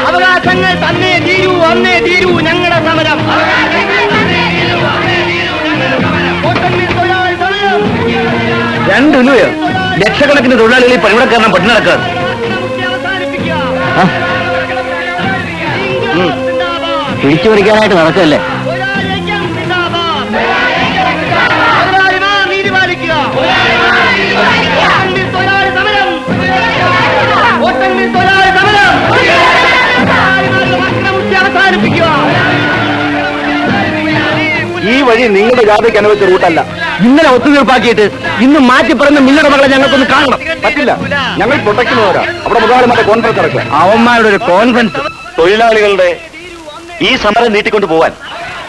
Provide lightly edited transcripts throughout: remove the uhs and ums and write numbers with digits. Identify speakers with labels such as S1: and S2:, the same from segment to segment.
S1: അവകാശങ്ങൾ തന്നെ തീരൂ, ഒന്നേ തീരൂ ഞങ്ങളുടെ സമരം.
S2: രണ്ടുലയോ ലക്ഷക്കണക്കിന് തൊഴിലാളികൾ പണിമുടക്കാരണം പട്ടിണി നടക്കാൻ പിടിച്ചു പറിക്കാനായിട്ട് നടക്കല്ലേ? ഈ വഴി നിങ്ങളുടെ ജാഥയ്ക്ക് അനുവദിച്ച റൂട്ടല്ല. ഇന്നലെ ഒത്തുതീർപ്പാക്കിയിട്ട് ഇന്ന് മാറ്റി പറയുന്ന മില്ലയുടെ മകളെ ഞങ്ങൾക്കൊന്ന് കാണണം. പറ്റില്ല, ഞങ്ങൾ പ്രൊട്ടക്ഷനുള്ളവരാ. അവിടെ മുതലാളിമാരുടെ കോൺഫറൻസ് നടക്കുക. അവന്മാരുടെ ഒരു കോൺഫറൻസ്.
S3: തൊഴിലാളികളുടെ ഈ സമരം നീട്ടിക്കൊണ്ടു പോവാൻ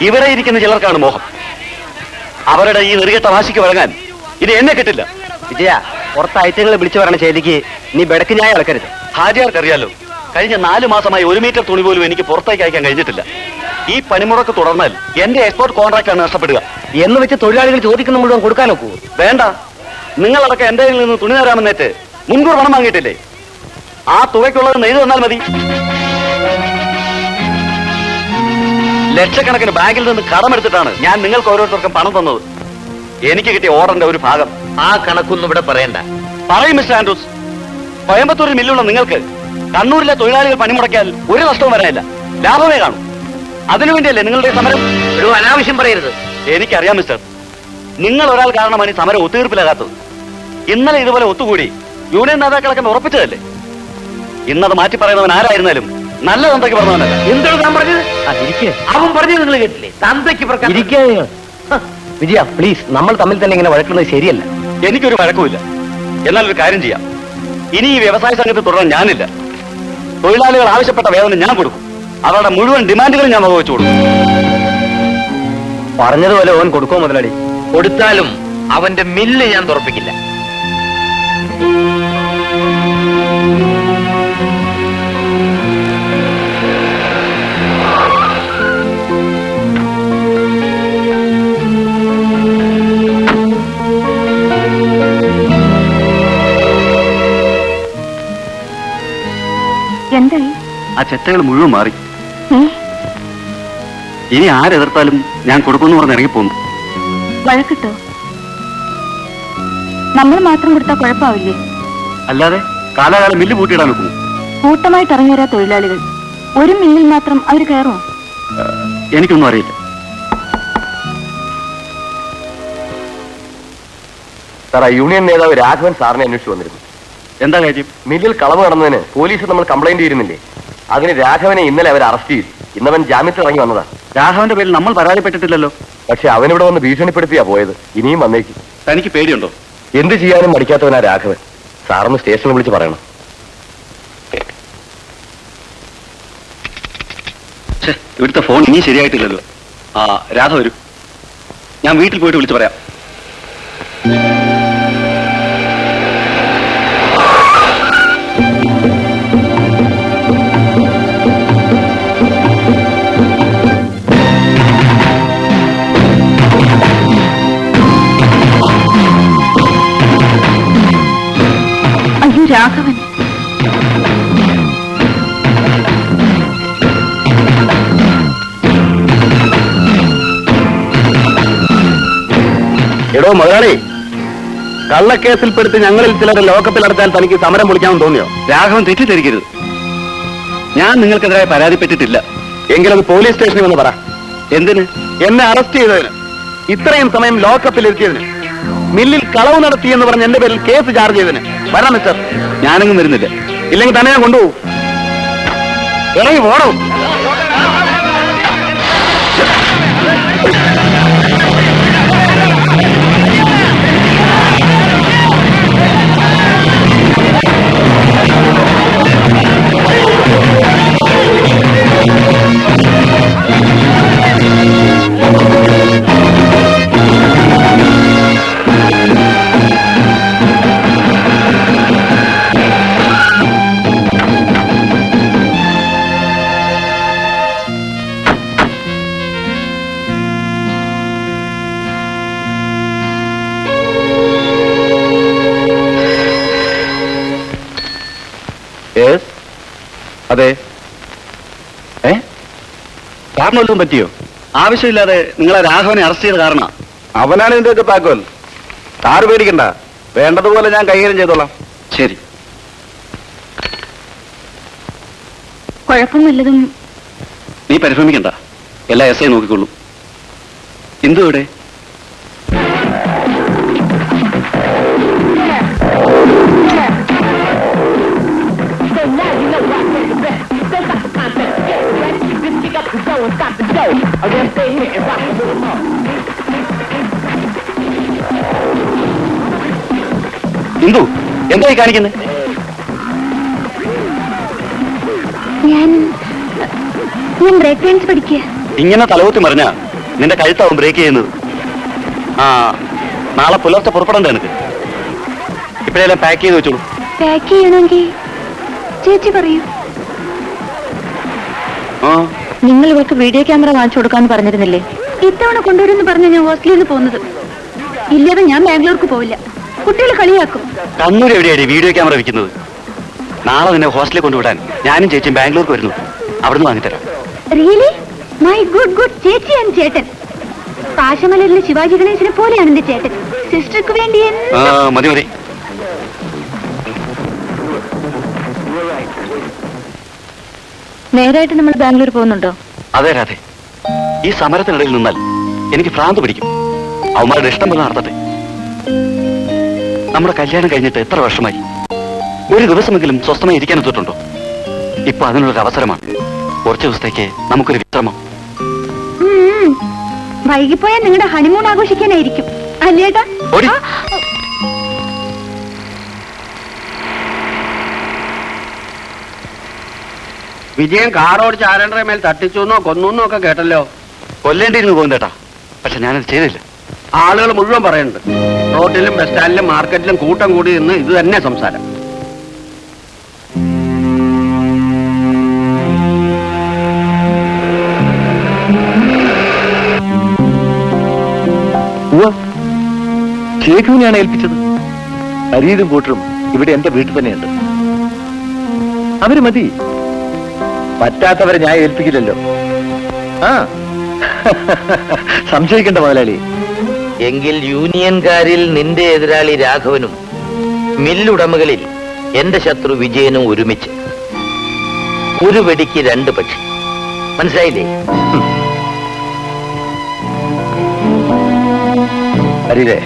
S3: ഇവിടെ ഇരിക്കുന്ന ചിലർക്കാണ് മോഹം. അവരുടെ ഈ നെറുകെട്ട വാശിക്ക് വഴങ്ങാൻ ഇത് എന്നെ കിട്ടില്ല.
S2: വിജയ, പുറത്ത് ഐറ്റങ്ങളെ വിളിച്ചു പറഞ്ഞ ചെയ്തിക്ക് നീ ബെടക്ക് ഞാൻ ഇളക്കരുത്.
S3: ഹാജിയാർക്കറിയാലോ, കഴിഞ്ഞ 4 മാസമായി 1 മീറ്റർ തുണി പോലും എനിക്ക് പുറത്തേക്ക് അയക്കാൻ കഴിഞ്ഞിട്ടില്ല. ഈ പണിമുടക്ക് തുടർന്നാൽ എന്റെ എക്സ്പോർട്ട് കോൺട്രാക്റ്റാണ് നഷ്ടപ്പെടുക.
S2: എന്ന് വെച്ച് തൊഴിലാളികൾ ചോദിക്കുന്ന മുഴുവൻ കൊടുക്കാൻ നോക്കൂ.
S3: വേണ്ട, നിങ്ങളടക്കം എന്റെ കയ്യിൽ നിന്ന് തുണി തരാമെന്നേറ്റ് മുൻകൂർ പണം വാങ്ങിയിട്ടില്ലേ? ആ തുകയ്ക്കുള്ളത് നെയ്തു തന്നാൽ മതി. ലക്ഷക്കണക്കിന് ബാങ്കിൽ നിന്ന് കടമെടുത്തിട്ടാണ് ഞാൻ നിങ്ങൾക്ക് ഓരോരുത്തർക്കും പണം തന്നത്. എനിക്ക് കിട്ടിയ ഓർഡറിന്റെ ഒരു ഭാഗം.
S2: ആ കണക്കൊന്നും ഇവിടെ പറയണ്ട.
S3: പറയും മിസ്റ്റർ ആൻഡ്രൂസ്. കോയമ്പത്തൂരിൽ മില്ലുള്ള നിങ്ങൾക്ക് കണ്ണൂരിലെ തൊഴിലാളികൾ പണിമുടക്കിയാൽ ഒരു നഷ്ടവും വരാനില്ല, ലാഭമേ കാണും. അതിനുവേണ്ടിയല്ലേ നിങ്ങളുടെ സമരം?
S2: ഒരു അനാവശ്യം പറയരുത്.
S3: എനിക്കറിയാം മിസ്റ്റർ, നിങ്ങൾ ഒരാൾ കാരണമാണ് ഈ സമരം ഒത്തുതീർപ്പിലാകാത്തത്. ഇന്നലെ ഇതുപോലെ ഒത്തുകൂടി യൂണിയൻ നേതാക്കളൊക്കെ ഉറപ്പിച്ചതല്ലേ? ഇന്നത് മാറ്റി പറയുന്നവൻ ആരായിരുന്നാലും നല്ല തന്തയ്ക്ക് പറഞ്ഞവനല്ല.
S2: എന്താണ് താൻ പറഞ്ഞത്? അവൻ പറഞ്ഞത് നിങ്ങൾ കേട്ടില്ലേ? തന്തയ്ക്ക് വിജയ, പ്ലീസ്, നമ്മൾ തമ്മിൽ തന്നെ ഇങ്ങനെ വഴക്കുന്നത് ശരിയല്ല.
S3: എനിക്കൊരു വഴക്കുമില്ല. എന്നാൽ ഒരു കാര്യം ചെയ്യാം. ഇനി ഈ വ്യവസായ സംഘത്തിൽ തുടരാൻ ഞാനില്ല. തൊഴിലാളികൾ ആവശ്യപ്പെട്ട വേതനം ഞാൻ കൊടുക്കും. അവരുടെ മുഴുവൻ ഡിമാൻഡുകളും ഞാൻ വകവെച്ചു കൊടുക്കും.
S2: പറഞ്ഞതുപോലെ ഓൻ കൊടുക്കോ മുതലാളി?
S4: കൊടുത്താലും അവന്റെ മില്ല് ഞാൻ തുറപ്പിക്കില്ല.
S5: എന്തായി?
S3: ആ ചെറ്റകൾ മുഴുവൻ മാറി. ഇനി ആരെതിർത്താലും ഞാൻ കൊടുക്കുമെന്ന് പറഞ്ഞ് ഇറങ്ങിപ്പോന്നു.
S5: വഴക്കിട്ടോ? നമ്മൾ മാത്രം കൊടുത്താൽ കുഴപ്പമാവില്ലേ?
S3: അല്ലാതെ കാലാകാലം മില്ല് പൂട്ടിയിടാൻ വെക്കുന്നു.
S5: കൂട്ടമായിട്ട് ഇറങ്ങി വരാ തൊഴിലാളികൾ. ഒരു മില്ലിൽ മാത്രം അവർ കയറുമോ?
S3: എനിക്കൊന്നും അറിയില്ല.
S2: സാറാ, യൂണിയൻ നേതാവ് രാഘവൻ സാറിനെ അന്വേഷിച്ചു വന്നിരുന്നു.
S3: എന്താ കാര്യം?
S2: മില്ലിൽ കളവ് നടന്നതിന് പോലീസ് നമ്മൾ കംപ്ലൈന്റ് ചെയ്യുന്നില്ലേ? അതിന് രാഘവനെ ഇന്നലെ അവർ അറസ്റ്റ് ചെയ്തു. ഇന്നവൻ ജാമ്യത്തിൽ ഇറങ്ങി വന്നതാ.
S3: രാഘവന്റെ പേരിൽ നമ്മൾ പരാതിപ്പെട്ടിട്ടില്ലല്ലോ.
S2: പക്ഷെ അവനിവിടെ വന്ന് ഭീഷണിപ്പെടുത്തിയാ പോയത്. ഇനിയും വന്നേക്കും.
S3: തനിക്ക് പേടിയുണ്ടോ?
S2: എന്ത് ചെയ്യാനും മടിക്കാത്തവനാ രാഘവൻ. സാറൊന്ന് സ്റ്റേഷനിൽ വിളിച്ച് പറയണം.
S3: ഇവിടുത്തെ ഫോൺ ഇനി ശരിയായിട്ടില്ലല്ലോ. ആ, രാധ വരൂ, ഞാൻ വീട്ടിൽ പോയിട്ട് വിളിച്ചു പറയാം.
S5: അയ്യോ രാഘവൻ,
S2: എടോ മുതലാളി, കള്ളക്കേസിൽപ്പെടുത്തി ഞങ്ങളിൽ ചിലരെ ലോക്കപ്പിൽ അടച്ചാൽ തനിക്ക് സമരം വിളിക്കാമെന്ന് തോന്നിയോ?
S3: രാഘവൻ തെറ്റിദ്ധരിക്കരുത്. ഞാൻ നിങ്ങൾക്കെതിരായി പരാതിപ്പെട്ടിട്ടില്ല.
S2: എങ്കിലത് പോലീസ് സ്റ്റേഷനിൽ വന്ന് പറ.
S3: എന്തിന്?
S2: എന്നെ അറസ്റ്റ് ചെയ്തതിന്, ഇത്രയും സമയം ലോക്കപ്പിൽ ഇരുത്തിയതിന്, മില്ലിൽ കളവ് നടത്തി എന്ന് പറഞ്ഞ് എന്റെ പേരിൽ കേസ് ചാർജ് ചെയ്തതിന്. വരാം മിസ്റ്റർ.
S3: ഞാനങ്ങും വരുന്നില്ല.
S2: ഇല്ലെങ്കിൽ തന്നെ ഞാൻ കൊണ്ടുപോകും. ഇറങ്ങി പോണോ? അതെ. സാറിന് വല്ലതും പറ്റിയോ?
S3: ആവശ്യമില്ലാതെ നിങ്ങളെ രാഘവനെ അറസ്റ്റ് ചെയ്ത കാരണം
S2: അവനാണ് ഇതിന്റെയൊക്കെ താക്കോൽ. സാറ് പേടിക്കണ്ട, വേണ്ടതുപോലെ ഞാൻ കൈകാര്യം ചെയ്തോളാം.
S3: ശരി.
S5: കുഴപ്പം വല്ലതും?
S3: നീ പരിഭ്രമിക്കണ്ട, എല്ലാ എസ് ഐ നോക്കിക്കൊള്ളൂ. ഇന്ദു എവിടെ? ഇന്ദു, എന്തായി കാണിക്കുന്നത്?
S5: ഞാൻ ബ്രേക്ക് ഡാൻസ് പഠിക്കുക.
S3: ഇങ്ങനെ തലകുത്തി മറിഞ്ഞ നിന്റെ കഴുത്താവും ബ്രേക്ക് ചെയ്യുന്നത്. നാളെ പുലർച്ചെ പുറപ്പെടണ്ടേ എനിക്ക്? ഇപ്പോഴെല്ലാം പാക്ക് ചെയ്ത് വെച്ചോളൂ.
S5: പാക്ക് ചെയ്യണമെങ്കിൽ ചേച്ചി പറയൂ. നിങ്ങൾ ഇവർക്ക് വീഡിയോ ക്യാമറ വാങ്ങിച്ചു കൊടുക്കാന്ന് പറഞ്ഞിരുന്നില്ലേ? ഇത്തവണ കൊണ്ടുവരുമെന്ന് പറഞ്ഞ ഞാൻ ഹോസ്റ്റലിൽ നിന്ന് പോകുന്നത്. ഇല്ലാതെ ഞാൻ ബാംഗ്ലൂർക്ക് പോവില്ല. കുട്ടികൾ കളിയാക്കും.
S3: കണ്ണൂർ എവിടെയാണ് വീഡിയോ ക്യാമറ വെക്കുന്നത്? നാളെ നിന്നെ ഹോസ്റ്റലിൽ കൊണ്ടുവിടാൻ ഞാനും ചേച്ചിയും ബാംഗ്ലൂർക്ക് വരുന്നു. അവിടുന്ന് വാങ്ങിത്തരാം.
S5: റിയലി? മൈ ഗുഡ് ഗുഡ് ചേച്ചി ആൻഡ് ചേട്ടൻ. പാശമലരിലെ ശിവാജി ഗണേശനെ പോലെയാണ് എന്റെ ചേട്ടൻ. സിസ്റ്റർക്ക് വേണ്ടി
S3: മതി മതി.
S5: നേരായിട്ട് നമ്മൾ ബാംഗ്ലൂർ പോകുന്നുണ്ടോ?
S3: അതെ രാധേ, ഈ സമരത്തിനിടയിൽ നിന്നാൽ എനിക്ക് ഭ്രാന്ത് പിടിക്കും. അവന്മാരുടെ ഇഷ്ടം പോലെ നടത്തട്ടെ. നമ്മുടെ കല്യാണം കഴിഞ്ഞിട്ട് എത്ര വർഷമായി? ഒരു ദിവസമെങ്കിലും സ്വസ്ഥമായി ഇരിക്കാൻ എത്തിയിട്ടുണ്ടോ? ഇപ്പൊ അതിനുള്ളൊരു അവസരമാണ്. കുറച്ചു ദിവസത്തേക്ക് നമുക്കൊരു വിശ്രമം.
S5: വൈകിപ്പോയാൽ നിങ്ങളുടെ ഹണിമൂൺ ആഘോഷിക്കാനായിരിക്കും അല്ലേട്ടാ?
S1: വിജയൻ കാറോടിച്ച് ആരണ്ടര മേൽ തട്ടിച്ചു കൊന്നു ഒക്കെ കേട്ടല്ലോ.
S3: കൊല്ലേണ്ടിയിരുന്നു പോകുന്നേട്ടാ, പക്ഷെ ഞാനത് ചെയ്തില്ല.
S1: ആളുകൾ മുഴുവൻ പറയുന്നുണ്ട്. റോഡിലും ബസ് സ്റ്റാൻഡിലും മാർക്കറ്റിലും കൂട്ടം കൂടി നിന്ന് ഇത് തന്നെ സംസാരം.
S2: ഷേഖുവിനെയാണ് ഏൽപ്പിച്ചത്. അരീതും കൂട്ടരും ഇവിടെ എന്റെ വീട്ടിൽ തന്നെയുണ്ട്. അവര് മതി, പറ്റാത്തവരെ ഞാൻ ഏൽപ്പിക്കില്ലല്ലോ. സംശയിക്കണ്ട മുതലാളി.
S4: എങ്കിൽ യൂണിയൻകാരിൽ നിന്റെ എതിരാളി രാഘവനും മില്ലുടമകളിൽ എന്റെ ശത്രു വിജയനും ഒരുമിച്ച് ഒരു വെടിക്ക് രണ്ട് പക്ഷി. മനസ്സിലായില്ലേ?
S2: അരിതേ,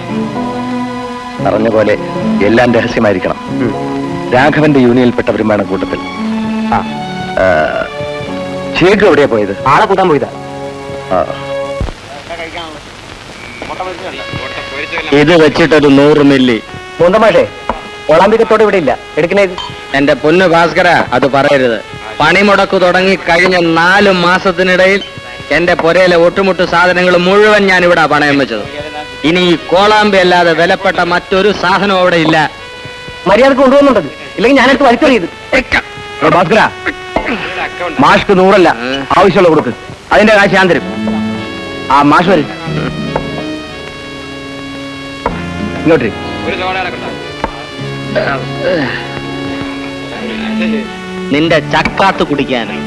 S2: പറഞ്ഞ പോലെ എല്ലാം രഹസ്യമായിരിക്കണം. രാഘവന്റെ യൂണിയനിൽപ്പെട്ടവരും വേണം കൂട്ടത്തിൽ. ഷേഖ് എവിടെയാ പോയത്?
S1: ആളെ കൂട്ടാൻ പോയതാ.
S2: ഇത് വെച്ചിട്ടൊരു 100 മില്ലി.
S1: പൂന്തമാഷേ, ഒളാമ്പിക്കത്തോടെ ഇവിടെ ഇല്ല. എടുക്കണേത്?
S6: എന്റെ പൊന്നു ഭാസ്കര, അത് പറയരുത്. പണിമുടക്ക് തുടങ്ങി കഴിഞ്ഞ 4 മാസത്തിനിടയിൽ എന്റെ പുരയിലെ ഒട്ടുമുട്ട് സാധനങ്ങൾ മുഴുവൻ ഞാൻ ഇവിടെ പണയം വെച്ചത്. ഇനി ഈ കോളാമ്പി അല്ലാതെ വിലപ്പെട്ട മറ്റൊരു സാധനം അവിടെ ഇല്ല.
S1: മര്യാദക്ക് കൊണ്ടുപോകുന്നുണ്ടത്, ഇല്ലെങ്കിൽ ഞാനെടുത്ത് വലിച്ചെറിയത്.
S2: ഭാസ്കര, മാഷ്ക്ക് 100 അല്ല, ആവശ്യമുള്ള കൊടുക്ക്. അതിന്റെ കാശ് ഞാൻ തരും. ആ മാഷ് വരും. ഇങ്ങോട്ട്
S6: നിന്റെ ചക്കാത്ത് കുടിക്കാനാണ്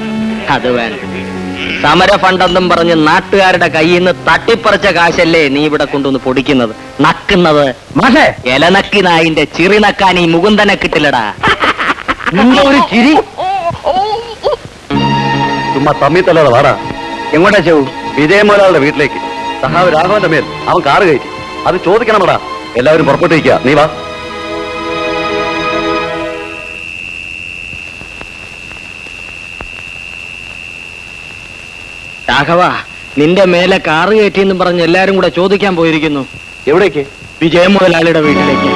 S6: അത് വേണ്ട. സമര ഫണ്ടെന്നും പറഞ്ഞ് നാട്ടുകാരുടെ കയ്യിൽ നിന്ന് തട്ടിപ്പറിച്ച കാശല്ലേ നീ ഇവിടെ കൊണ്ടുവന്ന് പൊടിക്കുന്നത്, നക്കുന്നത്.
S2: മാഷേ,
S6: ഇലനക്കി നായിന്റെ ചിറി നക്കാൻ ഈ മുകുന്ദനെ കിട്ടില്ലടാ.
S2: നിന്റെ ഒരു ചിരി.
S3: ചുമ്മാ തമ്മി തല്ലാതെ വാടാ.
S2: എങ്ങോട്ടാ ചെവു?
S3: വിജയമോലാളുടെ വീട്ടിലേക്ക്. സഹാവ് രാഘവന്റെ മേൽ അവൻ കാറ് കയറ്റി. അത് ചോദിക്കണമടാ. എല്ലാവരും പുറപ്പെട്ടിരിക്കുക. നീ വാ.
S6: രാഘവ, നിന്റെ മേലെ കാറ് കയറ്റിയെന്നും പറഞ്ഞ് എല്ലാരും കൂടെ ചോദിക്കാൻ പോയിരിക്കുന്നു.
S3: എവിടേക്ക്?
S6: വിജയ മുതലാളിയുടെ വീട്ടിലേക്ക്.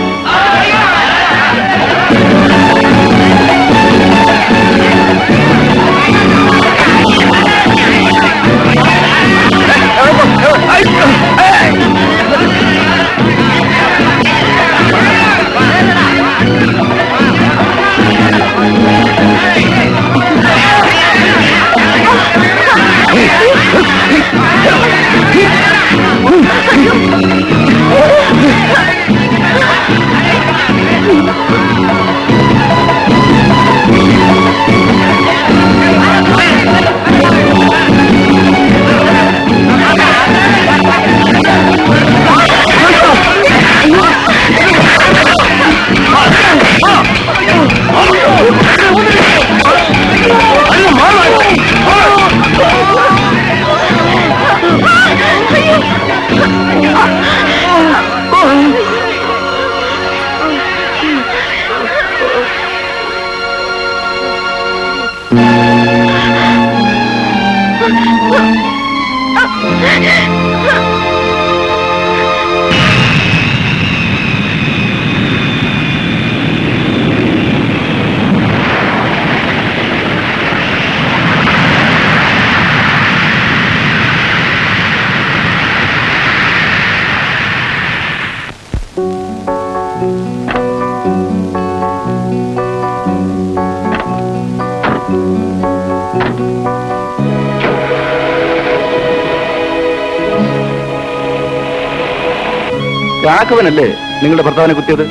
S3: രാഘവനല്ലേ നിങ്ങളുടെ ഭർത്താവിനെ കുത്തിയത്?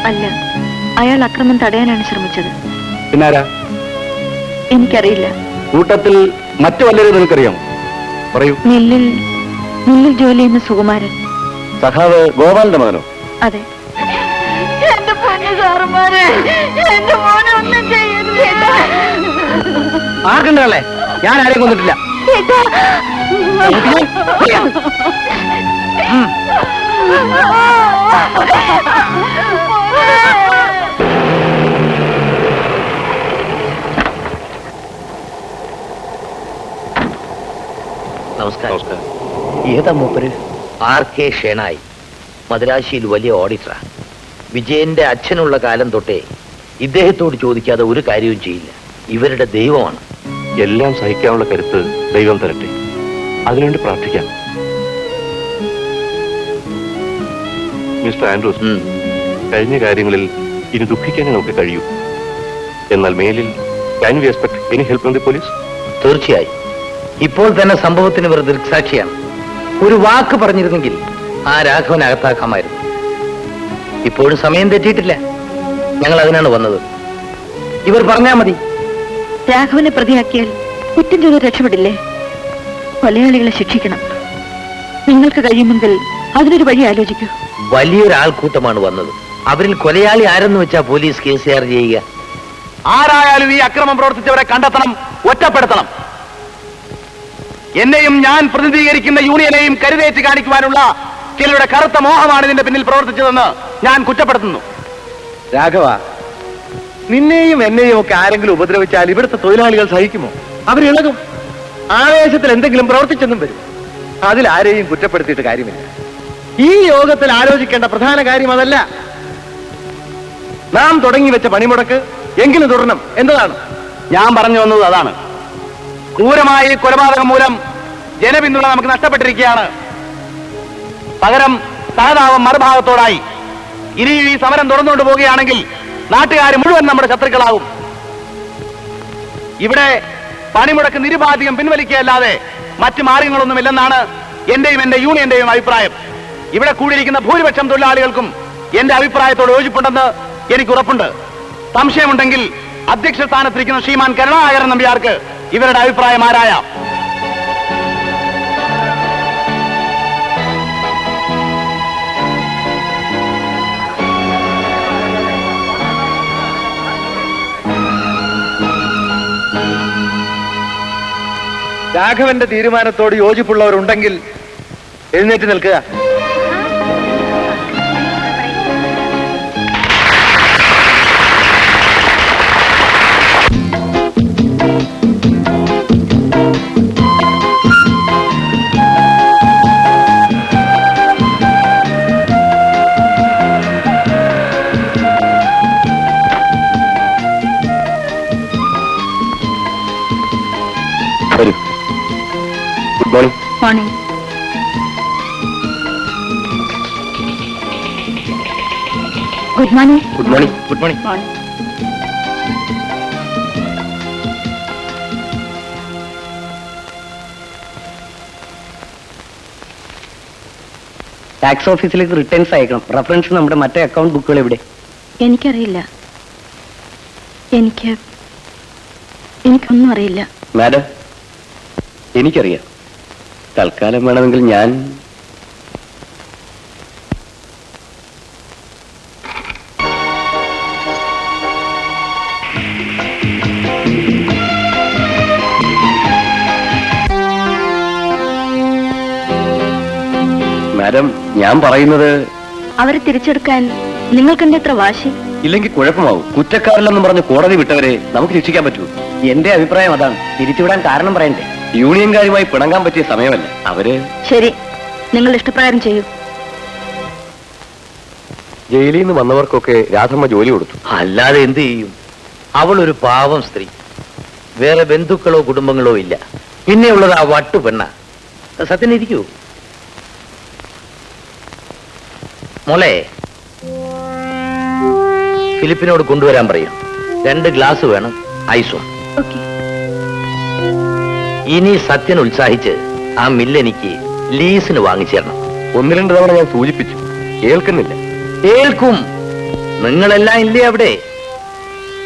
S5: അല്ല, അയാൾ അക്രമം തടയാനാണ് ശ്രമിച്ചത്.
S3: പിന്നാരാ?
S5: എനിക്കറിയില്ല.
S3: കൂട്ടത്തിൽ മറ്റു വല്ലരും നിനക്കറിയാമോ? പറയൂ.
S5: മില്ലിൽ ജോലി ചെയ്യുന്ന സുകുമാരൻ.
S3: സഖാവ് ഗോപാലിന്റെ മകനോ?
S5: അതെ. എന്റെ പൊന്നു സാറുമാരെ, എന്റെ മോനെ ഒന്നും ചെയ്യരുത്.
S2: ആർക്കുണ്ടല്ലേ? ഞാൻ ആരെയും കൊന്നിട്ടില്ല.
S4: നമസ്കാരം. ഏതാ മൂപ്പര്? RK ഷേണായി, മദ്രാശിയിൽ വലിയ ഓഡിറ്ററാ. വിജയന്റെ അച്ഛനുള്ള കാലം തൊട്ടേ ഇദ്ദേഹത്തോട് ചോദിക്കാതെ ഒരു കാര്യവും ചെയ്യില്ല. ഇവരുടെ ദൈവമാണ്.
S3: എല്ലാം സഹിക്കാനുള്ള കരുത്ത് ദൈവം തരട്ടെ. അതിനുവേണ്ടി പ്രാർത്ഥിക്കാം. മിസ്റ്റർ ആൻഡ്രൂസ്, കഴിഞ്ഞ കാര്യങ്ങളിൽ ഇനി ദുഃഖിക്കാനേ നമുക്ക് കഴിയൂ. എന്നാൽ മേലിൽ can we expect any help from the police?
S4: തീർച്ചയായും. ഇപ്പോൾ തന്നെ സംഭവത്തിന് ഇവർ ദൃക്സാക്ഷിയാണ്. ഒരു വാക്ക് പറഞ്ഞിരുന്നെങ്കിൽ ആ രാഘവൻ അകത്താക്കാമായിരുന്നു. ഇപ്പോഴും സമയം തെറ്റിയിട്ടില്ല. ഞങ്ങൾ അതിനാണ് വന്നത്. ഇവർ പറഞ്ഞാ മതി.
S5: രാഘവനെ പ്രതിയാക്കിയാൽ കുറ്റം ചെയ്ത് രക്ഷപ്പെടില്ലേ? കൊലയാളികളെ ശിക്ഷിക്കണം. നിങ്ങൾക്ക് കഴിയുമെങ്കിൽ അതിനൊരു വഴി ആലോചിക്കൂ.
S4: വലിയൊരാൾക്കൂട്ടമാണ് വന്നത്. അവരിൽ കൊലയാളി ആരെന്ന് വെച്ചാ പോലീസ് കേസ് ചാർജ് ചെയ്യുക?
S2: ആരായാലും ഈ അക്രമം പ്രവർത്തിച്ചവരെ കണ്ടെത്തണം, ഒറ്റപ്പെടുത്തണം. എന്നെയും ഞാൻ പ്രതിനിധീകരിക്കുന്ന യൂണിയനെയും കരുതേറ്റ് കാണിക്കുവാനുള്ള ചിലരുടെ കറുത്ത മോഹമാണ് ഇതിന്റെ പിന്നിൽ പ്രവർത്തിച്ചതെന്ന് ഞാൻ കുറ്റപ്പെടുത്തുന്നു. രാഘവ, നിന്നെയും എന്നെയും ഒക്കെ ആരെങ്കിലും ഉപദ്രവിച്ചാൽ ഇവിടുത്തെ തൊഴിലാളികൾ സഹിക്കുമോ? അവരിളകും. ആവേശത്തിൽ എന്തെങ്കിലും പ്രവർത്തിച്ചെന്നും വരും. അതിൽ ആരെയും കുറ്റപ്പെടുത്തിയിട്ട് കാര്യമില്ല. ഈ യോഗത്തിൽ ആലോചിക്കേണ്ട പ്രധാന കാര്യം അതല്ല. നാം തുടങ്ങി വെച്ച പണിമുടക്ക് എങ്കിലും തുടരണം എന്നതാണ്. ഞാൻ പറഞ്ഞു വന്നത് അതാണ്. ക്രൂരമായ ഈ കൊലപാതകം മൂലം ജനപിന്തുണ നമുക്ക് നഷ്ടപ്പെട്ടിരിക്കുകയാണ്. പകരം സഹതാപം മറുഭാഗത്തോടായി. ഇനി ഈ സമരം തുറന്നുകൊണ്ട് പോവുകയാണെങ്കിൽ നാട്ടുകാർ മുഴുവൻ നമ്മുടെ ശത്രുക്കളാകും. ഇവിടെ പണിമുടക്ക് നിരുപാധികം പിൻവലിക്കുകയല്ലാതെ മറ്റു മാർഗങ്ങളൊന്നുമില്ലെന്നാണ് എന്റെയും എന്റെ യൂണിയന്റെയും അഭിപ്രായം. ഇവിടെ കൂടിയിരിക്കുന്ന ഭൂരിപക്ഷം തൊഴിലാളികൾക്കും എന്റെ അഭിപ്രായത്തോട് യോജിപ്പുണ്ടെന്ന് എനിക്ക് ഉറപ്പുണ്ട്. സംശയമുണ്ടെങ്കിൽ അധ്യക്ഷ സ്ഥാനത്തിരിക്കുന്ന ശ്രീമാൻ കരുണാകരൻ നമ്പ്യാർക്ക് ഇവരുടെ അഭിപ്രായം ആരായാം. രാഘവന്റെ തീരുമാനത്തോട് യോജിപ്പുള്ളവരുണ്ടെങ്കിൽ എഴുന്നേറ്റ് നിൽക്കുക.
S3: വരൂ. Good morning.
S5: Morning. Good morning.
S3: Good morning. Good morning.
S5: Morning.
S6: Tax ഓഫീസിലേക്ക് റിട്ടേൺസ് അയക്കണം. റെഫറൻസ് നമ്മുടെ മറ്റേ അക്കൗണ്ട് ബുക്കുകൾ എവിടെ?
S5: എനിക്കറിയില്ല. എനിക്കൊന്നും അറിയില്ല.
S3: മാഡം, എനിക്കറിയാം. തൽക്കാലം വേണമെങ്കിൽ ഞാൻ മാഡം, ഞാൻ പറയുന്നത്
S5: അവരെ തിരിച്ചെടുക്കാൻ നിങ്ങൾക്കെന്റെ എത്ര വാശി?
S3: ഇല്ലെങ്കിൽ കുഴപ്പമാവും. കുറ്റക്കാരില്ലെന്ന് പറഞ്ഞ് കോടതി വിട്ടവരെ നമുക്ക് രക്ഷിക്കാൻ പറ്റൂ.
S6: എന്റെ അഭിപ്രായം അതാണ്. തിരിച്ചുവിടാൻ കാരണം പറയണ്ടേ?
S3: യൂണിയൻകാരുമായി പിണങ്ങാൻ പറ്റിയ സമയമല്ല. അവര്
S5: ശരി, നിങ്ങൾ ഇഷ്ടപ്രകാരം ചെയ്യൂ.
S3: ജയിലിൽ നിന്ന് വന്നവർക്കൊക്കെ രാധമ്മ ജോലി കൊടുത്തു.
S4: അല്ലാതെ എന്ത് ചെയ്യും? അവൾ ഒരു പാവം സ്ത്രീ. വേറെ ബന്ധുക്കളോ കുടുംബങ്ങളോ ഇല്ല. പിന്നെയുള്ളത് ആ വട്ടു പെണ്ണ. സത്യനിരിക്കൂ മോളെ. ഫിലിപ്പിനോട് കൊണ്ടുവരാൻ പറയും. 2 ഗ്ലാസ് വേണം, ഐസും.
S5: ഓക്കെ.
S4: ഇനി സത്യൻ ഉത്സാഹിച്ച് ആ മില്ല് എനിക്ക് ലീസിന് വാങ്ങിച്ചു തരണം.
S3: 1-2 തവണ ഞാൻ സൂചിപ്പിച്ചു, കേൾക്കുന്നില്ല.
S4: കേൾക്കും. നിങ്ങളെല്ലാം ഇല്ലേ അവിടെ?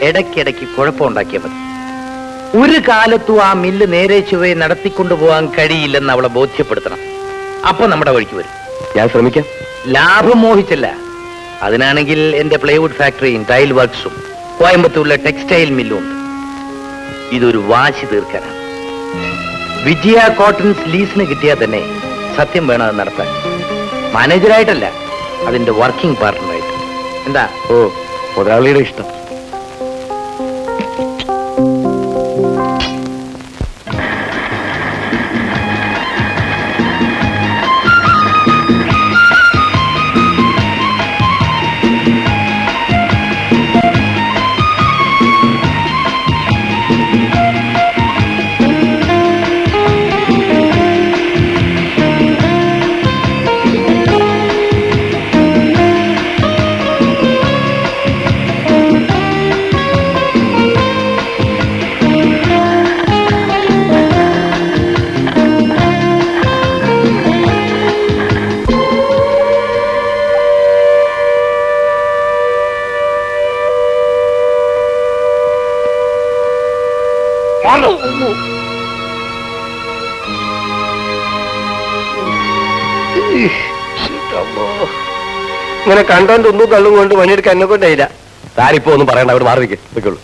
S4: ഇടയ്ക്കിടയ്ക്ക് കുഴപ്പമുണ്ടാക്കിയ മതി. ഒരു കാലത്തും ആ മില്ല് നേരെ ചുവയെ നടത്തിക്കൊണ്ടുപോകാൻ കഴിയില്ലെന്ന് അവളെ ബോധ്യപ്പെടുത്തണം. അപ്പൊ നമ്മുടെ വഴിക്ക് വരും.
S3: ഞാൻ ശ്രമിക്കാം.
S4: ലാഭം മോഹിച്ചല്ല. അതിനാണെങ്കിൽ എന്റെ പ്ലൈവുഡ് ഫാക്ടറിയും ടൈൽ വർക്ക്സും കോയമ്പത്തൂരിലെ ടെക്സ്റ്റൈൽ മില്ലും ഉണ്ട്. ഇതൊരു വാശി തീർക്കാനാണ്. വിജയ കോട്ടൺസ് ലീസിന് കിട്ടിയാൽ തന്നെ സത്യം വേണം അത് നടത്താൻ. മാനേജറായിട്ടല്ല, അതിന്റെ വർക്കിംഗ് പാർട്ട്ണറായിട്ട്. എന്താ?
S3: ഓ, മുതലാളിയുടെ ഇഷ്ടം.
S2: ഇങ്ങനെ കണ്ടോണ്ട് ഒന്നും തള്ളും കൊണ്ട് പണിയെടുക്കാൻ എന്നെ കൊണ്ടേയില്ല.
S3: താരിപ്പോ ഒന്നും പറയണ്ട, അവിടെ മാറി നിൽക്കുള്ളൂ.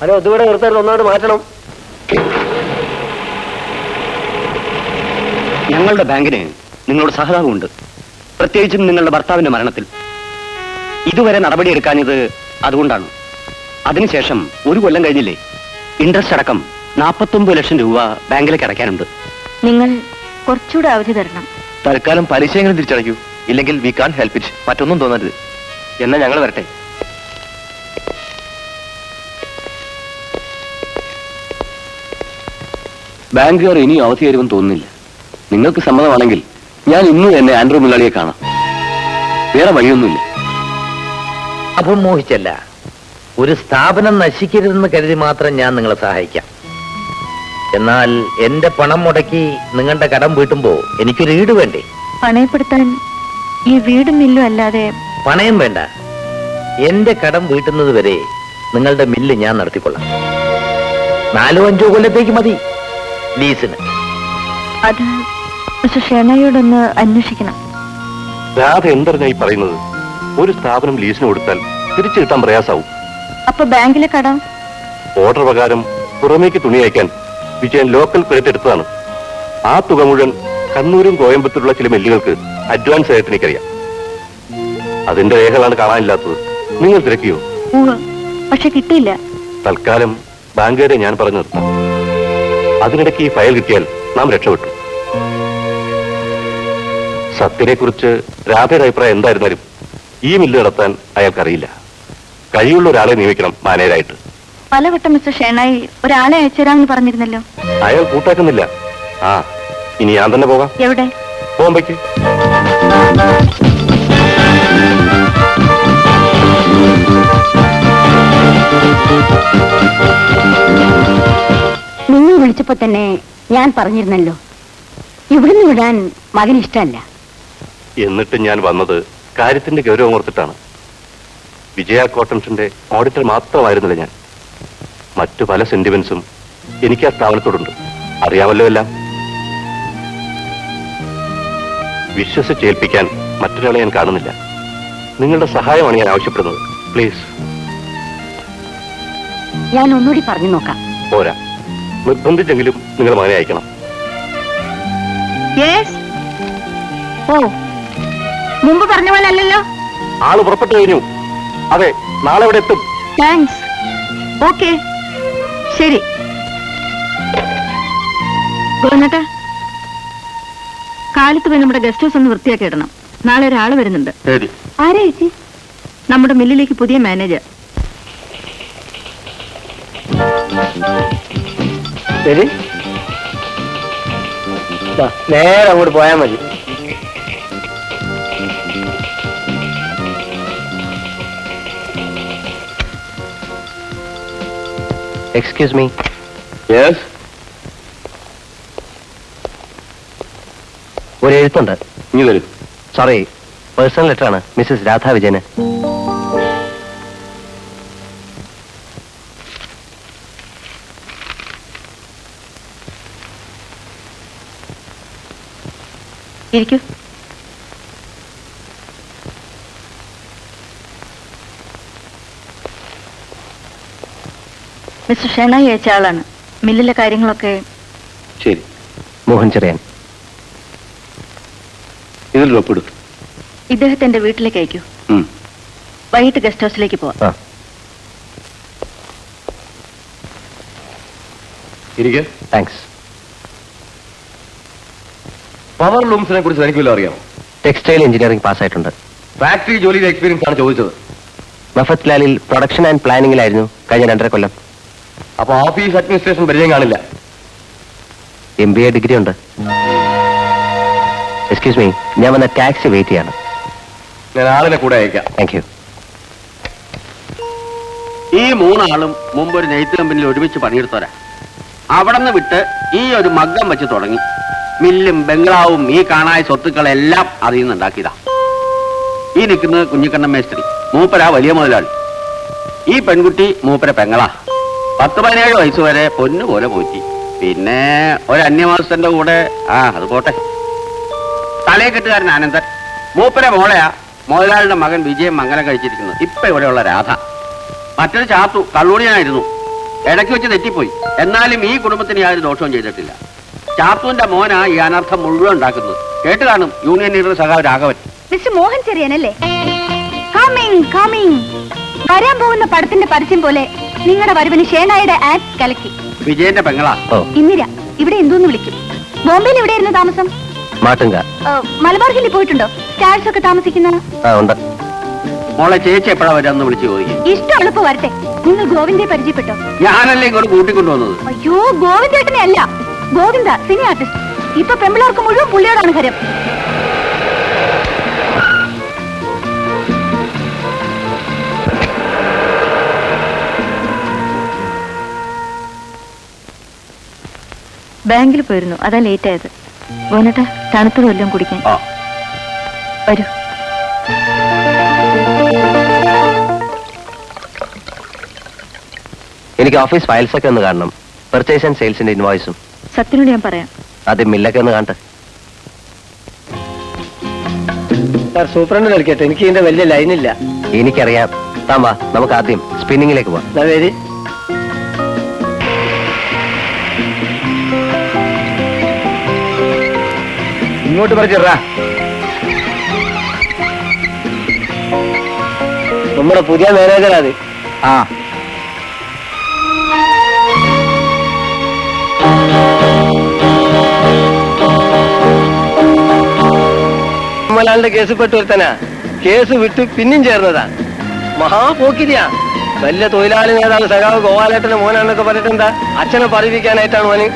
S2: ഹലോ, ഇതുകൂടെ നിർത്തരുത്, ഒന്നാമത് മാറ്റണം.
S3: ഞങ്ങളുടെ ബാങ്കിന് നിങ്ങളോട് സഹതാപമുണ്ട്, പ്രത്യേകിച്ചും നിങ്ങളുടെ ഭർത്താവിന്റെ മരണത്തിൽ. ഇതുവരെ നടപടിയെടുക്കാഞ്ഞത് അതുകൊണ്ടാണ്. അതിനുശേഷം 1 കൊല്ലം കഴിഞ്ഞില്ലേ, ഇൻട്രസ്റ്റ് അടക്കം 49 ലക്ഷം രൂപ ബാങ്കിലേക്ക് അടയ്ക്കാനുണ്ട്.
S5: നിങ്ങൾ കുറച്ചുകൂടെ അവധി തരണം.
S2: തൽക്കാലം പലിശയെങ്കിലും തിരിച്ചടയ്ക്കൂ, ഇല്ലെങ്കിൽ വി കാൻ ഹെൽപ്പ് ഇറ്റ്. മറ്റൊന്നും തോന്നരുത്. എന്നാ ഞങ്ങൾ വരട്ടെ. ബാങ്കുകാർ ഇനിയും അവധി തരുമെന്ന് തോന്നുന്നില്ല. നിങ്ങൾക്ക് സമ്മതമാണെങ്കിൽ ഞാൻ ഇന്ന് തന്നെ ആൻഡ്രൂ മുതലാളിയെ കാണാം. വേറെ വഴിയൊന്നുമില്ല.
S4: അപ്പം മോഹിച്ചല്ല, ഒരു സ്ഥാപനം നശിക്കരുതെന്ന് കരുതി മാത്രം ഞാൻ നിങ്ങളെ സഹായിക്കാം. എന്നാൽ എന്റെ പണം മുടക്കി നിങ്ങളുടെ കടം വീട്ടുമ്പോ എനിക്കൊരു ഈട് വേണ്ടേ?
S5: പണയപ്പെടുത്താൻ ഈ വീടും മില്ലും അല്ലാതെ
S4: പണയം വേണ്ട. എന്റെ കടം വീട്ടുന്നത് വരെ നിങ്ങളുടെ മില്ല് ഞാൻ നടത്തിക്കൊള്ളാം. 4-5 കൊല്ലത്തേക്ക് മതി ലീസിന്.
S5: അത് മിസ്റ്റർ ഷെനയോടൊന്ന് അന്വേഷിക്കണം.
S2: രാധ എന്തറിഞ്ഞായി പറയുന്നത്? ഒരു സ്ഥാപനം ലീസിന് കൊടുത്താൽ തിരിച്ചു കിട്ടാൻ പ്രയാസാവും.
S5: അപ്പൊ ബാങ്കിലെ കടം?
S2: ഓർഡർ പ്രകാരം പുറമേക്ക് തുണി അയക്കാൻ വിജയൻ ലോക്കൽ ക്രെഡിറ്റ് എടുത്തതാണ്. ആ തുക മുഴുവൻ കണ്ണൂരും കോയമ്പത്തൂരുള്ള ചില മില്ലുകൾക്ക് അഡ്വാൻസ് ആയിട്ട് എനിക്കറിയാം. അതിന്റെ രേഖകളാണ് കാണാനില്ലാത്തത്. നിങ്ങൾ തിരക്കിയോ?
S5: പക്ഷെ കിട്ടിയില്ല.
S2: തൽക്കാലം ബാങ്കുകാരെ ഞാൻ പറഞ്ഞു നിർത്താം. അതിനിടയ്ക്ക് ഈ ഫയൽ കിട്ടിയാൽ നാം രക്ഷപ്പെട്ടു. സത്യനെ കുറിച്ച് രാധയുടെ അഭിപ്രായം എന്തായിരുന്നാലും ഈ മില്ല് നടത്താൻ അയാൾക്കറിയില്ല. കഴിവുള്ള ഒരാളെ നിയമിക്കണം മാനേജരായിട്ട്.
S5: പലവട്ടം മിസ്റ്റർ ഷെനായി ഒരാളെ അയച്ചുതരാമെന്ന് പറഞ്ഞിരുന്നല്ലോ.
S2: അയാൾ കൂട്ടാക്കുന്നില്ല. ഇനി ഞാൻ തന്നെ പോകാം.
S5: എവിടെ?
S2: ബോംബെക്ക്.
S5: നിങ്ങൾ വിളിച്ചപ്പോ തന്നെ ഞാൻ പറഞ്ഞിരുന്നല്ലോ, ഇവിടുന്ന് വിടാൻ മകന് ഇഷ്ടമല്ല.
S2: എന്നിട്ട് ഞാൻ വന്നത് കാര്യത്തിന്റെ ഗൗരവം ഓർത്തിട്ടാണ്. വിജയ കോട്ടൺസിന്റെ ഓഡിറ്റർ മാത്രമായിരുന്നില്ല ഞാൻ. മറ്റു പല സെന്റിമെന്റ്സും എനിക്ക് ആ സ്ഥാപനത്തോടുണ്ട്. അറിയാമല്ലോ എല്ലാം. വിശ്വസിച്ചേൽപ്പിക്കാൻ മറ്റൊരാളെ ഞാൻ കാണുന്നില്ല. നിങ്ങളുടെ സഹായമാണ് ഞാൻ ആവശ്യപ്പെടുന്നത്. പ്ലീസ്.
S5: ഞാൻ ഒന്നുകൂടി പറഞ്ഞു നോക്കാം.
S2: പോരാ, നിർബന്ധിച്ചെങ്കിലും നിങ്ങൾ മകനെ അയക്കണം.
S5: ഓ, മുമ്പ് പറഞ്ഞ പോലെ അല്ലല്ലോ.
S2: ആള് പുറപ്പെട്ടു കഴിഞ്ഞു. അതെ, നാളെ ഇവിടെ എത്തും.
S5: താങ്ക്സ്. ഓക്കെ, ശരി. ഗോനേട്ടാ, കാലത്ത് പോയി നമ്മുടെ ഗസ്റ്റ് ഹൗസ് ഒന്ന് വൃത്തിയാക്കി ഇടണം. നാളെ ഒരാള് വരുന്നുണ്ട്.
S1: ശരി.
S5: ആരാ ചേച്ചി? നമ്മുടെ മില്ലിലേക്ക് പുതിയ മാനേജർ.
S1: ശരി, നേരെ അങ്ങോട്ട് പോയാൽ മതി.
S2: Excuse me. യെസ്. ഒരു എഴുത്തുണ്ട്. ഇനി വരൂ. സോറി, പേഴ്സണൽ ലെറ്റർ ആണ്. മിസ്സസ് രാധാ വിജയന്.
S5: ഇരിക്കൂ. മിസ്റ്റർ ഷെനായി അയച്ച ആളാണ്. മില്ലിലെ കാര്യങ്ങളൊക്കെ.
S2: ശരി. മോഹൻ ചെറിയാൻ. ഇതിൽ ഒപ്പിടൂ.
S5: ഇദ്ദേഹത്തിന്റെ വീട്ടിലേക്ക് അയക്കൂ. വൈകിട്ട് ഗസ്റ്റ് ഹൗസിലേക്ക് പോവാം.
S2: താങ്ക്സ്. പവർ ലൂംസിനെ കുറിച്ച് എനിക്ക് വല്ലതും അറിയാമോ? ടെക്സ്റ്റൈൽ എഞ്ചിനീയറിംഗ് പാസ്സായിട്ടുണ്ട്. ഫാക്ടറി ജോലിയുടെ എക്സ്പീരിയൻസ് ആണ് ചോദിച്ചത്. മഫത് ലാലിൽ പ്രൊഡക്ഷൻ ആൻഡ് പ്ലാനിങ്ങിലായിരുന്നു കഴിഞ്ഞ 2.5 കൊല്ലം. അപ്പൊ ഓഫീസ് അഡ്മിനിസ്ട്രേഷൻ പരിചയം കാണില്ല. MBA ഡിഗ്രി ഉണ്ട്. എക്സ്ക്യൂസ് മീ, ഞാൻ വന്ന ടാക്സി വെയിറ്റ് ചെയ്യാണ്. ഞാൻ ആളിനെ കൂടെ അയക്കാം. Thank you.
S1: ഈ 3 ആളും മുമ്പ് ഒരു നെയ്ത്ത് കമ്പനിയിൽ ഒരുമിച്ച് പണിയെടുത്തവരാ. അവിടെ നിന്ന് വിട്ട് ഈ ഒരു മഗ്ഗം വെച്ച് തുടങ്ങി. മില്ലും ബംഗ്ലാവും ഈ കാണായ സ്വത്തുക്കളെല്ലാം അതിൽ നിന്ന് ഉണ്ടാക്കിയതാ. ഈ നിൽക്കുന്നത് കുഞ്ഞിക്കണ്ണൻ മേസ്ത്രി, മൂപ്പരാ വലിയ മുതലാളി. ഈ പെൺകുട്ടി മൂപ്പര പെങ്ങളാ. 10-17 വയസ്സ് വരെ പൊന്നുപോലെ പോറ്റി. പിന്നെ ഒരു അന്യമാസത്തിന്റെ കൂടെ അത് പോട്ടെ. തലയെക്കെട്ടുകാരൻ ആനന്ദൻ, മൂപ്പര മോളെയാ മുതലാളിയുടെ മകൻ വിജയൻ മംഗലം കഴിച്ചിരിക്കുന്നത്. ഇപ്പൊ ഇവിടെയുള്ള രാധ. മറ്റൊരു ചാത്തു കള്ളൂണിയായിരുന്നു. ഇടയ്ക്ക് വെച്ച് തെറ്റിപ്പോയി. എന്നാലും ഈ കുടുംബത്തിന് യാതൊരു ദോഷവും ചെയ്തിട്ടില്ല. ചാത്തുവിന്റെ മോനാ ഈ അനർത്ഥം മുഴുവൻ ഉണ്ടാക്കുന്നത്. കേട്ട് കാണും യൂണിയൻ ലീഡർ സഖാവ് രാഘവൻ.
S5: മിസ്റ്റർ മോഹൻ ചെറിയാനല്ലേ? Coming coming. വരാൻ പോകുന്ന പടത്തിന്റെ പരസ്യം പോലെ നിങ്ങളുടെ വരവിന് ഷേണായുടെ ആഡ് കലക്കി.
S1: വിജയന്റെ പെങ്ങളാ.
S5: ഇന്ദിര. ഇവിടെ എന്തോന്ന് വിളിക്കും. ബോംബെയിൽ എവിടെയായിരുന്നു താമസം? മലബാർ ഹില്ലിൽ പോയിട്ടുണ്ടോ? സ്റ്റാർസ് ഒക്കെ താമസിക്കുന്ന
S1: മോളെ ചേച്ചി എപ്പോഴാ വരാന്ന് വിളിച്ചു ചോദിക്കും.
S5: ഇഷ്ടം എളുപ്പം വരട്ടെ. നിങ്ങൾ ഗോവിന്ദയെ പരിചയപ്പെട്ടോ?
S1: ഞാനല്ലേ ഇങ്ങോട്ട് കൂട്ടിക്കൊണ്ടുവന്നത്.
S5: അയ്യോ, ഗോവിന്ദേട്ടനെ അല്ല, ഗോവിന്ദ സിനി ആർട്ടിസ്റ്റ്. ഇപ്പൊ പെമ്പിളാർക്ക് മുഴുവൻ പുള്ളിയോടാണ് ഹരം. ബാങ്കിൽ പോയിരുന്നു, അതാ ലേറ്റ് ആയത്. ഗോനേട്ടാ, തണുത്തത് വല്ലതും കുടിക്കാൻ. വരൂ.
S7: എനിക്ക് ഓഫീസ് ഫയൽസ് ഒക്കെ ഒന്ന് കാണണം. Purchase and സെയിൽസിന്റെ ഇൻവോയ്സും.
S5: സത്യനോട് ഞാൻ പറയാം.
S7: ആദ്യം മില്ലൊക്കെ ഒന്ന് കാണട്ടെ.
S2: സാർ സൂപ്രണ്ട് കളിക്കട്ടെ, എനിക്ക് ഇതിന്റെ വലിയ ലൈനില്ല.
S7: എനിക്കറിയാം. താൻ വാ, നമുക്ക് ആദ്യം സ്പിന്നിങ്ങിലേക്ക് പോവാം.
S2: വരി. ഇങ്ങോട്ട് പറിച്ചിടാ. നമ്മുടെ പുതിയ മാനേജറാ അത്. മലാലിന്റെ കേസ് പെട്ടുവരുത്തനാ. കേസ് വിട്ട് പിന്നെയും ചേർന്നതാ. മഹാപോക്കിരിയാ. വലിയ തൊഴിലാളി നേതാവ് സഖാവ് ഗോപാലേട്ടന്റെ മോനാണെന്നൊക്കെ പറഞ്ഞിട്ടെന്താ? അച്ഛനെ പറയിപ്പിക്കാനായിട്ടാണ് മോന്.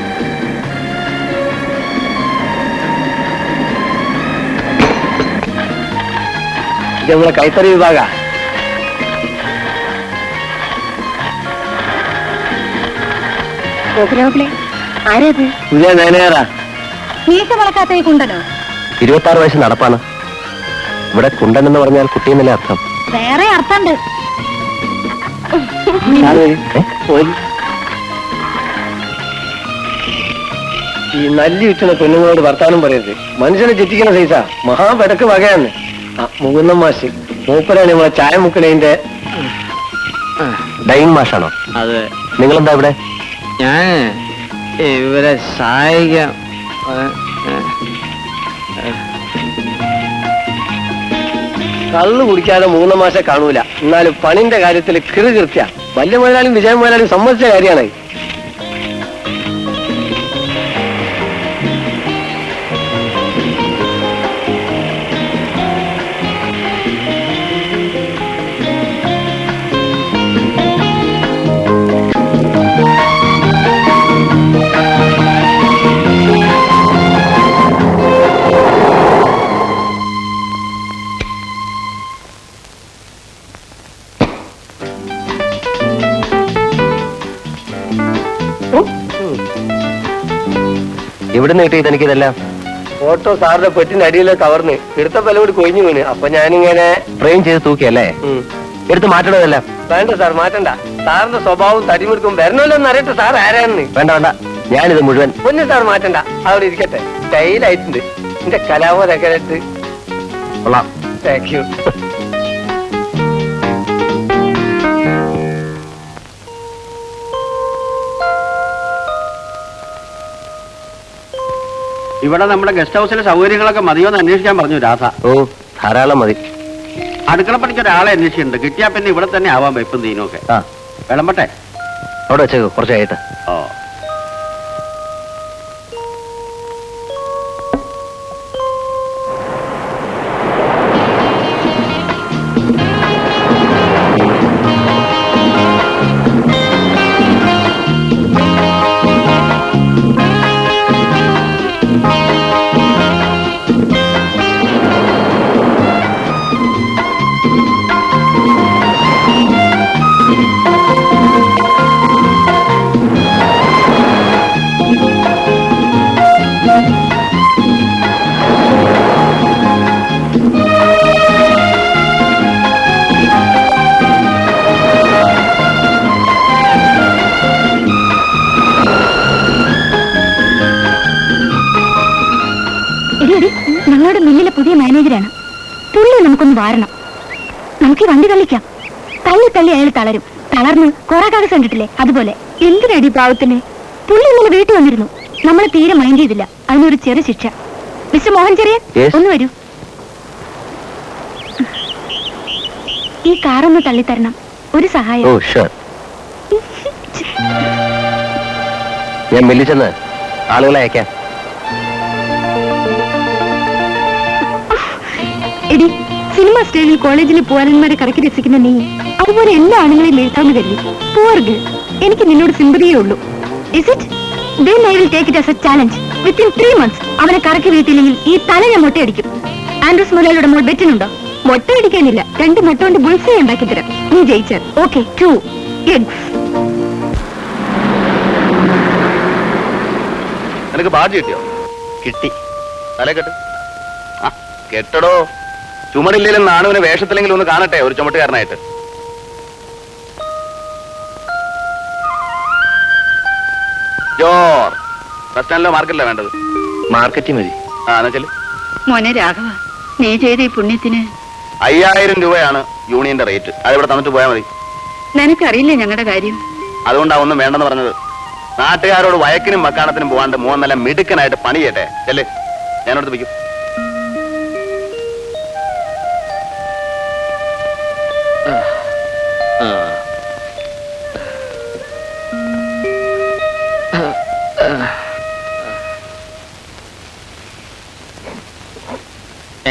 S2: ഇത് നമ്മളെ കൈത്തറി വിഭാഗ.
S5: ആരത്?
S2: പുതിയ മാനേജറാ.
S5: മീശ വളക്കാത്ത കുണ്ടനോ?
S7: 26 വയസ്സ് നടപ്പാണ്. ഇവിടെ കുണ്ടൻ എന്ന് പറഞ്ഞാൽ കുട്ടി എന്നല്ലേ അർത്ഥം?
S5: വേറെ അർത്ഥമുണ്ട്.
S2: ഈ നല്ലി വിറ്റുന്ന പെണ്ണുങ്ങളോട് വർത്താനം പറയരുത്. മനുഷ്യനെ ചുറ്റിക്കുന്ന സൈസാ. മഹാപെടക്ക് വകയാന്ന്. മുകുന്ദൻ മാഷ് മൂപ്പരാണ് നമ്മളെ ചായ മുക്കണേന്റെ.
S7: ഡൈൻ മാഷാണോ?
S6: അതെ.
S7: നിങ്ങളെന്താ ഇവിടെ?
S6: ഞാൻ ഇവരെ സഹായിക്കാം.
S2: കള്ളു കുടിക്കാതെ മൂന്ന മാസം കാണൂല. എന്നാലും പണിന്റെ കാര്യത്തിൽ കൃത്യ. വലിയ മുതലാളിയും വിജയ മുതലാളിയും സമ്മതിച്ച കാര്യമാണ്.
S7: എവിടെ നിന്ന് കിട്ടിയത് എനിക്കിതെല്ലാം?
S2: ഫോട്ടോ സാറിന്റെ പെട്ടിന്റെ അടിയിലെ കവർന്ന് എടുത്ത പലവോട് കൊഴിഞ്ഞു വീണ്. അപ്പൊ ഞാനിങ്ങനെ
S7: ഫ്രെയിം ചെയ്ത് തൂക്കിയല്ലേ? എടുത്ത് മാറ്റണതെല്ലാം.
S2: വേണ്ട സാർ, മാറ്റണ്ട. സാറിന്റെ സ്വഭാവവും തടിമെടുക്കും വരണമല്ലോ എന്ന് അറിയട്ടെ സാർ ആരാണെന്ന്.
S7: വേണ്ട വേണ്ട, ഞാനിത് മുഴുവൻ.
S2: പൊന്നു സാർ മാറ്റണ്ട, അവിടെ ഇരിക്കട്ടെ. സ്റ്റൈലായിട്ടുണ്ട്. എന്റെ കലാമൊക്കെ
S7: കൊള്ളാം.
S2: Thank you.
S1: ഇവിടെ നമ്മുടെ ഗസ്റ്റ് ഹൗസിലെ സൗകര്യങ്ങളൊക്കെ മതിയോന്ന് അന്വേഷിക്കാൻ പറഞ്ഞു രാധ.
S7: ഓ, ധാരാളം മതി.
S1: അടുക്കള പണിക്ക് ഒരാളെ അന്വേഷിച്ചിട്ടുണ്ട്. കിട്ടിയാ പിന്നെ ഇവിടെ തന്നെ ആവാം വെപ്പും തീനൊക്കെ. വിളമ്പട്ടെ?
S7: അവിടെ വെച്ചേക്കോ, കുറച്ചായിട്ട്.
S1: ഓ,
S5: ഞങ്ങളുടെ മില്ലിലെ പുതിയ മാനേജരാണ്. പുള്ളി നമുക്കൊന്ന് വാരണം. നമുക്ക് ഈ വണ്ടി തള്ളിക്കാം. തള്ളി തള്ളി അയാൾ തളരും. തളർന്ന് കൊറേ കാലം കണ്ടിട്ടില്ലേ? അതുപോലെ. എന്തിനടി പാവത്തിന്? പുള്ളി ഇന്നലെ വീട്ടിൽ വന്നിരുന്നു. നമ്മൾ തീരെ മൈൻഡ് ചെയ്തില്ല. അതിനൊരു ചെറിയ ശിക്ഷ. Mister Mohan Cherian,
S7: Yes.
S5: ഒന്ന് വരൂ. ഈ കാറൊന്ന് തള്ളിത്തരണം. ഒരു സഹായം.
S7: ഓ ഷുവർ. ഞാൻ മില്ലിച്ചെന്ന് ആളുകളെ അയക്കാം.
S5: എടി, സിനിമ സ്റ്റേജിൽ കോളേജിലെ പോവാലന്മാരെ കറക്കി രസിക്കുന്ന നീ അതുപോലെ എല്ലാ ആണുങ്ങളെയും വീഴ്ത്താമെന്ന് കരുതി. Poor girl. എനിക്ക് നിന്നോട് സിമ്പതിയേ ഉള്ളൂ. Is it? Then I will take it as a challenge. Within 3 months അവനെ കറക്കി വീഴ്ത്തിയില്ലെങ്കിൽ ഈ തല ഞാൻ മൊട്ടയടിക്കും. ആൻഡ്രൂസ് മുതലാളിയുടെ മോൾ ബെറ്റിനുണ്ടോ? മൊട്ടയടിക്കാനില്ല, 2 മുട്ട കൊണ്ട് ബുൾസൈ ഉണ്ടാക്കി തരാം. നീ ജയിച്ചാൽ ഓക്കെ. 2 eggs.
S2: നിനക്ക് ബാഡ്ജ് കിട്ടിയോ?
S3: കിട്ടി.
S2: തലേ കെട്ട്. ആ കെട്ടടോ. ചുമടില്ലേലും നാണുവിന് വേഷത്തിലെങ്കിലും ഒന്ന് കാണട്ടെ, ഒരു ചുമട്ടുകാരനായിട്ട്. ജോർ ബസ് സ്റ്റാൻഡിലോ മാർക്കറ്റിലോ വേണ്ടത്?
S7: മാർക്കറ്റിൽ മതി.
S2: ആ എന്നുവെച്ചാൽ
S5: മോനെ രാഘവ, നീ ചെയ്ത ഈ പുണ്യത്തിന്
S2: 5000 രൂപയാണ് യൂണിയന്റെ റേറ്റ്. അതിവിടെ തന്നിട്ട് പോയാൽ മതി.
S5: നിനക്കറിയില്ലേ ഞങ്ങളുടെ കാര്യം?
S2: അതുകൊണ്ടാ ഒന്നും വേണ്ടെന്ന് പറഞ്ഞത്. നാട്ടുകാരോട് വയക്കിനും മക്കാണത്തിനും പോകാണ്ട് മോൻ നല്ല മിടുക്കനായിട്ട് പണി ചെയ്യട്ടെ. ചെല്ലേ, ഞാനോട് വയ്ക്കും.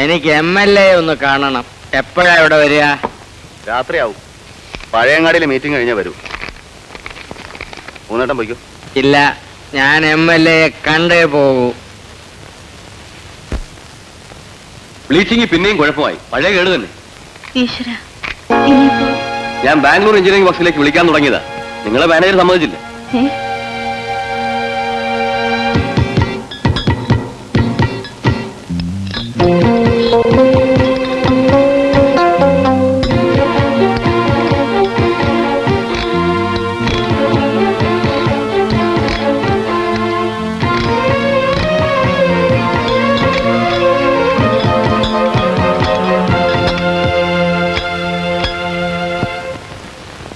S6: എനിക്ക് MLA ഒന്ന് കാണണം. എപ്പോഴാ ഇവിടെ വരിക?
S2: രാത്രിയാവും. പഴയങ്ങാടിയിലെ മീറ്റിംഗ് കഴിഞ്ഞാൽ വരൂ. മൂന്നേട്ടം പോയിക്കോ.
S6: ഇല്ല, ഞാൻ MLA കണ്ടേ പോകൂ.
S7: ബ്ലീച്ചിങ് പിന്നെയും കുഴപ്പമായി. പഴയ കേട് തന്നെ.
S5: ഈശ്വര, ഇനിയിപ്പോ
S7: ഞാൻ ബാംഗ്ലൂർ എഞ്ചിനീയറിംഗ് വർക്സിലേക്ക് വിളിക്കാൻ തുടങ്ങിയതാ. നിങ്ങളെ മാനേജർ സമ്മതിച്ചില്ല.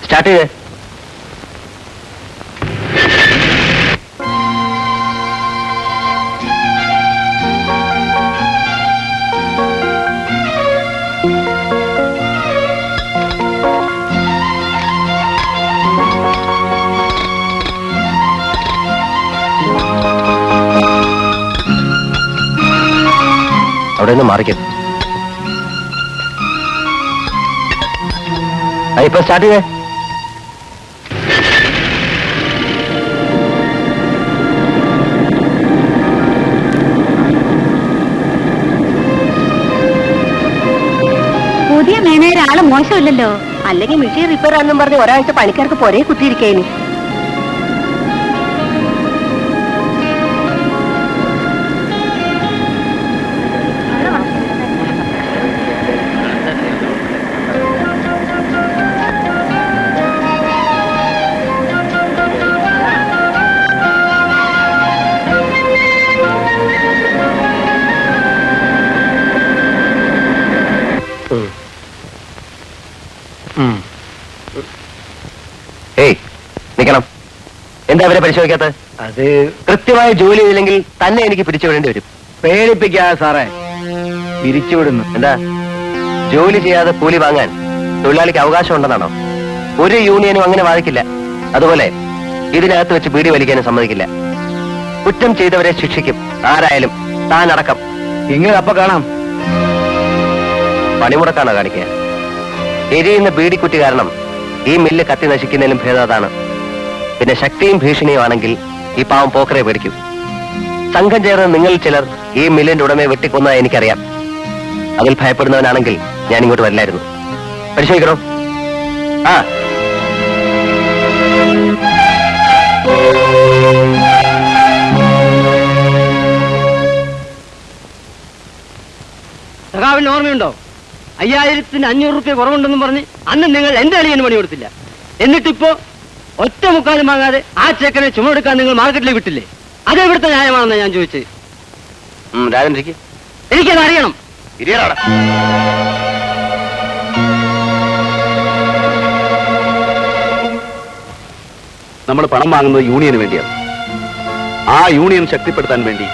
S7: സ്റ്റാർട്ട് ചെയ്തേ. അവിടെ നിന്ന് മാറിക്കും. ഇപ്പൊ സ്റ്റാർട്ട് ചെയ്തേ.
S5: പുതിയ മാനേജർ ആള് മോശമില്ലല്ലോ. അല്ലെങ്കിൽ മെഷീൻ റിപ്പയർ ആണെന്നും പറഞ്ഞ് ഒരാഴ്ച പണിക്കാർക്ക് പൊരേ കുത്തിയിരിക്കേനി.
S7: ഏയ് നിക്കണം. എന്താ അവരെ പരിശോധിക്കാത്ത?
S4: അത്
S7: കൃത്യമായ ജോലി ചെയ്തില്ലെങ്കിൽ തന്നെ എനിക്ക് പിരിച്ചുവിടേണ്ടി വരും.
S4: പേടിപ്പിക്കാതെ സാറേ, പിരിച്ചുവിടുന്നു.
S7: എന്താ, ജോലി ചെയ്യാതെ കൂലി വാങ്ങാൻ തൊഴിലാളിക്ക് അവകാശം ഉണ്ടെന്നാണോ? ഒരു യൂണിയനും അങ്ങനെ വാദിക്കില്ല. അതുപോലെ ഇതിനകത്ത് വെച്ച് ബീഡി വലിക്കാനും സമ്മതിക്കില്ല. കുറ്റം ചെയ്തവരെ ശിക്ഷിക്കും, ആരായാലും, താനടക്കം.
S4: നിങ്ങൾ അപ്പൊ കാണാം.
S7: പണിമുടക്കാണോ കാണിക്കുക? എരിയുന്ന ബീഡിക്കുറ്റി കാരണം ഈ മില്ല് കത്തി നശിക്കുന്നതിലും ഭേദമാണ്. പിന്നെ ശക്തിയും ഭീഷണിയും ആണെങ്കിൽ ഈ പാവം പോക്കറെ പേടിക്കും. സംഘം ചേർന്ന് നിങ്ങൾ ചിലർ ഈ മില്ലിന്റെ ഉടമയെ വെട്ടിക്കൊന്ന എനിക്കറിയാം. അതിൽ ഭയപ്പെടുന്നവനാണെങ്കിൽ ഞാൻ ഇങ്ങോട്ട് വരില്ലായിരുന്നു. പരിശോധിക്കണോ? ആ
S6: സഖാവിന് ഓർമ്മയുണ്ടോ? 5500 രൂപ കുറവുണ്ടെന്നും പറഞ്ഞ് അന്ന് നിങ്ങൾ എന്റെ അളിയന് പണി കൊടുത്തില്ല. എന്നിട്ടിപ്പോ ഒറ്റ മുക്കാലും വാങ്ങാതെ ആ ചെക്കനെ ചുമടെടുക്കാൻ നിങ്ങൾ മാർക്കറ്റിലേക്ക് വിട്ടില്ലേ? അത് എവിടുത്തെ ന്യായമാണെന്ന് ഞാൻ ചോദിച്ചത്.
S7: രാജൻജിക്ക്
S6: എനിക്കത് അറിയണം.
S2: ഇരിയടാ. നമ്മൾ പണം വാങ്ങുന്നത് യൂണിയന് വേണ്ടിയാണ്.
S3: ആ യൂണിയൻ ശക്തിപ്പെടുത്താൻ വേണ്ടി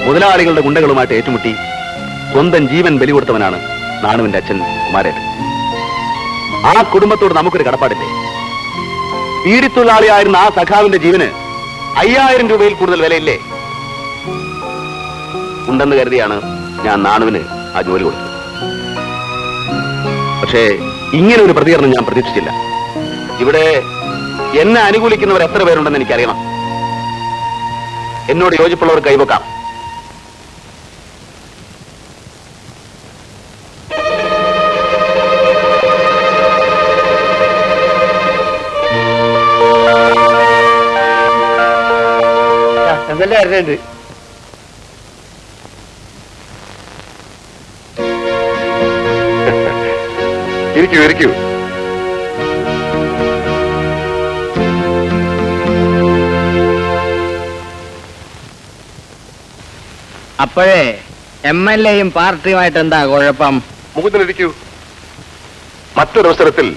S3: മുതലാളികളുടെ ഗുണ്ടകളുമായിട്ട് ഏറ്റുമുട്ടി സ്വന്തം ജീവൻ ബലി കൊടുത്തവനാണ് നാണുവിന്റെ അച്ഛൻ കുമാരേട്ടൻ. ആ കുടുംബത്തോട് നമുക്കൊരു കടപ്പാടില്ലേ? പീഡിത്തൊഴിലാളിയായിരുന്ന ആ സഖാവിന്റെ ജീവന് 5000 രൂപയിൽ കൂടുതൽ വിലയില്ലേ? ഉണ്ടെന്ന് കരുതിയാണ് ഞാൻ നാണുവിന് ആ ജോലി കൊടുത്തത്. പക്ഷേ ഇങ്ങനെ ഒരു പ്രതികരണം ഞാൻ പ്രതീക്ഷിച്ചില്ല. ഇവിടെ എന്നെ അനുകൂലിക്കുന്നവർ എത്ര പേരുണ്ടെന്ന് എനിക്കറിയണം. എന്നോട് യോജിപ്പുള്ളവർ കൈവക്കാം.
S2: എന്തല്ലേ അറിഞ്ഞുണ്ട്.
S3: ഇരിക്കൂ.
S6: അപ്പോഴേ MLA-യും പാർട്ടിയുമായിട്ട് എന്താ കുഴപ്പം?
S2: മുകുന്ദനിരിക്കൂ. മറ്റൊരവസരത്തിൽ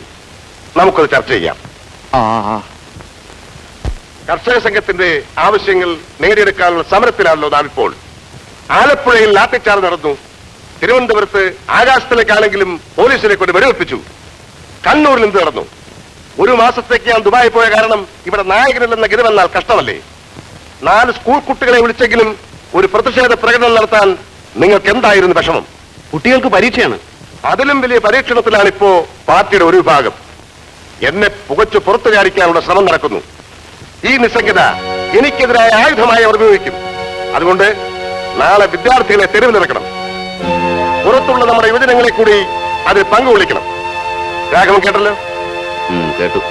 S2: നമുക്കത് ചർച്ച ചെയ്യാം. കർഷക സംഘത്തിന്റെ ആവശ്യങ്ങൾ നേടിയെടുക്കാനുള്ള സമരത്തിലാണല്ലോ നാം ഇപ്പോൾ. ആലപ്പുഴയിൽ ലാത്തിച്ചാർജ് നടന്നു. തിരുവനന്തപുരത്ത് ആകാശത്തിലേക്കാണെങ്കിലും പോലീസിനെ കൊണ്ട് വെടിവെപ്പിച്ചു. കണ്ണൂരിൽ എന്ത് നടന്നു? ഒരു മാസത്തേക്ക് ഞാൻ ദുബായി പോയ കാരണം ഇവിടെ നായകനില്ലെന്ന ഗതി വന്നാൽ കഷ്ടമല്ലേ? 4 സ്കൂൾ കുട്ടികളെ വിളിച്ചെങ്കിലും ഒരു പ്രതിഷേധ പ്രകടനം നടത്താൻ നിങ്ങൾക്ക് എന്തായിരുന്നു വിഷമം?
S3: കുട്ടികൾക്ക് പരീക്ഷയാണ്.
S2: അതിലും വലിയ പരീക്ഷണത്തിലാണ് ഇപ്പോ പാർട്ടിയുടെ ഒരു വിഭാഗം. എന്നെ പുകച്ചു പുറത്തു ചാടിക്കാനുള്ള ശ്രമം നടക്കുന്നു. ഈ നിസ്സംഗത എനിക്കെതിരായ ആയുധമായി അവർ ഉപയോഗിക്കും. അതുകൊണ്ട് നാളെ വിദ്യാർത്ഥികളെ തെരുവിലിറക്കണം. പുറത്തുള്ള നമ്മുടെ യുവജനങ്ങളെ കൂടി അതിൽ പങ്കുകൊള്ളിക്കണം. രാഘവൻ കേട്ടല്ലോ?
S3: കേട്ടു.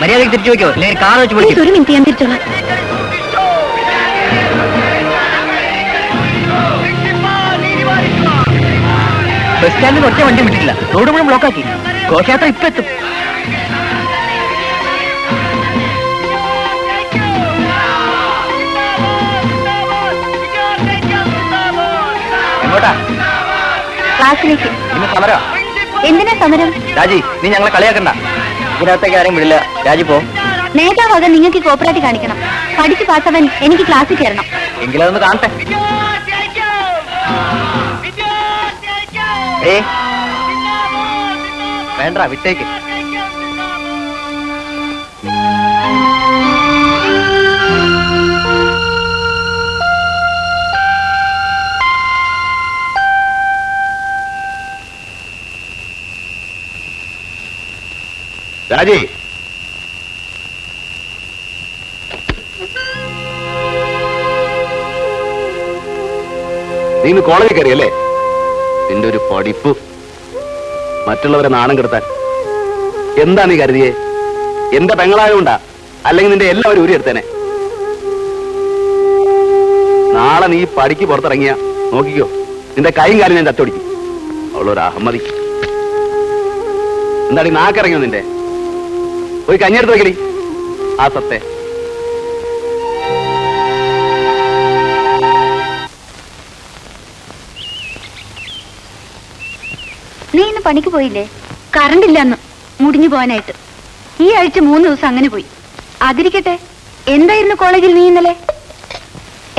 S4: മര്യാദയ്ക്ക് തിരിച്ചു വയ്ക്കോ, അല്ലെങ്കിൽ കാർ വെച്ച് വിളിക്കും.
S5: ഒരു മിനിറ്റ്, ഞാൻ തിരിച്ചോളാം.
S4: ബസ് സ്റ്റാൻഡിൽ ഒറ്റ വണ്ടി വിട്ടിട്ടില്ല, റോഡ് മുഴുവൻ ബ്ലോക്കാക്കി. ഘോഷയാത്ര ഇപ്പൊ എത്തും. എങ്ങോട്ടാ?
S5: ക്ലാസ്സിലേക്ക്.
S4: ഇന്ന് സമരം.
S5: എന്തിനാ സമരം?
S4: രാജി, നീ ഞങ്ങളെ കളിയാക്കണ്ട. ഇതിനകത്തേക്ക് ആരെയും വിടില്ല. രാജി പോ.
S5: നേതാവാകാൻ നിങ്ങൾക്ക് കോപ്പറേറ്റ് കാണിക്കണം. പഠിച്ച് പാസ്സവൻ എനിക്ക് ക്ലാസ്സിൽ കയറണം.
S4: എങ്കിലും അതൊന്ന് കാണട്ടെ. വേണ്ട, വിട്ടേക്ക്.
S3: രാജി, നീ ഇന്ന് കോളേജിൽ കയറിയല്ലേ? നിന്റെ ഒരു പഠിപ്പ്, മറ്റുള്ളവരെ നാണം കെടുത്താൻ. എന്താ നീ കരുതിയേ? എന്റെ പെങ്ങളായോണ്ടാ? അല്ലെങ്കിൽ നിന്റെ എല്ലാവരും ഊരിയെടുത്തേനെ. നാളെ നീ പഠിക്ക് പുറത്തിറങ്ങിയ നോക്കിക്കോ, നിന്റെ കൈയും കാലും ഞാൻ തട്ടൊടിക്കും. അവളൊരു അഹമ്മതി. എന്താടി നാക്കിറങ്ങിയോ നിന്റെ? പോയി കഞ്ഞെടുത്ത് വെക്കടി ആ സത്തെ.
S5: നീ ഇന്ന് പണിക്ക് പോയില്ലേ? കറണ്ട് ഇല്ലെന്ന് മുടിഞ്ഞു പോകാനായിട്ട്. ഈ ആഴ്ച 3 ദിവസം അങ്ങനെ പോയി. അതിരിക്കട്ടെ, എന്തായിരുന്നു കോളേജിൽ നീ ഇന്നലെ?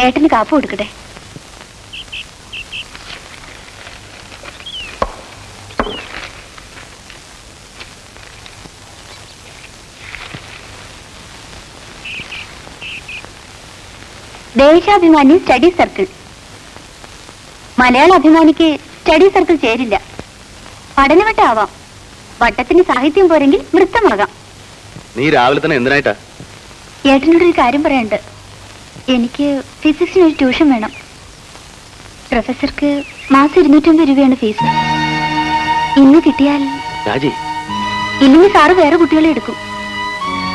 S5: ഏട്ടന് കാപ്പ് കൊടുക്കട്ടെ. Deshabhimani study circle. മലയാള അഭിമാനിക്ക് സ്റ്റഡി സർക്കിൾ ചേരില്ല. പഠനവട്ടമാവാം. വട്ടത്തിന് സാഹിത്യം പോരെങ്കിൽ നൃത്തമാകാം.
S3: നീ രാവിലെ തന്നെ എന്തിനായിട്ടാ?
S5: ഏട്ടനോടൊരു കാര്യം പറയാനുണ്ട്. എനിക്ക് ഫിസിക്സിന് ഒരു ട്യൂഷൻ വേണം. പ്രൊഫസർക്ക് മാസം 250 രൂപയാണ് ഫീസ്. ഇന്ന് കിട്ടിയാൽ.
S3: രാജി,
S5: ഇല്ലെങ്കിൽ സാറ് വേറെ കുട്ടികളെ എടുക്കും.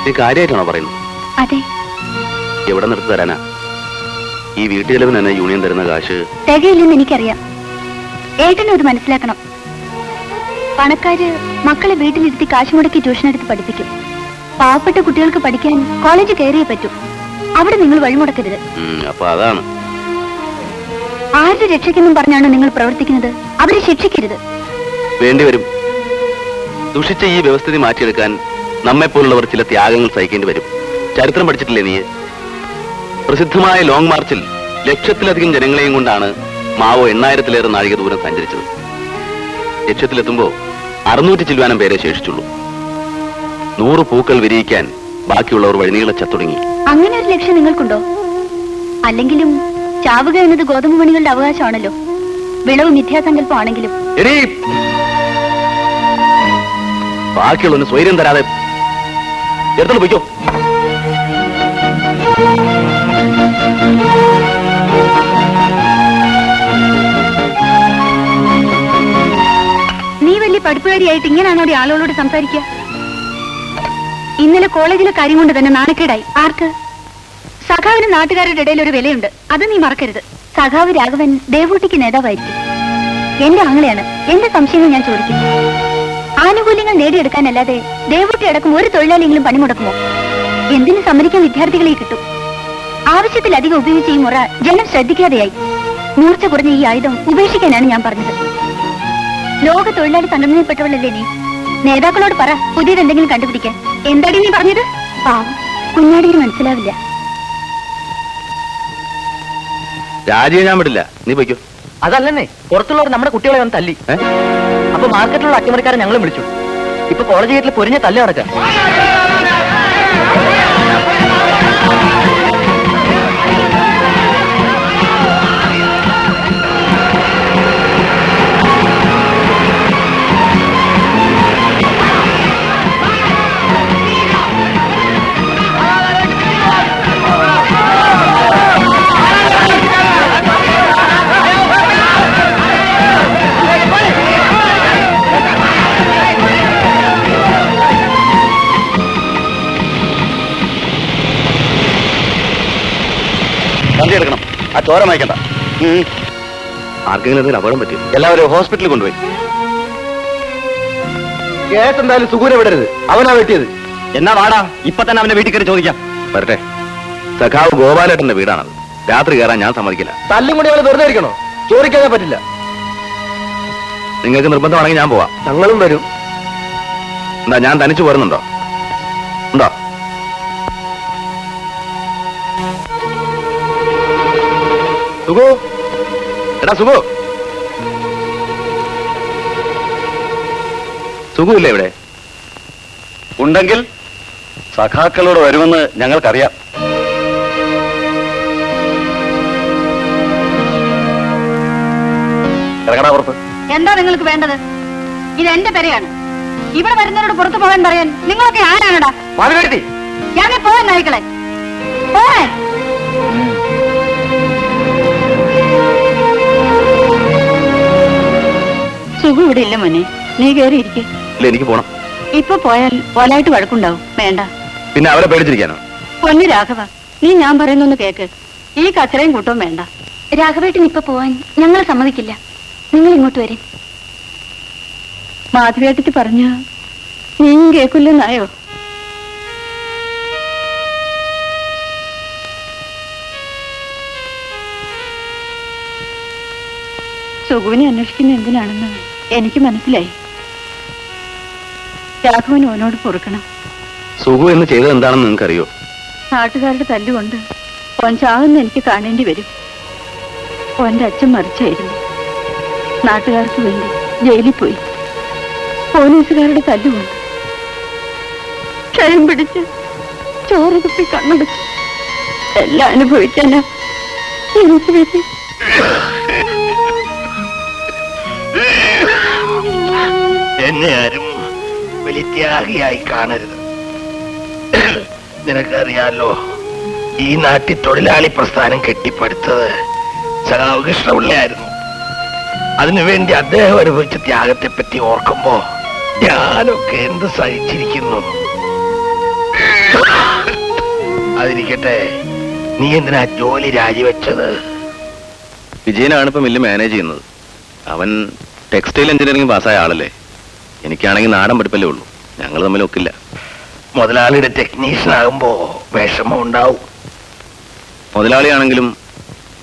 S3: നീ കാര്യമായിട്ടാണോ പറയുന്നത്?
S5: അതെ.
S3: എവിടെ നിർത്തി തരാനാ? ഈ വീട്ടുചെലവിന് തന്നെ യൂണിയൻ തരുന്ന കാശ്
S5: തികയില്ലെന്ന് എനിക്കറിയാം. ഏട്ടനും അത് മനസ്സിലാക്കണം. പണക്കാര് മക്കളെ വീട്ടിലിരുത്തി കാശ് മുടക്കി ട്യൂഷൻ എടുത്ത് പഠിപ്പിക്കും. പാവപ്പെട്ട കുട്ടികൾക്ക് പഠിക്കാൻ കോളേജ് കയറിയേ പറ്റൂ. അവിടെ നിങ്ങൾ വഴിമുടക്കരുത്.
S3: അപ്പൊ അതാണ്.
S5: ആരുടെ രക്ഷയ്ക്കെന്നും പറഞ്ഞാണ് നിങ്ങൾ പ്രവർത്തിക്കുന്നത്? അവരെ ശിക്ഷിക്കരുത്.
S3: വേണ്ടിവരും. ദുഷിച്ച ഈ വ്യവസ്ഥിതി മാറ്റിയെടുക്കാൻ നമ്മെപ്പോലുള്ളവർ ചില ത്യാഗങ്ങൾ സഹിക്കേണ്ടി വരും. ചരിത്രം പഠിച്ചിട്ടില്ലേ നീ? പ്രസിദ്ധമായ ലോങ് മാർച്ചിൽ ലക്ഷത്തിലധികം ജനങ്ങളെയും കൊണ്ടാണ് മാവോ 8000-ലേറെ നാഴിക ദൂരം സഞ്ചരിച്ചത്. ലക്ഷ്യത്തിലെത്തുമ്പോ 600 ചില്ലുവാനം പേരെ ശേഷിച്ചുള്ളൂ. 100 പൂക്കൾ വിരിയിക്കാൻ ബാക്കിയുള്ളവർ വഴിനീളെ ചത്തുടങ്ങി.
S5: അങ്ങനെ ഒരു ലക്ഷ്യം നിങ്ങൾക്കുണ്ടോ? അല്ലെങ്കിലും ചാവുക എന്നത് ഗോതമ്പ് മണികളുടെ അവകാശമാണല്ലോ. വിളവ് മിഥ്യാസങ്കല്പമാണെങ്കിലും.
S3: ബാക്കിയുള്ളവന് സ്വൈര്യം തരാതെ എടുത്തോണ്ട് പോയിക്കോ.
S5: നീ വലിയ പഠിപ്പുകാരിയായിട്ട് ഇങ്ങനെയാണോ ആളുകളോട് സംസാരിക്കുക? ഇന്നലെ കോളേജിലെ കാര്യം കൊണ്ട് തന്നെ നാണക്കേടായി. ആർക്ക്? സഖാവിന് നാട്ടുകാരുടെ ഇടയിൽ ഒരു വിലയുണ്ട്, അത് നീ മറക്കരുത്. സഖാവ് രാഘവൻ ദേവൂട്ടിക്ക് നേതാവായിരിക്കും. എന്റെ ആങ്ങളെയാണ്. എന്റെ സംശയങ്ങൾ ഞാൻ ചോദിക്കും. ആനുകൂല്യങ്ങൾ നേടിയെടുക്കാനല്ലാതെ ദേവൂട്ടി അടക്കം ഒരു തൊഴിലാളിയെങ്കിലും പണിമുടക്കുമോ? എന്തിനു സമ്മതിക്കാൻ വിദ്യാർത്ഥികളെ കിട്ടും. ആവശ്യത്തിലധികം ഉപയോഗിച്ച ഈ മുറ ജനം ശ്രദ്ധിക്കാതെയായി. മൂർച്ച കുറഞ്ഞ ഈ ആയുധം ഉപേക്ഷിക്കാനാണ് ഞാൻ പറഞ്ഞത്. ലോക തൊഴിലാളി സംഘടനയിൽപ്പെട്ടവളല്ലേ നീ? നേതാക്കളോട് പറ പുതിയതെന്തെങ്കിലും കണ്ടുപിടിക്കാൻ. എന്താടി നീ പറഞ്ഞത്? പാവം കുഞ്ഞാടിന് മനസ്സിലാവില്ല.
S3: രാജിയെ ഞാൻ വിടില്ല. നീ പോയിക്കോ.
S7: അതല്ലെന്നേ, പുറത്തുള്ളവർ നമ്മുടെ കുട്ടികളെ വന്ന് തല്ലി. അപ്പൊ മാർക്കറ്റിലുള്ള അട്ടിമറിക്കാരെ ഞങ്ങളും വിളിച്ചു. ഇപ്പൊ കോളേജ് ഗേറ്റിൽ പൊരിഞ്ഞ തല്ല് നടക്കാം.
S3: വണ്ടി എടുക്കണം. ആ ചോര മയക്കണ്ട. ആർക്കെങ്കിലും എന്തെങ്കിലും അപകടം പറ്റി എല്ലാവരും ഹോസ്പിറ്റലിൽ കൊണ്ടുപോയി.
S2: കേസ് എന്തായാലും സുഗൂനെ വിടരുത്. അവനാ വെട്ടിയത്.
S3: എന്നാ വാടാ, ഇപ്പൊ തന്നെ അവന്റെ വീട്ടിൽ കയറി ചോദിക്കാം. വരട്ടെ. സഖാവ് ഗോപാലേട്ടന്റെ വീടാണത്. രാത്രി കയറാൻ ഞാൻ സമ്മതിക്കില്ല.
S2: തല്ലും കൂടി അവള് വെറുതെ ഇരിക്കണോ? ചോദിക്കാതെ പറ്റില്ല.
S3: നിങ്ങൾക്ക് നിർബന്ധമാണെങ്കിൽ ഞാൻ പോവാം.
S2: ഞങ്ങളും വരും.
S3: എന്താ, ഞാൻ തനിച്ചു പോരുന്നുണ്ടോ? ഉണ്ടോ? സുഖു, എടാ സുഖു. സുഖമില്ലേ ഇവിടെ? ഉണ്ടെങ്കിൽ സഖാക്കളോട് വരുമെന്ന് ഞങ്ങൾക്കറിയാം. ഇറങ്ങടാ പുറത്ത്.
S5: എന്താ നിങ്ങൾക്ക് വേണ്ടത്? ഇത് എന്റെ പെരയാണ്. ഇവിടെ വരുന്നവരോട് പുറത്തു പോകാൻ പറയാൻ നിങ്ങളൊക്കെ ആരാണടാ?
S2: മാധുവേട്ടി,
S5: ഞാൻ പോവാൻ നായിക്കളെ പോവാൻ. സുഖം ഇവിടെ ഇല്ല മോനെ, നീ കയറിയിരിക്കെ.
S3: ഇല്ല, എനിക്ക് പോണം.
S5: ഇപ്പൊ പോയാൽ പോലായിട്ട് വഴക്കുണ്ടാവും. വേണ്ട.
S3: പിന്നെ അവരെ പേടിച്ചിരിക്കാനോ?
S5: പൊന്നു രാഘവ, നീ ഞാൻ പറയുന്നൊന്ന് കേക്ക്. ഈ കച്ചറയും കൂട്ടവും വേണ്ട. രാഘവേട്ടൻ ഇപ്പൊ പോവാൻ ഞങ്ങൾ സമ്മതിക്കില്ല. നിങ്ങൾ ഇങ്ങോട്ട് വരും. മാധവേട്ടത്തി പറഞ്ഞ നീ കേൾക്കില്ലെന്നായോ? സുഗുവിനെ അന്വേഷിക്കുന്ന എന്തിനാണെന്ന് എനിക്ക് മനസ്സിലായി. രാഘവൻ ഓനോട് പൊറുക്കണം.
S3: സുഖു എന്ന് ചെയ്തത് എന്താണെന്ന് നിങ്ങൾക്കറിയോ?
S5: നാട്ടുകാരുടെ തല്ലുകൊണ്ട് ഓൻ ചാകുന്ന എനിക്ക് കാണേണ്ടി വരും. ഓന്റെ അച്ഛൻ മരിച്ചായിരുന്നു. നാട്ടുകാർക്ക് വേണ്ടി ജയിലിൽ പോയി. പോലീസുകാരുടെ തല്ലുകൊണ്ട് ക്ഷയം പിടിച്ച് ചോറ് തുപ്പി കണ്ണടച്ച് എല്ലാം അനുഭവിക്കാനാ എനിക്ക് വേണ്ടി.
S8: എന്നെ ആരും വലിയ ത്യാഗിയായി കാണരുത്. നിനക്കറിയാലോ, ഈ നാട്ടിൽ തൊഴിലാളി പ്രസ്ഥാനം കെട്ടിപ്പടുത്തത് സഖാവ് കൃഷ്ണപിള്ളയായിരുന്നു. അതിനുവേണ്ടി അദ്ദേഹം അനുഭവിച്ച ത്യാഗത്തെ പറ്റി ഓർക്കുമ്പോ ഞാനൊക്കെ എന്ത് സഹിച്ചിരിക്കുന്നു. അതിരിക്കട്ടെ, നീ എന്തിനാ ജോലി രാജിവെച്ചത്?
S3: വിജയനാണ് ഇപ്പൊ മില്ല് മാനേജ് ചെയ്യുന്നത്. അവൻ ടെക്സ്റ്റൈൽ എഞ്ചിനീയറിംഗ് പാസ്സായ ആളല്ലേ. എനിക്കാണെങ്കിൽ നാടൻ പഠിപ്പല്ലേ ഉള്ളൂ, ഞങ്ങൾ തമ്മിൽ ഒക്കില്ല.
S8: മുതലാളിയുടെ ടെക്നീഷ്യൻ ആകുമ്പോ വിഷമം ഉണ്ടാവും.
S3: മുതലാളിയാണെങ്കിലും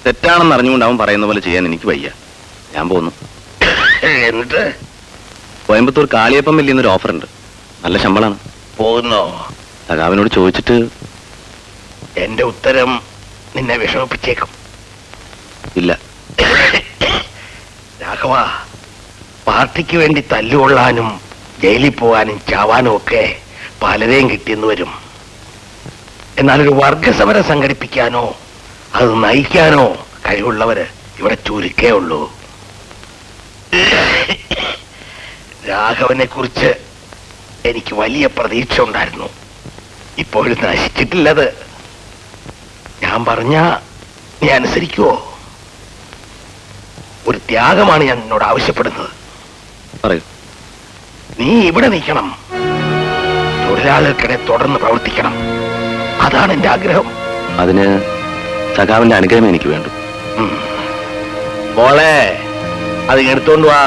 S3: തെറ്റാണെന്ന് അറിഞ്ഞുകൊണ്ട് അവൻ പറയുന്ന പോലെ ചെയ്യാൻ എനിക്ക് വയ്യ. ഞാൻ പോന്നു.
S8: എന്നിട്ട്
S3: കോയമ്പത്തൂർ കാളിയപ്പം മില്ലിന്നൊരു ഓഫർ ഉണ്ട്, നല്ല ശമ്പളമാണ്.
S8: പോകുന്നോ?
S3: സഖാവിനോട് ചോദിച്ചിട്ട്.
S8: എന്റെ ഉത്തരം നിന്നെ വിഷമിപ്പിച്ചേക്കും.
S3: ഇല്ല.
S8: രാഘവ, പാർട്ടിക്ക് വേണ്ടി തല്ലുകൊള്ളാനും ജയിലിൽ പോകാനും ചാവാനും ഒക്കെ പലരെയും കിട്ടിയെന്ന് വരും. എന്നാൽ ഒരു വർഗസമരം സംഘടിപ്പിക്കാനോ അത് നയിക്കാനോ കഴിവുള്ളവര് ഇവിടെ ചുരുക്കേ ഉള്ളൂ. രാഘവനെ കുറിച്ച് എനിക്ക് വലിയ പ്രതീക്ഷ ഉണ്ടായിരുന്നു. ഇപ്പോഴും നശിച്ചിട്ടില്ലത്. ഞാൻ പറഞ്ഞ നീ അനുസരിക്കുവോ? ഒരു ത്യാഗമാണ് ഞാൻ നിന്നോട് ആവശ്യപ്പെടുന്നത്.
S3: പറയൂ.
S8: നീ ഇവിടെ നിൽക്കണം, തൊഴിലാളികൾക്കിടെ തുടർന്ന് പ്രവർത്തിക്കണം. അതാണ് എന്റെ ആഗ്രഹം.
S3: അതിന് സഖാവിന്റെ അനുഗ്രഹം എനിക്ക് വേണ്ടു.
S8: മോളെ, അത് എടുത്തോണ്ട് വാ.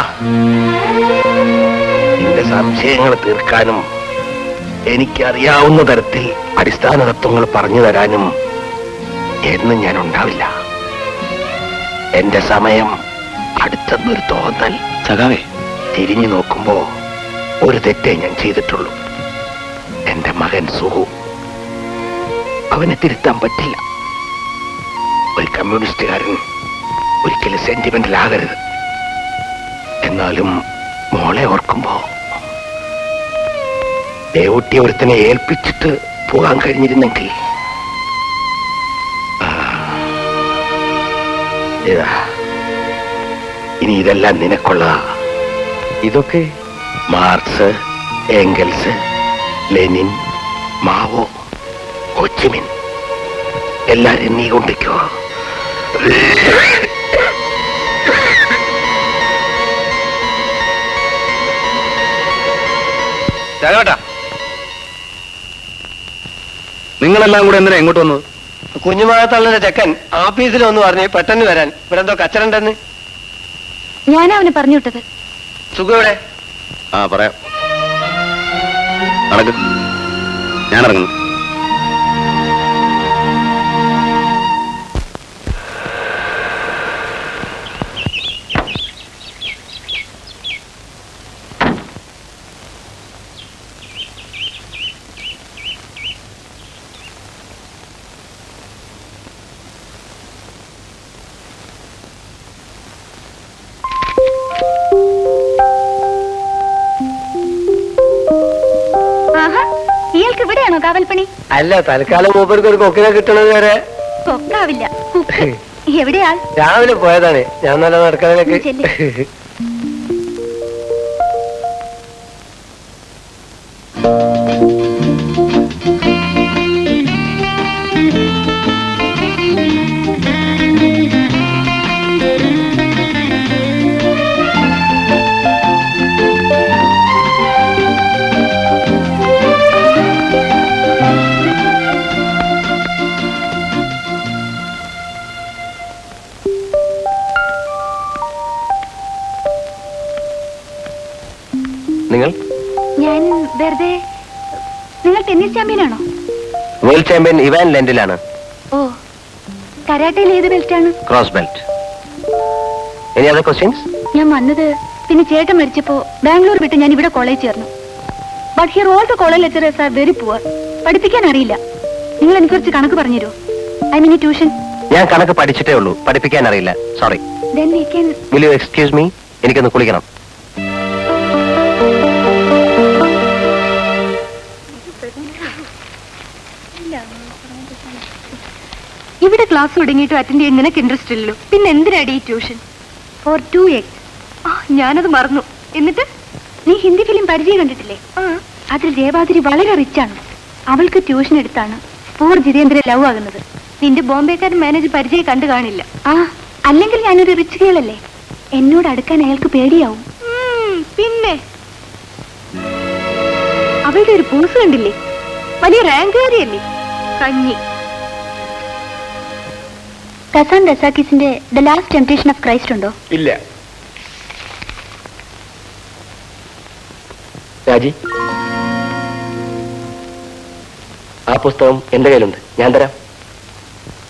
S8: നിന്റെ സംശയങ്ങൾ തീർക്കാനും എനിക്കറിയാവുന്ന തരത്തിൽ അടിസ്ഥാന തത്വങ്ങൾ പറഞ്ഞു തരാനും എന്നും ഞാൻ ഉണ്ടാവില്ല. എന്റെ സമയം അടുത്തെന്നൊരു തോന്നൽ.
S3: സഖാവേ,
S8: തിരിഞ്ഞു നോക്കുമ്പോ ഒരു തെറ്റേ ഞാൻ ചെയ്തിട്ടുള്ളൂ. എന്റെ മകൻ സുഹു, അവനെ തിരുത്താൻ പറ്റില്ല. ഒരു കമ്മ്യൂണിസ്റ്റുകാരൻ ഒരിക്കലും സെന്റിമെന്റൽ ആകരുത്. എന്നാലും മോളെ ഓർക്കുമ്പോ ദേവൂട്ടി ഒരുത്തിനെ ഏൽപ്പിച്ചിട്ട് പോകാൻ കഴിഞ്ഞിരുന്നെങ്കിൽ. ഇതാ, ഇനി ഇതെല്ലാം നിനക്കുള്ളതാ.
S7: ഇതൊക്കെ
S8: marks, Engels, Lenin, Mao, Ho Chi Minh എല്ലാരും നീ കൊണ്ടിക്കോ.
S3: രാഘവേട്ടാ, നിങ്ങളെല്ലാം കൂടെ എന്തിനാ എങ്ങോട്ട് വന്നത്?
S7: കുഞ്ഞുമാകത്തള്ളുടെ ചെക്കൻ ഓഫീസിൽ ഒന്ന് പറഞ്ഞ് പെട്ടെന്ന് വരാൻ. ഇവിടെ എന്തോ കച്ചറുണ്ടെന്ന്.
S5: ഞാനാ അവനെ പറഞ്ഞു വിട്ടത്.
S7: സുഖം ഇവിടെ?
S3: ആ, പറയാം. നടക്ക്, ഞാൻ ഇറങ്ങുന്നു.
S5: ഇയാൾക്ക് ഇവിടെയാണോ കാവൽപ്പണി?
S7: അല്ല, തൽക്കാലം മൂപ്പർക്ക് ഒരു കൊക്കിനെ കിട്ടണത് വരെ.
S5: കൊക്കാവില്ല, കുക്ക്. എവിടെയാ?
S7: രാവിലെ പോയതാണ്. ഞാൻ നല്ല നടക്കാനൊക്കെ.
S3: നിങ്ങൾ?
S5: ഞാൻ വെറുതെ. നിങ്ങൾ ടെന്നീസ് ചാമ്പ്യനാണോ?
S7: വേൾഡ് ചാമ്പ്യൻ ഇവാൻ ലെൻഡിലാണ്.
S5: ഓ, കരാട്ടയിൽ ഏത് ബെൽറ്റാണ്?
S7: Cross belt. Any other questions?
S5: ഞാൻ വന്നത് പിന്നെ ചേട്ടൻ മരിച്ചപ്പോ ബാംഗ്ലൂർ വിട്ട് ഞാൻ ഇവിടെ കോളേജ് ചേർന്നു. But here all the college lecturers are very poor. പഠിപ്പിക്കാൻ അറിയില്ല. നിങ്ങൾ എനിക്ക് കുറച്ച് കണക്ക് പറഞ്ഞു തരുമോ? I mean tuition.
S7: ഞാൻ കണക്ക് പഠിച്ചിട്ടേ ഉള്ളൂ, പഠിപ്പിക്കാൻ അറിയില്ല. Sorry.
S5: Then we can.
S7: Will you excuse me? എനിക്കൊന്ന് കുളിക്കണം.
S5: ഇവിടെ ക്ലാസ് തുടങ്ങിയിട്ട് അറ്റൻഡ് ചെയ്യാൻ നിനക്ക് ഇൻട്രസ്റ്റ് ഇല്ലല്ലോ, പിന്നെ എന്തിനാടി ട്യൂഷൻ? Four 2x. ഞാനത് മറന്നു. എന്നിട്ട് നീ ഹിന്ദി ഫിലിം പരിചയം കണ്ടിട്ടില്ലേ? അതിൽ ജയബാദരി വളരെ റിച്ച് ആണ്. അവൾക്ക് ട്യൂഷൻ എടുത്താണ് പൂർ ജിതേന്ദ്രൻ ലവ് ആകുന്നത്. നിന്റെ ബോംബെക്കാരൻ മാനേജർ പരിചയം കണ്ടു കാണില്ല. അല്ലെങ്കിൽ ഞാനൊരു റിച്ച് ഗേളല്ലേ, എന്നോട് അടുക്കാൻ അയാൾക്ക് പേടിയാവും. പിന്നെ അവളുടെ ഒരു പോസ് കണ്ടില്ലേ? വലിയ റാങ്കുകാരിയല്ലേ? കഞ്ഞി. കസാൻ ഡസാക്കിസിന്റെ the last temptation of Christ ഉണ്ടോ?
S8: ഇല്ല.
S7: രാജി, ആ പുസ്തകം എന്റെ കയ്യിലുണ്ട്, ഞാൻ തരാം.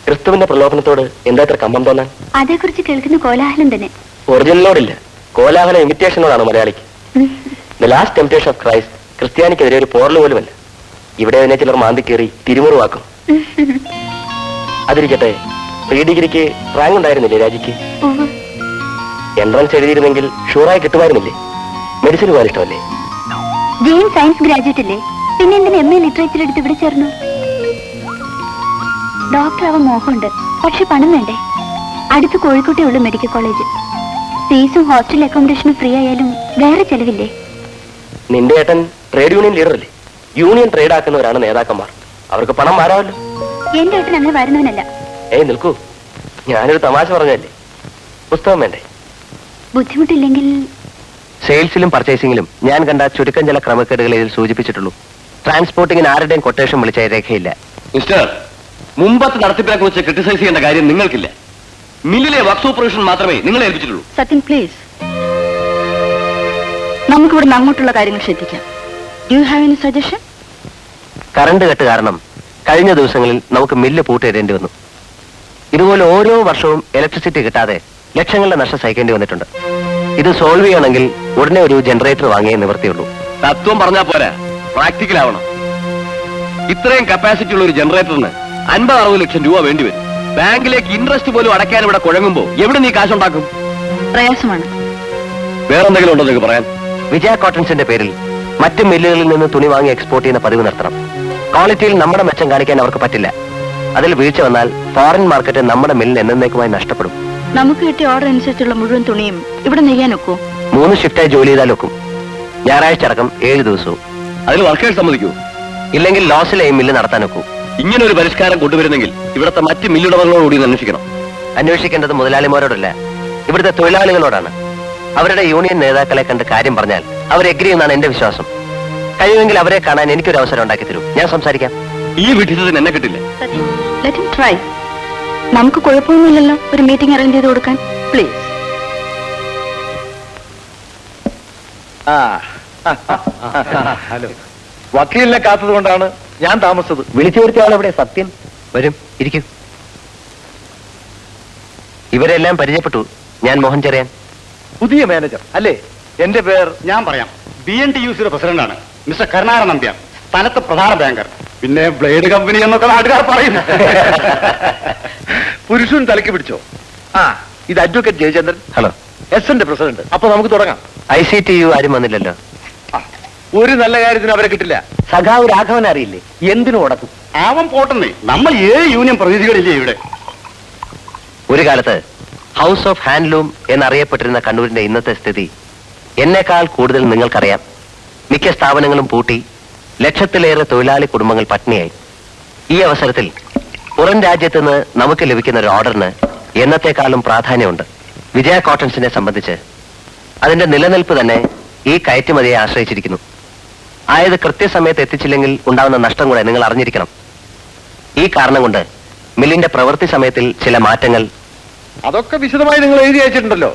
S7: ക്രിസ്തുവിന്റെ പ്രലോഭനത്തോട് എന്താ ഇത്ര കമ്പം തോന്നാൻ?
S5: അതേക്കുറിച്ച് കേൾക്കുന്ന കോലാഹലം തന്നെ.
S7: ഒറിജിനലോടില്ല, കോലാഹല ഇമിറ്റേഷനോടാണ് മലയാളിക്ക്. The last temptation of Christ ക്രിസ്ത്യാനിക്കെതിരെ ഒരു പോറൽ പോലുമല്ല. ഇവിടെ അതിനെ ചിലർ മാന്തി കയറി തിരുമുറുവാക്കും. അതിരിക്കട്ടെ, പ്രീ ഡിഗ്രിക്ക് റാങ്ക് ഉണ്ടായിരുന്നില്ലേ രാജിക്ക്? എൻട്രൻസ് എഴുതിയിരുന്നെങ്കിൽ ഷൂറായി കിട്ടുമായിരുന്നില്ലേ? മെഡിസിൻ പോകാൻ ഇഷ്ടമല്ലേ?
S5: ജെയിൻ സയൻസ് ഗ്രാജുവേറ്റ് അല്ലേ, പിന്നെ എന്തിനാ MA ലിറ്ററേച്ചർ എടുത്ത് ഇവിടെ ചേർന്നു? ഡോക്ടർ ആവാൻ മോഹമുണ്ട്, പക്ഷെ പണം വേണ്ടേ? അടുത്ത് കോഴിക്കോട്ടേ ഉള്ളൂ മെഡിക്കൽ കോളേജ്. ഫീസും ഹോസ്റ്റൽ അക്കോമഡേഷനും ഫ്രീ ആയാലും വേറെ ചെലവില്ലേ?
S7: നിന്റെ ഏട്ടൻ ട്രേഡ് യൂണിയൻ ലീഡർ അല്ലേ? യൂണിയൻ ട്രേഡ് ആക്കുന്നവരാണ് നേതാക്കന്മാർ. അവർക്ക് പണം മാറാമല്ലോ.
S5: എന്റെ ഏട്ടൻ അങ്ങനെ വരുന്നവനല്ല.
S7: നിൽക്കൂ, ഞാനൊരു തമാശ പറഞ്ഞല്ലേ. പുസ്തകം വേണ്ടേ?
S5: ബുദ്ധിമുട്ടില്ലെങ്കിൽ
S7: സെയിൽസിലും പർച്ചേസിംഗിലും ഞാൻ കണ്ട ചുരുക്കം ചില ക്രമക്കേടുകളെ ഇതിൽ സൂചിപ്പിച്ചിട്ടുള്ളൂ. ട്രാൻസ്പോർട്ടിങ്ങിന് ആരുടെയും കൊട്ടേഷൻ വിളിച്ച രേഖയില്ല.
S3: മിസ്റ്റർ, മുമ്പത്തെ നടത്തിപ്പിനെ കുറിച്ച് ക്രിട്ടിസൈസ് ചെയ്യേണ്ട കാര്യം നിങ്ങൾക്കില്ല. മില്ലിലെ വർക്ക് സൂപ്പർവിഷൻ മാത്രമേ നിങ്ങളെ ഏൽപ്പിച്ചിട്ടുള്ളൂ.
S5: സത്യൻ പ്ലീസ്, നമുക്കിവിടെ അങ്ങോട്ടുള്ള കാര്യങ്ങൾ ശ്രദ്ധിക്കാം. Do you have any suggestion?
S7: Current cut കാരണം കഴിഞ്ഞ ദിവസങ്ങളിൽ നമുക്ക് മില്ല് പൂട്ടിയിടേണ്ടി വന്നു. ഇതുപോലെ ഓരോ വർഷവും ഇലക്ട്രിസിറ്റി കിട്ടാതെ ലക്ഷങ്ങളുടെ നഷ്ടം സഹിക്കേണ്ടി വന്നിട്ടുണ്ട്. ഇത് സോൾവ് ചെയ്യണമെങ്കിൽ ഉടനെ ഒരു ജനറേറ്റർ വാങ്ങിയേ നിവൃത്തിയുള്ളൂ.
S3: തത്വം പറഞ്ഞാ പോരാ, പ്രാക്ടിക്കൽ ആവണം. ഇത്രയും കപ്പാസിറ്റി ഉള്ള ഒരു ജനറേറ്ററിന് 50-60 ലക്ഷം രൂപ വേണ്ടിവരും. ബാങ്കിലേക്ക് ഇൻട്രസ്റ്റ് പോലും അടയ്ക്കാൻ ഇവിടെ കുഴങ്ങുമ്പോ എവിടെ നീ കാശുണ്ടാക്കും?
S5: പ്രയാസമാണ്.
S3: വേറെന്തെങ്കിലും ഉണ്ടോ നിങ്ങൾക്ക് പറയാൻ?
S7: വിജയ കോട്ടൺസിന്റെ പേരിൽ മറ്റു മില്ലുകളിൽ നിന്ന് തുണി വാങ്ങി എക്സ്പോർട്ട് ചെയ്യുന്ന പതിവ് നിർത്തണം. ക്വാളിറ്റിയിൽ നമ്മുടെ മെച്ചം കാണിക്കാൻ അവർക്ക് പറ്റില്ല. അതിൽ വീഴ്ച വന്നാൽ ഫോറിൻ മാർക്കറ്റ് നമ്മുടെ മില്ലിന് എന്നേക്കുമായി നഷ്ടപ്പെടും.
S5: നമുക്ക് കിട്ടിയ ഓർഡർ അനുസരിച്ചുള്ള മുഴുവൻ തുണിയും ഇവിടെ നെയ്യാൻ ഒക്കൂ?
S7: 3 ഷിഫ്റ്റായി ജോലി ചെയ്താൽ ഒക്കും. ഞായറാഴ്ച അടക്കം 7 ദിവസവും.
S3: അതിൽ വർക്കേഴ്സ് സമ്മതിക്കൂ?
S7: ഇല്ലെങ്കിൽ ലോസിലെ മില്ല് നടത്താൻ ഒക്കൂ.
S3: ഇങ്ങനെ ഒരു പരിഷ്കാരം കൊണ്ടുവരുന്നെങ്കിൽ ഇവിടുത്തെ മറ്റ് മില്ലുടമകളോടുകൂടി അന്വേഷിക്കണം.
S7: അന്വേഷിക്കേണ്ടത് മുതലാളിമാരോടല്ല, ഇവിടുത്തെ തൊഴിലാളികളോടാണ്. അവരുടെ യൂണിയൻ നേതാക്കളെ കണ്ട് കാര്യം പറഞ്ഞാൽ അവർ എഗ്രി എന്നാണ് എന്റെ വിശ്വാസം. കഴിയുമെങ്കിൽ അവരെ കാണാൻ എനിക്കൊരു അവസരം ഉണ്ടാക്കി തരൂ, ഞാൻ സംസാരിക്കാം.
S3: ഈ വിഡിത്തത്തിന് എന്നെ കിട്ടില്ല.
S5: Let him try. നമുക്ക് കുഴപ്പമൊന്നുമില്ലല്ലോ ഒരു മീറ്റിംഗ് അറേഞ്ച് ചെയ്ത് കൊടുക്കാൻ. പ്ലീസ്.
S2: ഹലോ, വക്കീലിനെ കാത്തത് കൊണ്ടാണ് ഞാൻ താമസിച്ചത്.
S7: വിളിച്ചു വരുത്തിയ ആളെവിടെ? സത്യം. വരും, ഇരിക്കൂ. ഇവരെല്ലാം പരിചയപ്പെട്ടു. ഞാൻ മോഹൻ ചെറിയാൻ,
S2: പുതിയ മാനേജർ അല്ലേ? എന്റെ പേർ
S9: ഞാൻ പറയാം. BNTUCയുടെ പ്രസിഡന്റാണ് മിസ്റ്റർ കരുണാകരൻ നമ്പ്യാർ, സ്ഥലത്ത് പ്രധാന ബാങ്കർ. പിന്നെ ബ്ലേഡ് കമ്പനി എന്നൊക്കെ നാട്ടുകാർ പറയും.
S2: പുരുഷൻ തലയ്ക്ക് പിടിച്ചോ? ഇത് അഡ്വക്കേറ്റ് ജയചന്ദ്രൻ.
S7: ഹലോ.
S2: എന്റെ പ്രസിഡന്റ്. അപ്പൊ നമുക്ക് തുടങ്ങാം.
S7: ICTU ആരും വന്നില്ലല്ലോ.
S2: ഒരു നല്ല കാര്യത്തിന് അവരെ കിട്ടില്ല.
S7: സഖാവ് രാഘവൻ അറിയില്ലേ? എന്തിനു ഉടക്കും?
S9: ആവൻ പോട്ടെന്നേ, നമ്മൾ 7 യൂണിയൻ പ്രതിനിധികളില്ലേ ഇവിടെ?
S7: ഒരു കാലത്ത് ഹൗസ് ഓഫ് ഹാൻഡ്ലൂം എന്നറിയപ്പെട്ടിരുന്ന കണ്ണൂരിന്റെ ഇന്നത്തെ സ്ഥിതി എന്നേക്കാൾ കൂടുതൽ നിങ്ങൾക്കറിയാം. മിക്ക സ്ഥാപനങ്ങളും പൂട്ടി, ലക്ഷത്തിലേറെ തൊഴിലാളി കുടുംബങ്ങൾ പട്ടിണിയായി. ഈ അവസരത്തിൽ പുറം രാജ്യത്ത് നിന്ന് നമുക്ക് ലഭിക്കുന്ന ഒരു ഓർഡറിന് എന്നത്തെക്കാളും പ്രാധാന്യമുണ്ട്. വിജയ കോട്ടൺസിനെ സംബന്ധിച്ച് അതിന്റെ നിലനിൽപ്പ് തന്നെ ഈ കയറ്റുമതിയെ ആശ്രയിച്ചിരിക്കുന്നു. ആയത് കൃത്യസമയത്ത് എത്തിച്ചില്ലെങ്കിൽ ഉണ്ടാവുന്ന നഷ്ടം കൂടെ നിങ്ങൾ അറിഞ്ഞിരിക്കണം. ഈ കാരണം കൊണ്ട് മില്ലിന്റെ പ്രവൃത്തി സമയത്തിൽ ചില മാറ്റങ്ങൾ.
S2: അതൊക്കെ വിശദമായി നിങ്ങൾ എഴുതി അയച്ചിട്ടുണ്ടല്ലോ.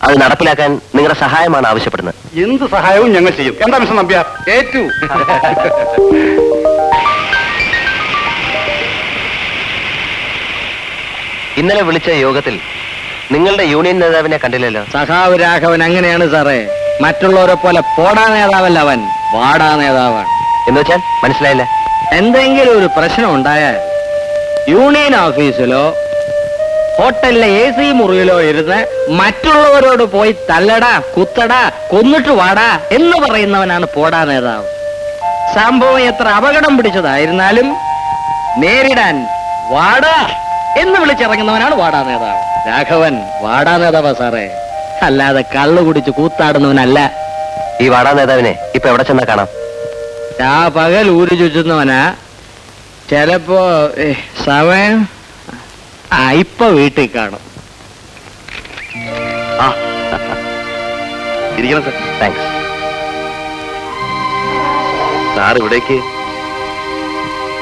S7: അത് നടപ്പിലാക്കാൻ നിങ്ങളുടെ സഹായമാണ് ആവശ്യപ്പെടുന്നത്.
S9: എന്ത് സഹായവും ഞങ്ങൾ ചെയ്യും. എന്താ മിസ്റ്റർ നമ്പ്യാർ?
S2: ഏറ്റു.
S7: ഇന്നലെ വിളിച്ച യോഗത്തിൽ നിങ്ങളുടെ യൂണിയൻ നേതാവിനെ കണ്ടില്ലല്ലോ.
S6: സഖാവ് രാഘവൻ അങ്ങനെയാണ് സാറേ. മറ്റുള്ളവരെ പോലെ പോടാ നേതാവല്ല അവൻ, വാടാ നേതാവാണ്.
S7: എന്ന് വെച്ചാൽ മനസ്സിലായില്ല.
S6: എന്തെങ്കിലും ഒരു പ്രശ്നം ഉണ്ടായാൽ യൂണിയൻ ഓഫീസിലോ ഹോട്ടലിലെ AC മുറിയിലോ ഇരുന്ന് മറ്റുള്ളവരോട് പോയി തല്ലടാ, കുത്തടാ, കൊന്നിട്ട് വാടാ എന്ന് പറയുന്നവനാണ് പോടാ നേതാവ്. സംഭവം എത്ര അപകടം പിടിച്ചതായിരുന്നാലും നേരിടാൻ വാടാ എന്ന് വിളിച്ചിറങ്ങുന്നവനാണ് വാടാ നേതാവ്. രാഘവൻ വാടാ നേതാവാ സാറേ, അല്ലാതെ കള്ളു കുടിച്ച് കൂത്താടുന്നവനല്ല.
S7: ഈ വാടാ നേതാവിനെ ഇപ്പൊ എവിടെ ചെന്നാ കാണാം?
S6: പകൽ ഊരു ചുറ്റുന്നവനാ. ചിലപ്പോ സമയം ഇപ്പൊ വീട്ടിൽ കാണും.
S3: ഇരിക്കണം സർ.
S7: താങ്ക്സ്.
S3: സാർ ഇവിടേക്ക്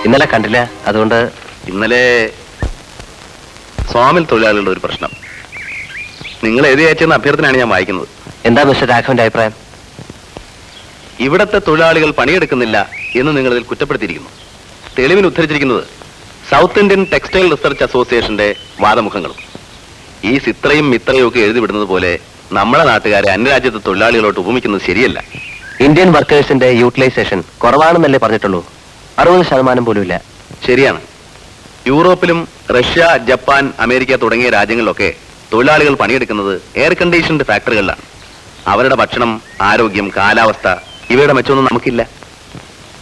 S7: ഇന്നലെ കണ്ടില്ല, അതുകൊണ്ട്.
S3: ഇന്നലെ സ്വാമിൽ തൊഴിലാളികളുടെ ഒരു പ്രശ്നം. നിങ്ങൾ എഴുതി അയച്ചെന്ന അഭ്യർത്ഥനയാണ് ഞാൻ വായിക്കുന്നത്.
S7: എന്താ മിസ്റ്റർ രാഘവന്റെ അഭിപ്രായം?
S3: ഇവിടത്തെ തൊഴിലാളികൾ പണിയെടുക്കുന്നില്ല എന്ന് നിങ്ങൾ ഇതിൽ കുറ്റപ്പെടുത്തിയിരിക്കുന്നു. തെളിവിന് ഉദ്ധരിച്ചിരിക്കുന്നത് സൗത്ത് ഇന്ത്യൻ ടെക്സ്റ്റൈൽ റിസർച്ച് അസോസിയേഷന്റെ വാദമുഖങ്ങളും. ഈ സിത്രയും മിത്രയും ഒക്കെ എഴുതി വിടുന്നത് പോലെ നമ്മുടെ നാട്ടുകാരെ അന്യരാജ്യത്തെ തൊഴിലാളികളോട്ട് ഉപമിക്കുന്നത് ശരിയല്ല.
S7: ഇന്ത്യൻ വർക്കേഴ്സിന്റെ യൂട്ടിലൈസേഷൻ കുറവാണെന്നല്ലേ പറഞ്ഞിട്ടുള്ളൂ? 60% പോലും ഇല്ല.
S3: ശരിയാണ്. യൂറോപ്പിലും റഷ്യ, ജപ്പാൻ, അമേരിക്ക തുടങ്ങിയ രാജ്യങ്ങളിലൊക്കെ തൊഴിലാളികൾ പണിയെടുക്കുന്നത് എയർ കണ്ടീഷൻഡ് ഫാക്ടറികളിലാണ്. അവരുടെ ഭക്ഷണം, ആരോഗ്യം, കാലാവസ്ഥ ഇവയുടെ മെച്ചമൊന്നും നമുക്കില്ല.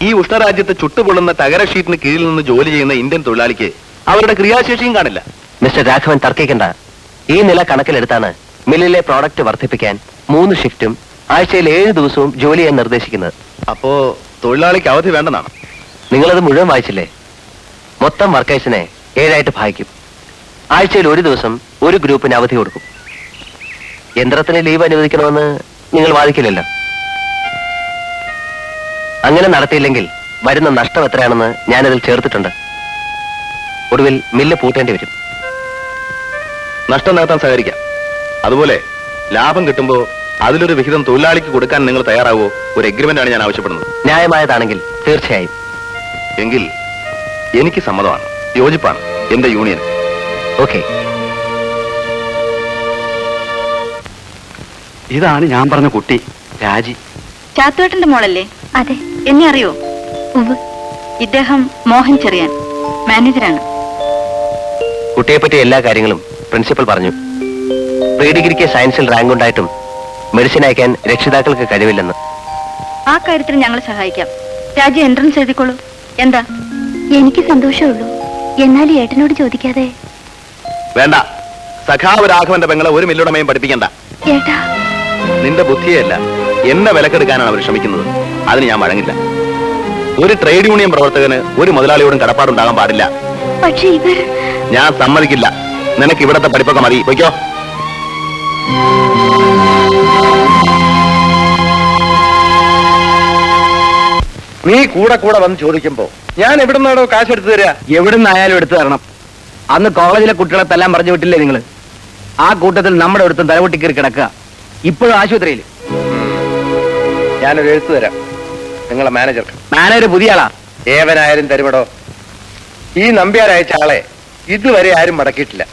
S3: ഈ ഉഷ്ണരാജ്യത്ത് ചുട്ടുപൊള്ളുന്ന തകര ഷീറ്റിന് കീഴിൽ നിന്ന് ജോലി ചെയ്യുന്ന ഇന്ത്യൻ തൊഴിലാളിക്ക് അവരുടെ ക്രിയാശേഷിയും കാണില്ല.
S7: മിസ്റ്റർ രാഘവൻ, തർക്കിക്കണ്ട. ഈ നില കണക്കിലെടുത്താണ് മില്ലിലെ പ്രോഡക്റ്റ് വർദ്ധിപ്പിക്കാൻ 3 ഷിഫ്റ്റും ആഴ്ചയിൽ 7 ദിവസവും ജോലി ചെയ്യാൻ നിർദ്ദേശിക്കുന്നത്.
S3: അപ്പോ തൊഴിലാളിക്ക് അവധി വേണ്ടെന്നാണ്?
S7: നിങ്ങളത് മുഴുവൻ വായിച്ചില്ലേ? മൊത്തം വർക്കേഴ്സിനെ 7 ഭാഗിക്കും. ആഴ്ചയിൽ 1 ദിവസം ഒരു ഗ്രൂപ്പിന് അവധി കൊടുക്കും. യന്ത്രത്തിന് ലീവ് അനുവദിക്കണമെന്ന് നിങ്ങൾ വാദിക്കില്ലല്ലോ. അങ്ങനെ നടത്തിയില്ലെങ്കിൽ വരുന്ന നഷ്ടം എത്രയാണെന്ന് ഞാനതിൽ ചേർത്തിട്ടുണ്ട്. ഒടുവിൽ മില്ല് പൂട്ടേണ്ടി വരും.
S3: നഷ്ടം നികത്താൻ സഹകരിക്കാം. അതുപോലെ ലാഭം കിട്ടുമ്പോൾ അതിലൊരു വിഹിതം തൊഴിലാളിക്ക് കൊടുക്കാൻ നിങ്ങൾ തയ്യാറാവോ? ഒരു എഗ്രിമെന്റ് ആണ് ഞാൻ ആവശ്യപ്പെടുന്നത്.
S7: ന്യായമായതാണെങ്കിൽ തീർച്ചയായും.
S3: എങ്കിൽ എനിക്ക് സമ്മതമാണ്, യോജിപ്പാണ് എന്റെ യൂണിയൻ.
S7: ഓക്കെ.
S9: ഇതാണ് ഞാൻ പറഞ്ഞ കുട്ടി, രാജി.
S5: ചാത്തുവേട്ടന്റെ മോളല്ലേ?
S10: അതെ.
S5: എന്നെ അറിയോ?
S10: ഉവ്വ്.
S5: ഇദ്ദേഹം മോഹൻ ചെറിയാൻ, മാനേജറാണ്.
S7: കുട്ടിയെപ്പറ്റി എല്ലാ കാര്യങ്ങളും പ്രിൻസിപ്പൽ പറഞ്ഞു. പ്രീ ഡിഗ്രിക്ക് സയൻസിൽ റാങ്ക് ഉണ്ടായിട്ടും മെഡിസിൻ അയക്കാൻ രക്ഷിതാക്കൾക്ക് കഴിവില്ലെന്ന്.
S5: ആ കാര്യത്തിൽ ഞങ്ങൾ സഹായിക്കാം. രാജി എൻട്രൻസ് എഴുതിക്കോളൂ. എന്താ?
S10: എനിക്ക് സന്തോഷമുള്ളൂ. എന്നാലും ഏട്ടനോട് ചോദിക്കാതെ.
S3: വേണ്ട. സഖാവ് രാഘവന്റെ പെങ്ങളെ ഒരു മില്ലുടമയും പഠിപ്പിക്കണ്ട.
S10: ഏട്ടാ,
S3: നിന്റെ ബുദ്ധിയല്ല, എന്നെ വിലക്കെടുക്കാനാണ് അവർ ശ്രമിക്കുന്നത്. അതിന് ഞാൻ വഴങ്ങില്ല. ഒരു ട്രേഡ് യൂണിയൻ പ്രവർത്തകന് ഒരു മുതലാളിയോടും കടപ്പാടുണ്ടാകാൻ പാടില്ല.
S10: പക്ഷെ ഇവർ...
S3: ഞാൻ സമ്മതിക്കില്ല. നിനക്ക് ഇവിടത്തെ പഠിപ്പൊക്കെ മതി, വയ്ക്കോ.
S2: നീ കൂടെ കൂടെ വന്ന് ചോദിക്കുമ്പോ ഞാൻ എവിടുന്നാണോ കാശ് എടുത്തു തരാ?
S6: എവിടുന്നായാലും എടുത്തു തരണം. അന്ന് കോളേജിലെ കുട്ടികളെ തല്ലാൻ പറഞ്ഞു വിട്ടില്ലേ നിങ്ങൾ? ആ കൂട്ടത്തിൽ നമ്മുടെ അടുത്തും തലവെട്ടി കയറി കിടക്കുക. ഇപ്പോഴും ആശുപത്രിയിൽ.
S2: ഞാനൊരു എഴുത്തു തരാം നിങ്ങളെ മാനേജർക്ക്.
S6: മാനേജർ പുതിയ ആളാ?
S2: ഏവനായാലും തരുമടോ. ഈ നമ്പ്യാരയച്ച ആളെ ഇതുവരെ ആരും മടക്കിയിട്ടില്ല.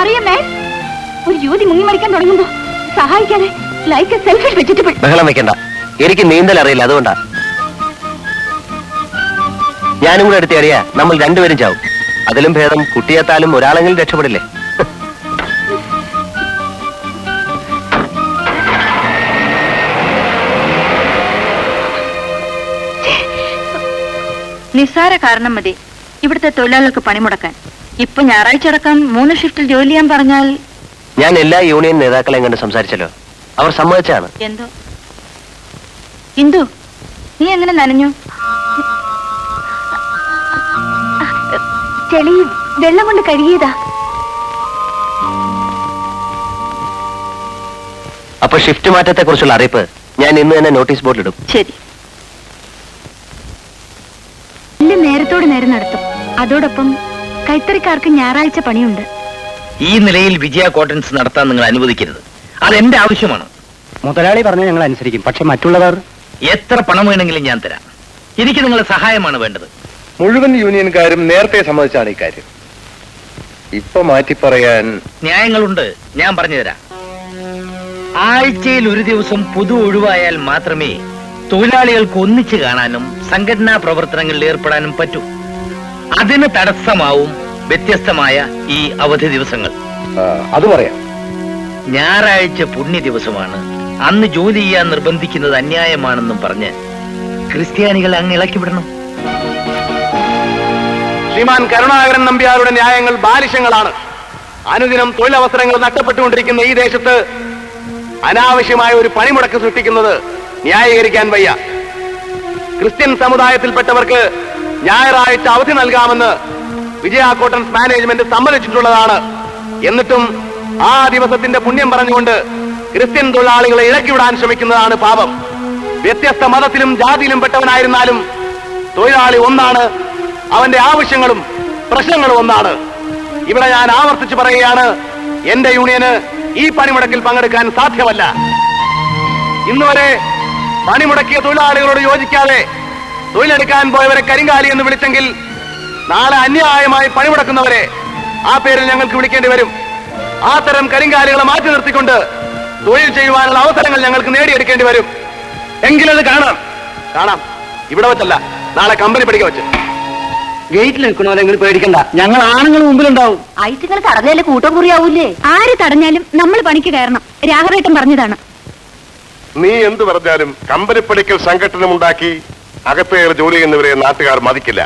S5: അറിയാമേ, ഒരു യുവതി മുങ്ങി മരിക്കാൻ തുടങ്ങുമ്പോ സഹായിക്കാതെ ലൈക്ക് എ സെൽഫിഷ് വെജിറ്റബിൾ.
S7: ബഹളം വെക്കണ്ട. എനിക്ക് നീന്തൽ അറിയില്ല, അതുകൊണ്ടാ. ഞാനും കൂടെ എടുത്ത് അറിയാ നമ്മൾ രണ്ടുപേരും ചാവും. അതിലും ഭേദം കുട്ടിയെത്താലും ഒരാളെങ്കിലും രക്ഷപ്പെടില്ലേ?
S5: നിസ്സാര കാരണം മതി ഇവിടുത്തെ തൊഴിലാളികൾക്ക് പണിമുടക്കാൻ. ഇപ്പൊ ഞായറാഴ്ച അടക്കം 3 ഷിഫ്റ്റിൽ ജോലി ചെയ്യാൻ പറഞ്ഞാൽ...
S7: ഞാൻ എല്ലാ യൂണിയൻ നേതാക്കളെയും കണ്ട് സംസാരിച്ചല്ലോ, അവർ സമ്മതിച്ചാണ്.
S5: എന്തോ ഇന്ദു, നീ എങ്ങനെ നനഞ്ഞു?
S10: ചെളി വെള്ളം കൊണ്ട് കഴുകിയതാ.
S7: അപ്പൊ ഷിഫ്റ്റ് മാറ്റത്തെ കുറിച്ചുള്ള അറിയിപ്പ് ഞാൻ ഇന്ന് തന്നെ നോട്ടീസ് ബോർഡിൽ ഇടും.
S5: ശരി.
S10: നേരത്തോട് നേരം നടത്തും. അതോടൊപ്പം കൈത്തറിക്കാർക്ക് ഞായറാഴ്ച പണിയുണ്ട്.
S4: ഈ നിലയിൽ വിജയ കോട്ടൺസ് നടത്താൻ നിങ്ങൾ അനുവദിക്കരുത്. അതെന്റെ ആവശ്യമാണ്.
S9: മുതലാളി പറഞ്ഞാൽ ഞങ്ങൾ അനുസരിക്കും. പക്ഷെ മറ്റുള്ളവർ...
S4: എത്ര പണം വേണമെങ്കിലും ഞാൻ തരാം. എനിക്ക് നിങ്ങളുടെ സഹായമാണ് വേണ്ടത്.
S2: മുഴുവൻ യൂണിയൻകാരും നേരത്തെ സമ്മതിച്ചാണ് ഇക്കാര്യം. ഇപ്പൊ മാറ്റി പറയാൻ
S4: ന്യായങ്ങളുണ്ട്, ഞാൻ പറഞ്ഞുതരാം. ആഴ്ചയിൽ ഒരു ദിവസം പൊതു ഒഴിവായാൽ മാത്രമേ തൊഴിലാളികൾക്ക് ഒന്നിച്ചു കാണാനും സംഘടനാ പ്രവർത്തനങ്ങളിൽ ഏർപ്പെടാനും പറ്റൂ. അതിന് തടസ്സമാവും വ്യത്യസ്തമായ ഈ അവധി ദിവസങ്ങൾ.
S2: അത് പറയാം.
S4: ഞായറാഴ്ച പുണ്യ ദിവസമാണ്, അന്ന് ജോലി ചെയ്യാൻ നിർബന്ധിക്കുന്നത് അന്യായമാണെന്നും പറഞ്ഞ് ക്രിസ്ത്യാനികൾ അങ്ങ് ഇളക്കിവിടണം.
S2: ശ്രീമാൻ കരുണാകരൻ നമ്പ്യാരുടെ ന്യായങ്ങൾ ബാലിശങ്ങളാണ്. അനുദിനം തൊഴിലവസരങ്ങൾ നഷ്ടപ്പെട്ടുകൊണ്ടിരിക്കുന്ന ഈ ദേശത്ത് അനാവശ്യമായ ഒരു പണിമുടക്ക് സൃഷ്ടിക്കുന്നത് ന്യായീകരിക്കാൻ വയ്യ. ക്രിസ്ത്യൻ സമുദായത്തിൽപ്പെട്ടവർക്ക് ഞായറാഴ്ച അവധി നൽകാമെന്ന് വിജയ കോട്ടൺസ് മാനേജ്മെന്റ് സമ്മതിച്ചിട്ടുള്ളതാണ്. എന്നിട്ടും ആ ദിവസത്തിന്റെ പുണ്യം പറഞ്ഞുകൊണ്ട് ക്രിസ്ത്യൻ തൊഴിലാളികളെ ഇളക്കിവിടാൻ ശ്രമിക്കുന്നതാണ് പാപം. വ്യത്യസ്ത മതത്തിലും ജാതിയിലും പെട്ടവനായിരുന്നാലും തൊഴിലാളി ഒന്നാണ്, അവന്റെ ആവശ്യങ്ങളും പ്രശ്നങ്ങളും ഒന്നാണ്. ഇവിടെ ഞാൻ ആവർത്തിച്ച് പറയുകയാണ്, എന്റെ യൂണിയന് ഈ പണിമുടക്കിൽ പങ്കെടുക്കാൻ സാധ്യമല്ല. ഇന്നുവരെ പണിമുടക്കിയ തൊഴിലാളികളോട് യോജിക്കാതെ തൊഴിലെടുക്കാൻ പോയവരെ കരിങ്കാലി എന്ന് വിളിച്ചെങ്കിൽ നാളെ അന്യായമായി പണിമുടക്കുന്നവരെ ആ പേരിൽ ഞങ്ങൾക്ക് വിളിക്കേണ്ടി വരും. ആ തരം കരിങ്കാലികളെ മാറ്റി നിർത്തിക്കൊണ്ട് തൊഴിൽ ചെയ്യുവാനുള്ള അവസരങ്ങൾ ഞങ്ങൾക്ക് നേടിയെടുക്കേണ്ടി വരും. എങ്കിലത് കാണാം. ഇവിടെ വെച്ചല്ല, നാളെ കമ്പനി പഠിക്കാൻ വെച്ച്.
S6: ഗേറ്റിൽ നിൽക്കണോലെങ്കിലും പേടിക്കണ്ട, ഞങ്ങൾ ആണുങ്ങൾ മുമ്പിലുണ്ടാവും.
S10: ഐറ്റുകൾ തടഞ്ഞാലേ കൂട്ടം കുറിയാവൂലേ? ആര് തടഞ്ഞാലും നമ്മൾ പണിക്ക് കയറണം. രാഘവേട്ടൻ പറഞ്ഞതാണ്.
S8: നീ എന്ത് പറഞ്ഞാലും കമ്പനിപ്പടിക്കൽ സംഘടനമുണ്ടാക്കി അകത്തേറെ ജോലി ചെയ്യുന്നവരെ നാട്ടുകാർ മതിക്കില്ല.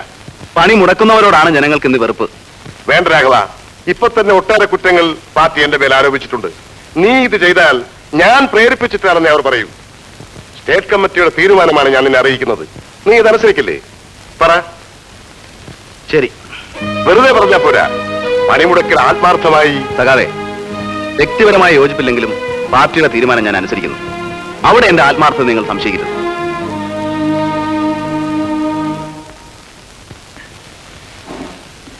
S2: പണി മുടക്കുന്നവരോടാണ് ജനങ്ങൾക്ക് ഇന്ന് വെറുപ്പ്.
S8: വേണ്ട രാഘവ, ഇപ്പൊ തന്നെ ഒട്ടേറെ കുറ്റങ്ങൾ പാർട്ടി എന്റെ മേൽ ആരോപിച്ചിട്ടുണ്ട്. നീ ഇത് ചെയ്താൽ ഞാൻ പ്രേരിപ്പിച്ചിട്ടാണെന്ന് അവർ പറയും. സ്റ്റേറ്റ് കമ്മിറ്റിയുടെ തീരുമാനമാണ് ഞാൻ നിന്നെ അറിയിക്കുന്നത്. നീ ഇതനുസരിക്കില്ലേ? പറ.
S2: ശരി,
S8: വെറുതെ പറഞ്ഞാ പോരാ, പണിമുടക്കിൽ ആത്മാർത്ഥമായി.
S2: സഖാവേ, വ്യക്തിപരമായ യോജിപ്പില്ലെങ്കിലും പാർട്ടിയുടെ തീരുമാനം ഞാൻ അനുസരിക്കുന്നു. അവിടെ എന്റെ ആത്മാർത്ഥത നിങ്ങൾ സംശയിക്കരുത്.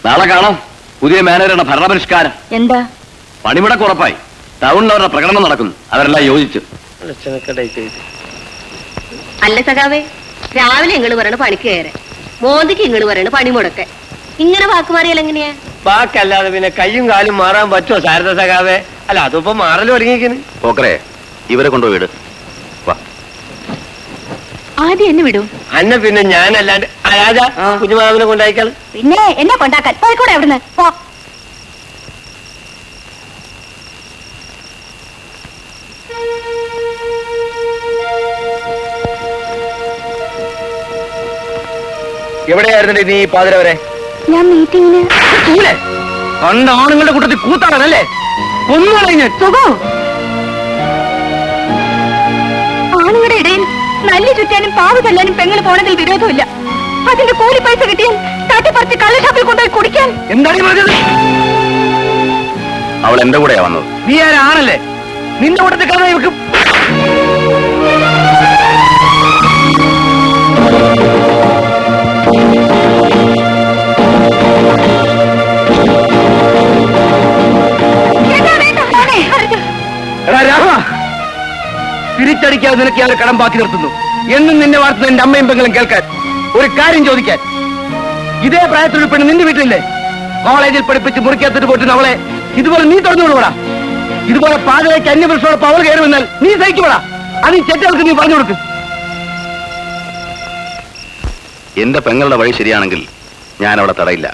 S2: നാളെ കാണാം പുതിയ മാനേജറുടെ ഭരണപരിഷ്കാരം.
S10: എന്താ?
S2: പണിമുടക്ക് ഉറപ്പായി. ടൗണിൽ അവരുടെ പ്രകടനം നടക്കുന്നു. അവരെല്ലാം യോജിച്ചു.
S5: അല്ല സഖാവേ, രാവിലെ ഇങ്ങള് പറയണ പണിക്ക് കയറി, മോദിക്ക് ഇങ്ങള് പറയണ പണിമുടക്ക്. ഇങ്ങനെ വാക്ക് മാറിയാൽ എങ്ങനെയാ?
S6: വാക്കല്ലാതെ പിന്നെ കയ്യും കാലും മാറാൻ പറ്റുമോ ശാരദ സഖാവേ? അല്ല, അതിപ്പോ മാറലും ഒരുങ്ങിയിരിക്കുന്നു.
S2: പോക്കറെ, ഇവരെ കൊണ്ടുപോയി വിട്.
S10: ആദ്യം എന്നെ വിടൂ.
S6: അന്നെ പിന്നെ ഞാനല്ലാണ്ട് രാജ കുഞ്ഞുമാവിനെ കൊണ്ടായിക്കാൾ.
S10: പിന്നെ എന്നെ കൊണ്ടാക്കാൻ പോയിക്കൂടെ അവിടുന്ന് പോ.
S2: എവിടെയായിരുന്നു നീ പാതിര വരെ?
S10: ഞാൻ മീറ്റിങ്ങിന്.
S6: കണ്ട ആണുങ്ങളുടെ കൂട്ടത്തിൽ കൂത്താണല്ലേ? ഒന്നും
S10: സുഖോ, ആണുങ്ങളുടെ ഇടയിൽ നല്ല ചുറ്റാനും പാവ് തല്ലാനും പെങ്ങൾ പോണതിൽ വിരോധമില്ല. അതിന്റെ കൂലി പൈസ കിട്ടിയാൽ തട്ടിപ്പറിച്ച് കള്ളഷാപ്പിൽ കൊണ്ടുപോയി കുടിക്കാൻ.
S6: എന്താണ് പറഞ്ഞത്?
S2: അവൾ എന്റെ കൂടെയാ വന്നത്.
S6: നീ ആരാണല്ലേ? നിന്റെ കൂട്ടത്തിൽ കഥ വെക്കും. തിരിച്ചടിക്കാതെ നിനക്ക് ഞാൻ കടം ബാക്കി നിർത്തുന്നു. എന്നും നിന്നെ വാർത്തുന്ന എന്റെ അമ്മയും പെങ്ങളും കേൾക്കാൻ. ഒരു കാര്യം ചോദിക്കാൻ, ഇതേ പ്രായത്തിലുള്ള പെണ്ണ് നിന്റെ വീട്ടിലില്ലേ? കോളേജിൽ പഠിപ്പിച്ച് മുറിക്കാത്തിട്ട് പോയിട്ട് അവളെ ഇതുപോലെ നീ തുറന്നുകൊടുകൂടാ. ഇതുപോലെ പാതയിലേക്ക് അന്യപുരുഷനോടൊപ്പം അവൾ കയറി വന്നാൽ നീ സഹിക്കൂടാ. അത് ഈ ചെറ്റകൾക്ക് നീ പറഞ്ഞു കൊടുക്കും.
S2: എന്റെ പെങ്ങളുടെ വഴി ശരിയാണെങ്കിൽ ഞാൻ അവിടെ തടയില്ല.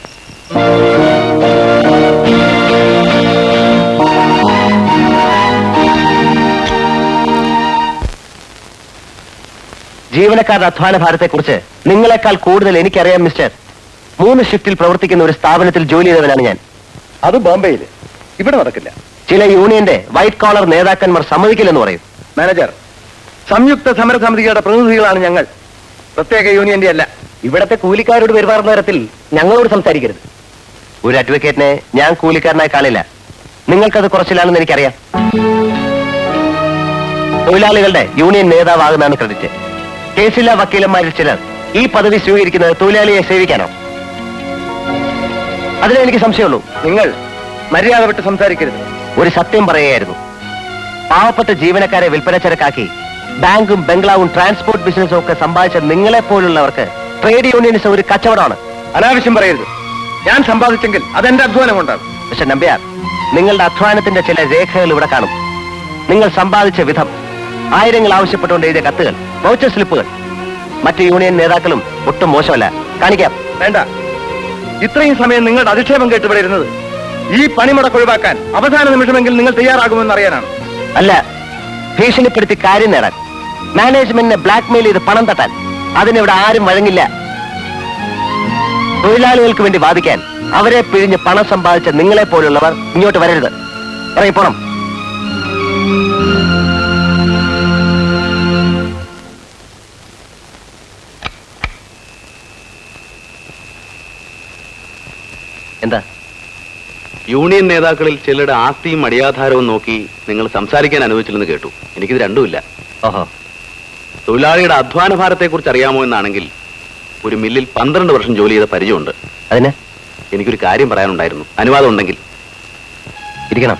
S7: ജീവനക്കാരുടെ അധ്വാന ഭാരത്തെക്കുറിച്ച് നിങ്ങളെക്കാൾ കൂടുതൽ എനിക്കറിയാം മിസ്റ്റർ. 3 ഷിഫ്റ്റിൽ പ്രവർത്തിക്കുന്ന ഒരു സ്ഥാപനത്തിൽ ജോലി ചെയ്തവനാണ് ഞാൻ.
S2: അത് ബോംബെയിൽ. ഇവിടെ നടക്കില്ല.
S7: ചില യൂണിയന്റെ വൈറ്റ് കോളർ നേതാക്കന്മാർ സമ്മതിക്കില്ലെന്ന് പറയും.
S2: മാനേജർ, സംയുക്ത സമരസമിതികളുടെ പ്രതിനിധികളാണ് ഞങ്ങൾ, പ്രത്യേക യൂണിയന്റെ അല്ല.
S7: ഇവിടത്തെ കൂലിക്കാരോട് പെരുമാറുന്ന തരത്തിൽ ഞങ്ങളോട് സംസാരിക്കരുത്. ഒരു അഡ്വക്കേറ്റിനെ ഞാൻ കൂലിക്കാരനായി കാണില്ല. നിങ്ങൾക്കത് കുറച്ചിലാണെന്ന് എനിക്കറിയാം. തൊഴിലാളികളുടെ യൂണിയൻ നേതാവാകുന്നതാണ് ക്രെഡിറ്റ്. കേസില്ല വക്കീലന്മാരിൽ ചിലർ ഈ പദവി സ്വീകരിക്കുന്നത് തൊഴിലാളിയെ സേവിക്കാനോ? അതിനെ എനിക്ക് സംശയമുള്ളൂ.
S2: നിങ്ങൾ മര്യാദ വിട്ട് സംസാരിക്കരുത്.
S7: ഒരു സത്യം പറയുകയായിരുന്നു. പാവപ്പെട്ട ജീവനക്കാരെ വിൽപ്പനച്ചരക്കാക്കി ബാങ്കും ബംഗ്ലാവും ട്രാൻസ്പോർട്ട് ബിസിനസ്സും ഒക്കെ സമ്പാദിച്ച നിങ്ങളെപ്പോലുള്ളവർക്ക് ട്രേഡ് യൂണിയനിസം ഒരു കച്ചവടമാണ്.
S2: അനാവശ്യം പറയരുത്. ഞാൻ സമ്പാദിച്ചെങ്കിൽ അതെന്റെ അധ്വാനം കൊണ്ടാണ്.
S7: മിസ്റ്റർ നമ്പ്യാർ, നിങ്ങളുടെ അധ്വാനത്തിന്റെ ചില രേഖകൾ ഇവിടെ കാണും. നിങ്ങൾ സമ്പാദിച്ച വിധം, ആയിരങ്ങൾ ആവശ്യപ്പെട്ടുകൊണ്ട് എഴുതിയ കത്തുകൾ, വൗച്ചർ സ്ലിപ്പുകൾ. മറ്റ് യൂണിയൻ നേതാക്കളും ഒട്ടും മോശമല്ല. കാണിക്കാം.
S2: വേണ്ട, ഇത്രയും സമയം നിങ്ങളുടെ അധിക്ഷേപം കേട്ട് ഇവിടെ ഇരുന്നത് ഈ പണിമുടക്ക് ഒഴിവാക്കാൻ അവസാന നിമിഷമെങ്കിൽ നിങ്ങൾ തയ്യാറാകുമെന്ന് അറിയാനാണ്.
S7: അല്ല, ഭീഷണിപ്പെടുത്തി കാര്യം നേടാൻ, മാനേജ്മെന്റിനെ ബ്ലാക്ക്മെയിൽ ചെയ്ത് പണം തട്ടാൻ. അതിനിവിടെ ആരും വഴങ്ങില്ല. തൊഴിലാളികൾക്ക് വേണ്ടി വാദിക്കാൻ അവരെ പിഴിഞ്ഞ് പണം സമ്പാദിച്ച നിങ്ങളെ പോലുള്ളവർ ഇങ്ങോട്ട് വരരുത്. ഇറങ്ങിപ്പോണം. എന്താ?
S3: യൂണിയൻ നേതാക്കളിൽ ചിലരുടെ ആസ്തിയും അടിയാധാരവും നോക്കി നിങ്ങൾ സംസാരിക്കാൻ അനുവദിച്ചില്ലെന്ന് കേട്ടു. എനിക്കിത് രണ്ടുമില്ല.
S7: ഓഹോ.
S3: തൊഴിലാളിയുടെ അധ്വാന ഭാരത്തെക്കുറിച്ച് അറിയാമോ എന്നാണെങ്കിൽ, ഒരു മില്ലിൽ 12 വർഷം ജോലി ചെയ്ത പരിചയമുണ്ട്.
S7: അതിന്
S3: എനിക്കൊരു കാര്യം പറയാനുണ്ടായിരുന്നു. അനുവാദം ഉണ്ടെങ്കിൽ
S7: ഇരിക്കണം.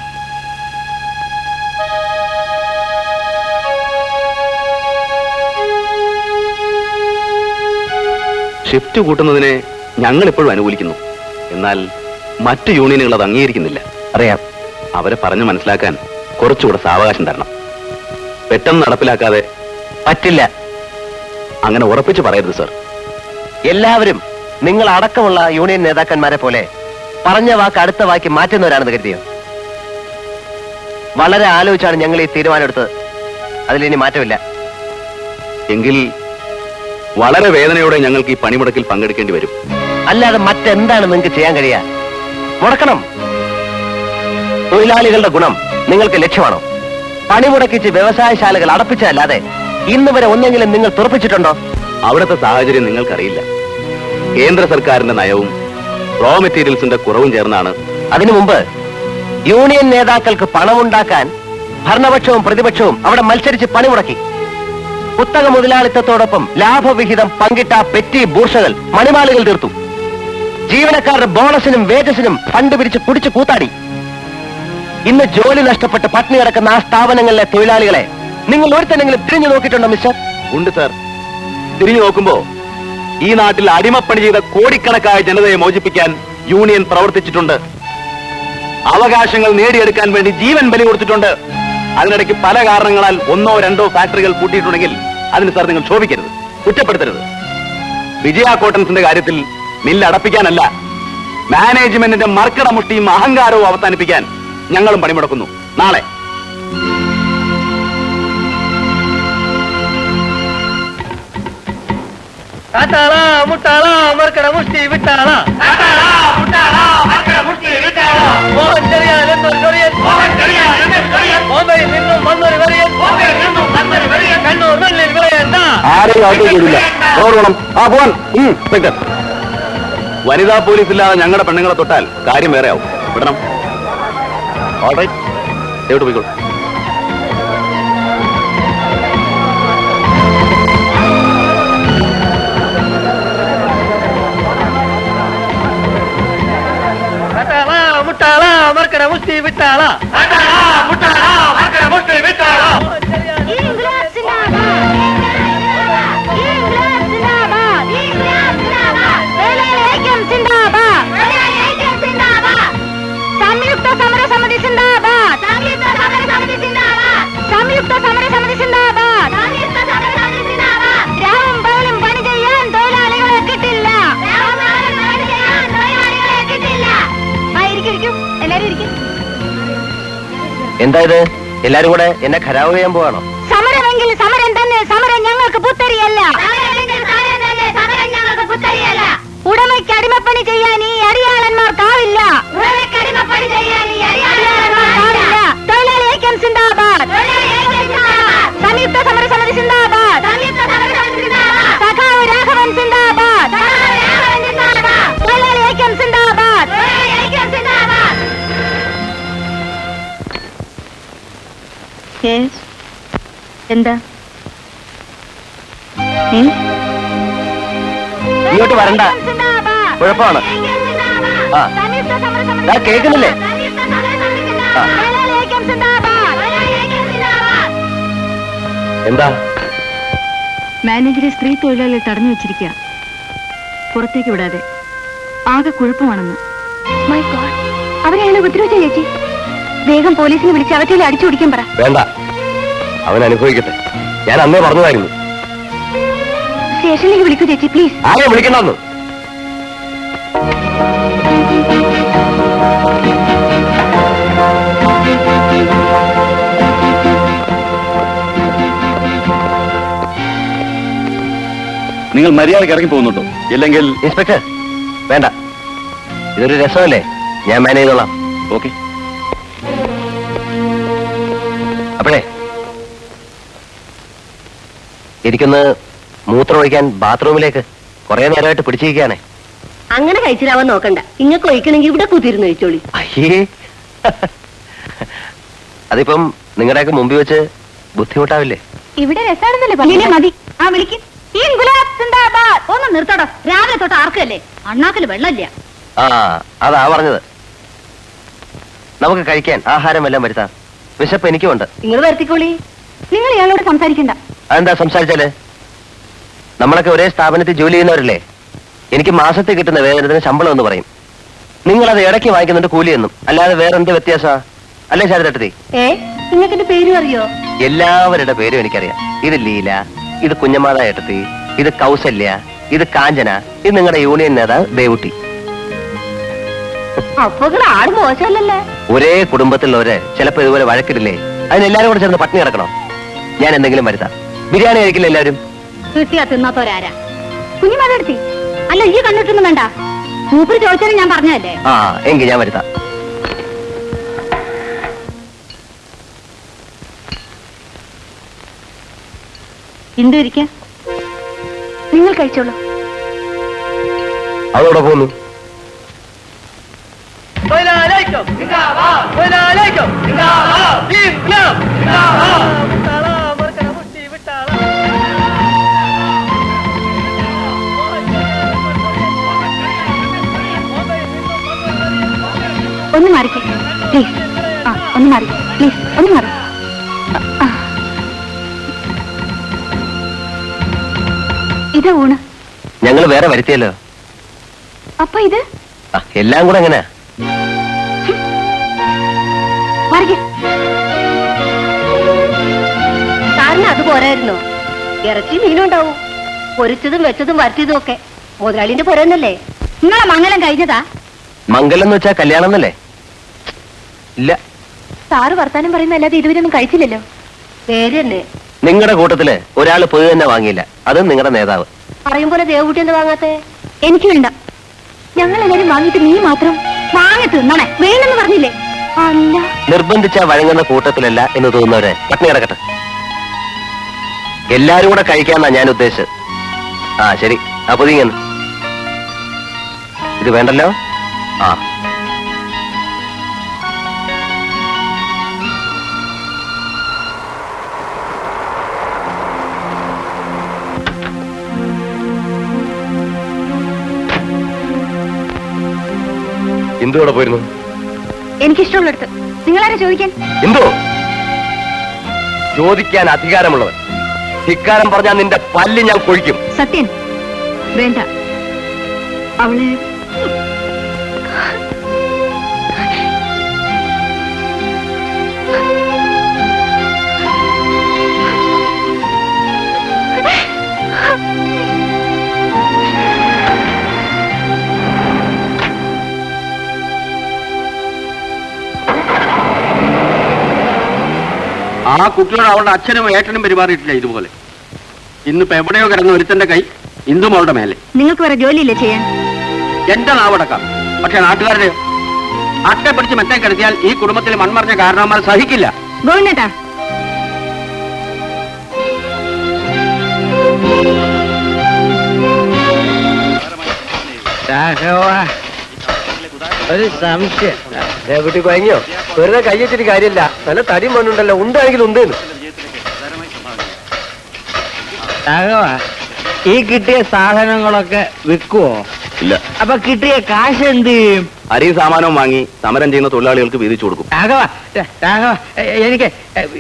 S3: ഷിഫ്റ്റ് കൂട്ടുന്നതിനെ ഞങ്ങൾ ഇപ്പോഴും അനുകൂലിക്കുന്നു. എന്നാൽ മറ്റു യൂണിയനുകൾ അത് അംഗീകരിക്കുന്നില്ല.
S7: അറിയാം.
S3: അവരെ പറഞ്ഞു മനസ്സിലാക്കാൻ കുറച്ചുകൂടെ സാവകാശം തരണം. പെട്ടെന്ന് നടപ്പിലാക്കാതെ
S7: പറ്റില്ല.
S3: അങ്ങനെ ഉറപ്പിച്ച് പറയരുത് സർ.
S7: എല്ലാവരും നിങ്ങൾ അടക്കമുള്ള യൂണിയൻ നേതാക്കന്മാരെ പോലെ പറഞ്ഞ വാക്ക് അടുത്ത വാക്ക് മാറ്റുന്നവരാണെന്ന് കരുതിയോ? വളരെ ആലോചിച്ചാണ് ഞങ്ങൾ ഈ തീരുമാനമെടുത്തത്. അതിലിനി മാറ്റമില്ല.
S3: എങ്കിൽ വളരെ വേദനയോടെ ഞങ്ങൾക്ക് ഈ പണിമുടക്കിൽ പങ്കെടുക്കേണ്ടി വരും.
S7: അല്ലാതെ മറ്റെന്താണ് നിങ്ങൾക്ക് ചെയ്യാൻ കഴിയുക? മുടക്കണം. തൊഴിലാളികളുടെ ഗുണം നിങ്ങൾക്ക് ലക്ഷ്യമാണോ? പണിമുടക്കിച്ച് വ്യവസായശാലകൾ അടപ്പിച്ചതല്ലാതെ ഇന്ന് വരെ ഒന്നെങ്കിലും നിങ്ങൾ തുറപ്പിച്ചിട്ടുണ്ടോ?
S3: അവിടുത്തെ സാഹചര്യം നിങ്ങൾക്കറിയില്ല. കേന്ദ്ര സർക്കാരിന്റെ നയവും റോ മെറ്റീരിയൽസിന്റെ കുറവും ചേർന്നാണ്.
S7: അതിനു മുമ്പ് യൂണിയൻ നേതാക്കൾക്ക് പണമുണ്ടാക്കാൻ ഭരണപക്ഷവും പ്രതിപക്ഷവും അവിടെ മത്സരിച്ച് പണിമുടക്കി. കുത്തക മുതലാളിത്തത്തോടൊപ്പം ലാഭവിഹിതം പങ്കിട്ട പെറ്റി ബൂർഷകൾ മണിമാളികൾ തീർത്തു. ജീവനക്കാരുടെ ബോണസിനും വേജസിനും ഫണ്ട് പിരിച്ച് കുടിച്ചു കൂത്താടി. ഇന്ന് ജോലി നഷ്ടപ്പെട്ട് പട്ടിണി കിടക്കുന്ന ആ സ്ഥാപനങ്ങളിലെ തൊഴിലാളികളെ നിങ്ങൾ ഒരുത്തനെങ്കിലും തിരിഞ്ഞു നോക്കിയിട്ടുണ്ടോ മിസ്റ്റർ?
S3: ഉണ്ട് സർ. തിരിഞ്ഞു നോക്കുമ്പോ ഈ നാട്ടിൽ അടിമപ്പണി ചെയ്ത കോടിക്കണക്കായ ജനതയെ മോചിപ്പിക്കാൻ യൂണിയൻ പ്രവർത്തിച്ചിട്ടുണ്ട്. അവകാശങ്ങൾ നേടിയെടുക്കാൻ വേണ്ടി ജീവൻ ബലി കൊടുത്തിട്ടുണ്ട്. അതിനിടയ്ക്ക് പല കാരണങ്ങളാൽ 1 or 2 ഫാക്ടറികൾ പൂട്ടിയിട്ടുണ്ടെങ്കിൽ അതിന് സാർ നിങ്ങൾ ക്ഷോഭിക്കരുത്, കുറ്റപ്പെടുത്തരുത്. വിജയ കോട്ടൺസിന്റെ കാര്യത്തിൽ മില്ല് അടപ്പിക്കാനല്ല, മാനേജ്മെന്റിന്റെ മർക്കട മുഷ്ടിയും അഹങ്കാരവും അവസാനിപ്പിക്കാൻ ഞങ്ങളും പണിമുടക്കുന്നു. നാളെ വനിതാ പോലീസ് ഇല്ലാതെ ഞങ്ങളുടെ പെണ്ണുങ്ങളെ തൊട്ടാൽ കാര്യം വേറെ ആവും. വിടണം. എവിടെ പോയിക്കോളൂ.
S10: സംയുക്ത സമരസമിതി സിന്ദാബാദ്. സംയുക്ത സമരസമിതി സിന്ദാബാദ്. രാവും പകലും പണി ചെയ്യാൻ തൊഴിലാളികളെ കിട്ടില്ല. എല്ലാരും ഇരിക്കും.
S7: എന്താ ഇത്? എല്ലാരും കൂടെ എന്നെ ഖരാവ് ചെയ്യാൻ പോവാണോ?
S10: സമരമെങ്കിൽ സമരം തന്നെ. സമരം ഞങ്ങൾക്ക് പുത്തരിയല്ല. ഉടമയ്ക്ക് അടിമപ്പണി ചെയ്യാൻ ഈ അടിയാളന്മാർക്കാവില്ല. തൊഴിലാളി ഐക്യം സിന്ദാബാദ്. സംയുക്ത സമരസമിതി സിന്ദാബാദ്. സഖാവ് രാഘവൻ സിന്ദാബാദ്. തൊഴിലാളി ഐക്യം സിന്ദാബാദ്. എന്താ?
S7: ഇങ്ങോട്ട് വരണ്ട, കുഴപ്പമാണ്. ആ, ഞാൻ കേൾക്കുന്നില്ലേ? ആ. എന്താ?
S5: മാനേജരെ സ്ത്രീ തൊഴിലാളിയെ തടഞ്ഞു വെച്ചിരിക്കുക, പുറത്തേക്ക് വിടാതെ. ആകെ കുഴപ്പമാണെന്ന്.
S10: മൈ ഗോഡ്,
S5: അവരെയാണ് ഉപദ്രവിച്ച ചേച്ചി. വേഗം പോലീസിനെ വിളിച്ച് അവറ്റേലെ അടിച്ചു പിടിക്കാൻ പറ.
S7: വേണ്ട, അവൻ അനുഭവിക്കട്ടെ. ഞാൻ അന്നേ പറഞ്ഞതായിരുന്നു.
S5: സ്റ്റേഷനിലേക്ക് വിളിക്കൂ ചേച്ചി, പ്ലീസ്.
S7: ആരെ വിളിക്കണമെന്ന്?
S3: നിങ്ങൾ മര്യാദയ്ക്ക് ഇറങ്ങി പോകുന്നുണ്ടോ? ഇല്ലെങ്കിൽ
S7: ഇൻസ്പെക്ടർ, വേണ്ട, ഇതൊരു രസമല്ലേ, ഞാൻ മാനേജ് ചെയ്തോളാം.
S3: ഓക്കെ.
S7: അപ്പോഴേ എനിക്കൊന്ന് മൂത്രം ഒഴിക്കാൻ ബാത്റൂമിലേക്ക് കുറെ നേരമായിട്ട് പിടിച്ചിരിക്കുകയാണേ.
S10: അങ്ങനെ കഴിച്ചിട്ടാവാൻ നോക്കണ്ട. ഇങ്ങക്ക് ഒഴിക്കണമെങ്കിൽ ഇവിടെ കുത്തിരുന്ന് കഴിച്ചോളി.
S7: അയ്യേ, അതിപ്പം നിങ്ങളുടെയൊക്കെ മുമ്പിൽ വെച്ച് ബുദ്ധിമുട്ടാവില്ലേ?
S5: ഇവിടെ രസാണെന്നല്ലേ മതി. ആ വിളിക്ക്. ഒന്ന് നിർത്തടോ, രാവിലെ തൊട്ട് ആർക്കല്ലേ അണ്ണാക്കല് വെള്ളമില്ല.
S7: ആ, അതാ പറഞ്ഞത്. നമുക്ക് കഴിക്കാൻ ആഹാരം എല്ലാം വരുത്താം. വിശപ്പ് എനിക്കുമുണ്ട്.
S10: നിങ്ങൾ വരുത്തിക്കോളി.
S5: നിങ്ങൾ ഇയാളോട് സംസാരിക്കണ്ട.
S7: അതെന്താ സംസാരിച്ചാല്? നമ്മളൊക്കെ ഒരേ സ്ഥാപനത്തിൽ ജോലി ചെയ്യുന്നവരല്ലേ? എനിക്ക് മാസത്തിൽ കിട്ടുന്ന വേതനത്തിന് ശമ്പളം എന്ന് പറയും. നിങ്ങളത് ഇടയ്ക്ക് വാങ്ങിക്കുന്നുണ്ട് കൂലിയെന്നും, അല്ലാതെ വേറെ എന്ത് വ്യത്യാസമാ? അല്ലേ ശാരദട്ടി?
S10: നിങ്ങൾക്ക് പേരും അറിയോ?
S7: എല്ലാവരുടെ പേരും എനിക്കറിയാം. ഇത് ലീല, ഇത് കുഞ്ഞമാത ഏട്ടത്തി, ഇത് കൗസല്യ, ഇത് കാഞ്ചന, ഇത് നിങ്ങളുടെ യൂണിയൻ നേതാവ് ദേവുട്ടി.
S10: അപ്പൊ ആട് മോശമല്ലല്ലേ?
S7: ഒരേ കുടുംബത്തിലുള്ളവര് ചിലപ്പോ ഇതുപോലെ വഴക്കിടില്ലേ? അതിനെല്ലാരും കൂടെ ചേർന്ന് പട്ടിണി കിടക്കണം. ഞാൻ എന്തെങ്കിലും വരുത്താം. ബിരിയാണി കഴിക്കില്ല എല്ലാവരും?
S5: കിട്ടിയാ തിന്നാത്തോരാരാ? കുഞ്ഞുമാതെടുത്തി അല്ല, ഈ കണ്ടിട്ടൊന്നും വേണ്ട. മൂപ്പര് ചോദിച്ചാലും ഞാൻ പറഞ്ഞതല്ലേ.
S7: ആ, എങ്കിൽ ഞാൻ വരുത്താം.
S5: എന്തു ഇരിക്ക, നിങ്ങൾ കഴിച്ചോളൂ.
S7: അതോടെ പോന്നു.
S5: ഒന്ന് മാറിക്കേ പ്ലീസ്. ആ, ഒന്ന് മാറി പ്ലീസ്, ഒന്ന് മാറി. ഇതാ ഊണ്.
S7: ഞങ്ങൾ വേറെ വരുത്തിയല്ലോ.
S5: അപ്പൊ ഇത്
S7: എല്ലാം കൂടെ എങ്ങനെ?
S10: സാറിന് അത് പോരായിരുന്നോ? ഇറച്ചി മീനും ഉണ്ടാവും, പൊരിച്ചതും വെച്ചതും വരട്ടിയതും ഒക്കെ. മുതലാളിന്റെ പോരെന്നല്ലേ?
S5: നിങ്ങളെ മംഗലം കഴിഞ്ഞതാ?
S7: മംഗലം എന്ന് വെച്ചാ കല്യാണം എന്നല്ലേ? ഇല്ല,
S5: സാറ് വർത്താനം പറയുന്ന അല്ലാതെ ഇതുവരെ ഒന്നും കഴിച്ചില്ലല്ലോ.
S10: പേര് തന്നെ.
S7: നിങ്ങളുടെ കൂട്ടത്തില് ഒരാൾ പൊതു തന്നെ വാങ്ങിയില്ല, അതും നിങ്ങളുടെ നേതാവ്.
S10: പറയും പോലെ ദേവകുട്ടി എന്താ വാങ്ങാത്തെ?
S5: എനിക്ക് വേണ്ട. ഞങ്ങൾ എല്ലാരും വാങ്ങിയിട്ട് നീ മാത്രം വാങ്ങി തിന്നണേ. വേണമെന്ന് പറഞ്ഞില്ലേ? അല്ല,
S7: നിർബന്ധിച്ച വഴങ്ങുന്ന കൂട്ടത്തിലല്ല എന്ന് തോന്നുന്നവരെ പട്ടിണി കിടക്കട്ടെ. എല്ലാരും കൂടെ കഴിക്കാന്നാ ഞാൻ ഉദ്ദേശിച്ചത്. ആ ശരി, അപ്പൊ നീങ്ങന്ന് ഇത് വേണ്ടല്ലോ. ആ, എന്തുകൂടെ പോയിരുന്നു?
S5: എനിക്കിഷ്ടമുള്ളടുത്ത്. നിങ്ങളാരെ ചോദിക്കാൻ?
S7: എന്തോ ചോദിക്കാൻ അധികാരമുള്ളവൻ. ധിക്കാരം പറഞ്ഞാൽ നിന്റെ പല്ല് ഞാൻ കൊഴിക്കും.
S5: സത്യൻ, വേണ്ട. അവളെ
S1: ആ കുട്ടിയോട് അവളുടെ അച്ഛനും ഏട്ടനും പെരുമാറിയിട്ടില്ല ഇതുപോലെ. ഇന്നിപ്പോ എവിടെയോ കിടന്ന ഒരുത്തന്റെ കൈ ഇന്ദും അവളുടെ മേലെ.
S5: നിങ്ങൾക്ക് വേറെ ജോലിയില്ലേ ചെയ്യാൻ?
S1: എന്റെ നാവടക്കാം, പക്ഷെ നാട്ടുകാരുടെ അട്ട പിടിച്ച് മെത്തേ കിടത്തിയാൽ ഈ കുടുംബത്തിൽ മൺമറിഞ്ഞ കാരണവന്മാർ സഹിക്കില്ല.
S5: ഗോവിന്ദേട്ടാ,
S6: ഒരു സംശയം.
S7: കുട്ടി കഴിഞ്ഞോ? വെറുതെ കയ്യെച്ചിട്ട് കാര്യമില്ല. നല്ല തടി മണ്ണുണ്ടല്ലോ, ഉണ്ടാണെങ്കിലും ഉണ്ടേന്ന്.
S6: ഈ കിട്ടിയ സാധനങ്ങളൊക്കെ വിൽക്കുവോ?
S3: ഇല്ല.
S6: അപ്പൊ കിട്ടിയ കാശ് എന്ത് ചെയ്യും?
S3: അരിയും സാമാനവും വാങ്ങി സമരം ചെയ്യുന്ന തൊഴിലാളികൾക്ക് വീതിച്ചു കൊടുക്കും.
S6: രാഘവ,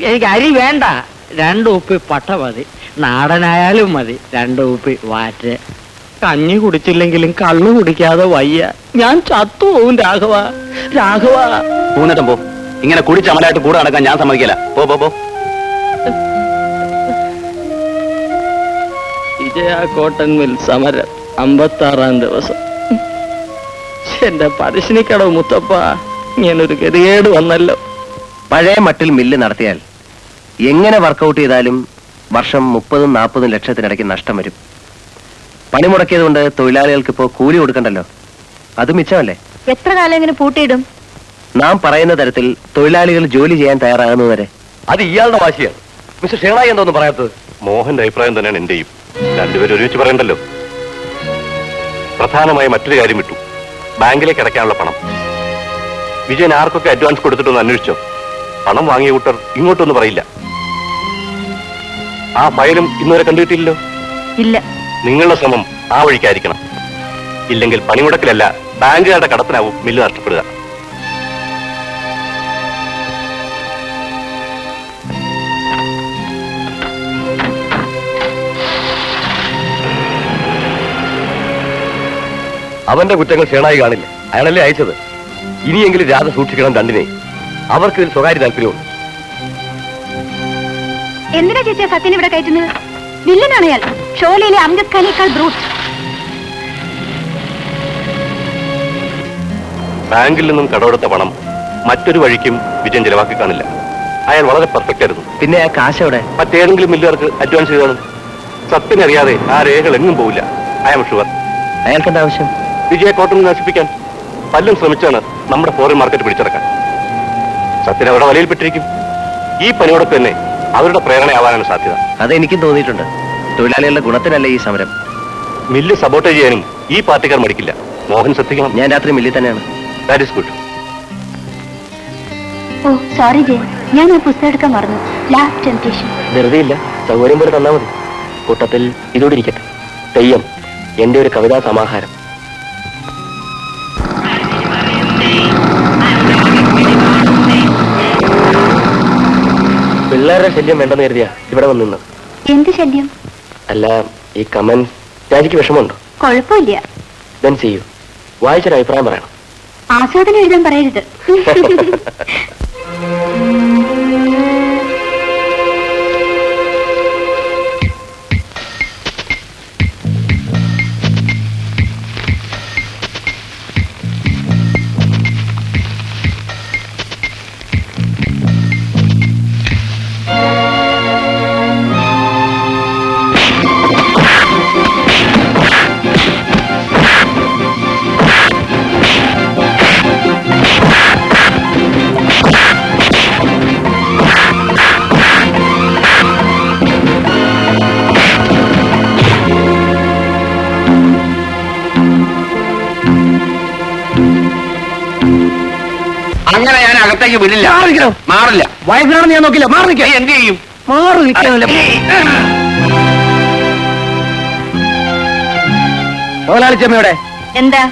S6: എനിക്ക് അരി വേണ്ട. 2 ഉപ്പി പട്ട മതി. നാടനായാലും മതി. 2 ഉപ്പി വാറ്റ്. കഞ്ഞി കുടിച്ചില്ലെങ്കിലും കള്ളു കുടിക്കാതെ വയ്യ. ഞാൻ ചത്തുപോവും രാഘവ. രാഘവ
S3: പൂന്നിട്ടും പോ. ഇങ്ങനെ കുടിച്ചമലായിട്ട് കൂടെ നടക്കാൻ ഞാൻ സമ്മതിക്കില്ല. പോ പോ പോ.
S6: വിജയ കോട്ടൺ മിൽ സമരം 56-ാം ദിവസം. എന്റെ പരിശീലിക്കടോ മുത്തപ്പ, ഇങ്ങനൊരു ഗതികേട് വന്നല്ലോ.
S7: പഴയ മട്ടിൽ മില്ല് നടത്തിയാൽ എങ്ങനെ വർക്കൗട്ട് ചെയ്താലും വർഷം 30-40 ലക്ഷത്തിനിടയ്ക്ക് നഷ്ടം വരും. പണിമുടക്കിയത് കൊണ്ട് തൊഴിലാളികൾക്ക് ഇപ്പോൾ കൂലി കൊടുക്കണ്ടല്ലോ, അത് മിച്ചമല്ലേ?
S10: എത്ര കാലം ഇങ്ങനെ പൂട്ടിയിടും?
S7: നാം പറയുന്ന തരത്തിൽ തൊഴിലാളികൾ ജോലി ചെയ്യാൻ തയ്യാറാകുന്നതുവരെ.
S3: അത് ഇയാളുടെ വാശിയാണ്. മിസ്റ്റർ ഷേണായി എന്തോന്ന് പറയാത്തത്? മോഹന്റെ അഭിപ്രായം തന്നെയാണ് എന്റെയും. രണ്ടുപേരും ഒരുമിച്ച് പറയണ്ടല്ലോ. പ്രധാനമായി മറ്റൊരു കാര്യം വിട്ടു, ബാങ്കിലേക്ക് അടയ്ക്കാനുള്ള പണം. വിജയൻ ആർക്കൊക്കെ അഡ്വാൻസ് കൊടുത്തിട്ടൊന്ന് അന്വേഷിച്ചോ? പണം വാങ്ങിയ കൂട്ടർ ഇങ്ങോട്ടൊന്നും പറയില്ല. ആ ഫയലും ഇന്നുവരെ കണ്ടുകിട്ടില്ലല്ലോ.
S10: ഇല്ല.
S3: നിങ്ങളുടെ ശ്രമം ആ വഴിക്കായിരിക്കണം. ഇല്ലെങ്കിൽ പണിമുടക്കിലല്ല, ബാങ്കുകാരുടെ കടത്തിനാവും മില്ല് നഷ്ടപ്പെടുക. അവന്റെ കുറ്റങ്ങൾ ഷേണായി കാണില്ല, അയാളല്ലേ അയച്ചത്. ഇനിയെങ്കിലും രാധ സൂക്ഷിക്കണം രണ്ടിനെ. അവർക്ക് ഇതിൽ സ്വകാര്യ താല്പര്യമുണ്ട്.
S10: എന്തിനാ ചേച്ചിയാ സത്യൻ ഇവിടെ കയറ്റുന്നത്? വില്ലനാണ് അയാൾ. ഷോലയിലെ അംഗദ് ഖാനേക്കാൾ ബ്രൂട്ട്.
S3: ബാങ്കിൽ നിന്നും കടമെടുത്ത പണം മറ്റൊരു വഴിക്കും വിജയൻ ചെലവാക്കി കാണില്ല. അയാൾ വളരെ പെർഫെക്റ്റ് ആയിരുന്നു.
S7: പിന്നെ ആ കാശ് എവിടെ?
S3: മറ്റേതെങ്കിലും മില്ലുകാർക്ക് അഡ്വാൻസ് ചെയ്താണ്. സത്യനറിയാതെ ആ രേഖകൾ എങ്ങും പോവില്ല. I am sure.
S7: അയാൾക്ക് എന്താ ആവശ്യം?
S3: വിജയ കോട്ടൺ നശിപ്പിക്കാൻ പലരും ശ്രമിച്ചാണ് നമ്മുടെ ഫോറിൻ മാർക്കറ്റ് പിടിച്ചെടുക്കാൻ. സത്യൻ അവരുടെ വലയിൽപ്പെട്ടിരിക്കും. ഈ പണിയോടൊപ്പം തന്നെ അവരുടെ പ്രേരണയാവാനാണ് സാധ്യത.
S7: അതെനിക്കും തോന്നിയിട്ടുണ്ട്. തൊഴിലാളികളുടെ ഗുണത്തിനല്ലേ ഈ സമരം.
S3: മില്ല് സപ്പോർട്ട് ചെയ്യാനും ഈ പാർട്ടിക്കാർ മടിക്കില്ല. മോഹൻ ശ്രദ്ധിക്കണം.
S7: ഞാൻ രാത്രി മില്ലിൽ തന്നെയാണ്.
S3: That is good.
S10: ഓ സോറി ജയൻ, ഞാൻ ഒരു പുസ്തകം എടുക്കാൻ മറന്നു. Last temptation.
S3: വെറുതെ ഇല്ല, സൗകര്യം പോലെ തന്നാ മതി. കൂട്ടത്തിൽ ഇതോടെ ഇരിക്കട്ടെ. തെയ്യം, എന്റെ ഒരു കവിതാ സമാഹാരം. പിള്ളേരുടെ ശല്യം വേണ്ടെന്ന് കരുതിയാ ഇവിടെ വന്നിന്ന്.
S10: എന്ത് ശല്യം?
S3: അല്ല, ഈ കമന്റ് രാജിക്ക് വിഷമമുണ്ടോ?
S10: കുഴപ്പമില്ല.
S3: Then see you. വായിച്ചൊരു അഭിപ്രായം പറയണം.
S10: ആസ്വാദനം എഴുതാൻ പറയരുത്.
S1: അങ്ങനെ ഞാൻ അകത്തേക്ക് വിടില്ല. മാറില്ല.
S2: വയസ്സിനാണെന്ന് ഞാൻ നോക്കില്ല. മാറി നിൽക്കാം.
S1: എന്ത് ചെയ്യും?
S2: മാറി നിൽക്കാനല്ലേ. മുതലാളിച്ചമ്മയുടെ
S10: എന്താ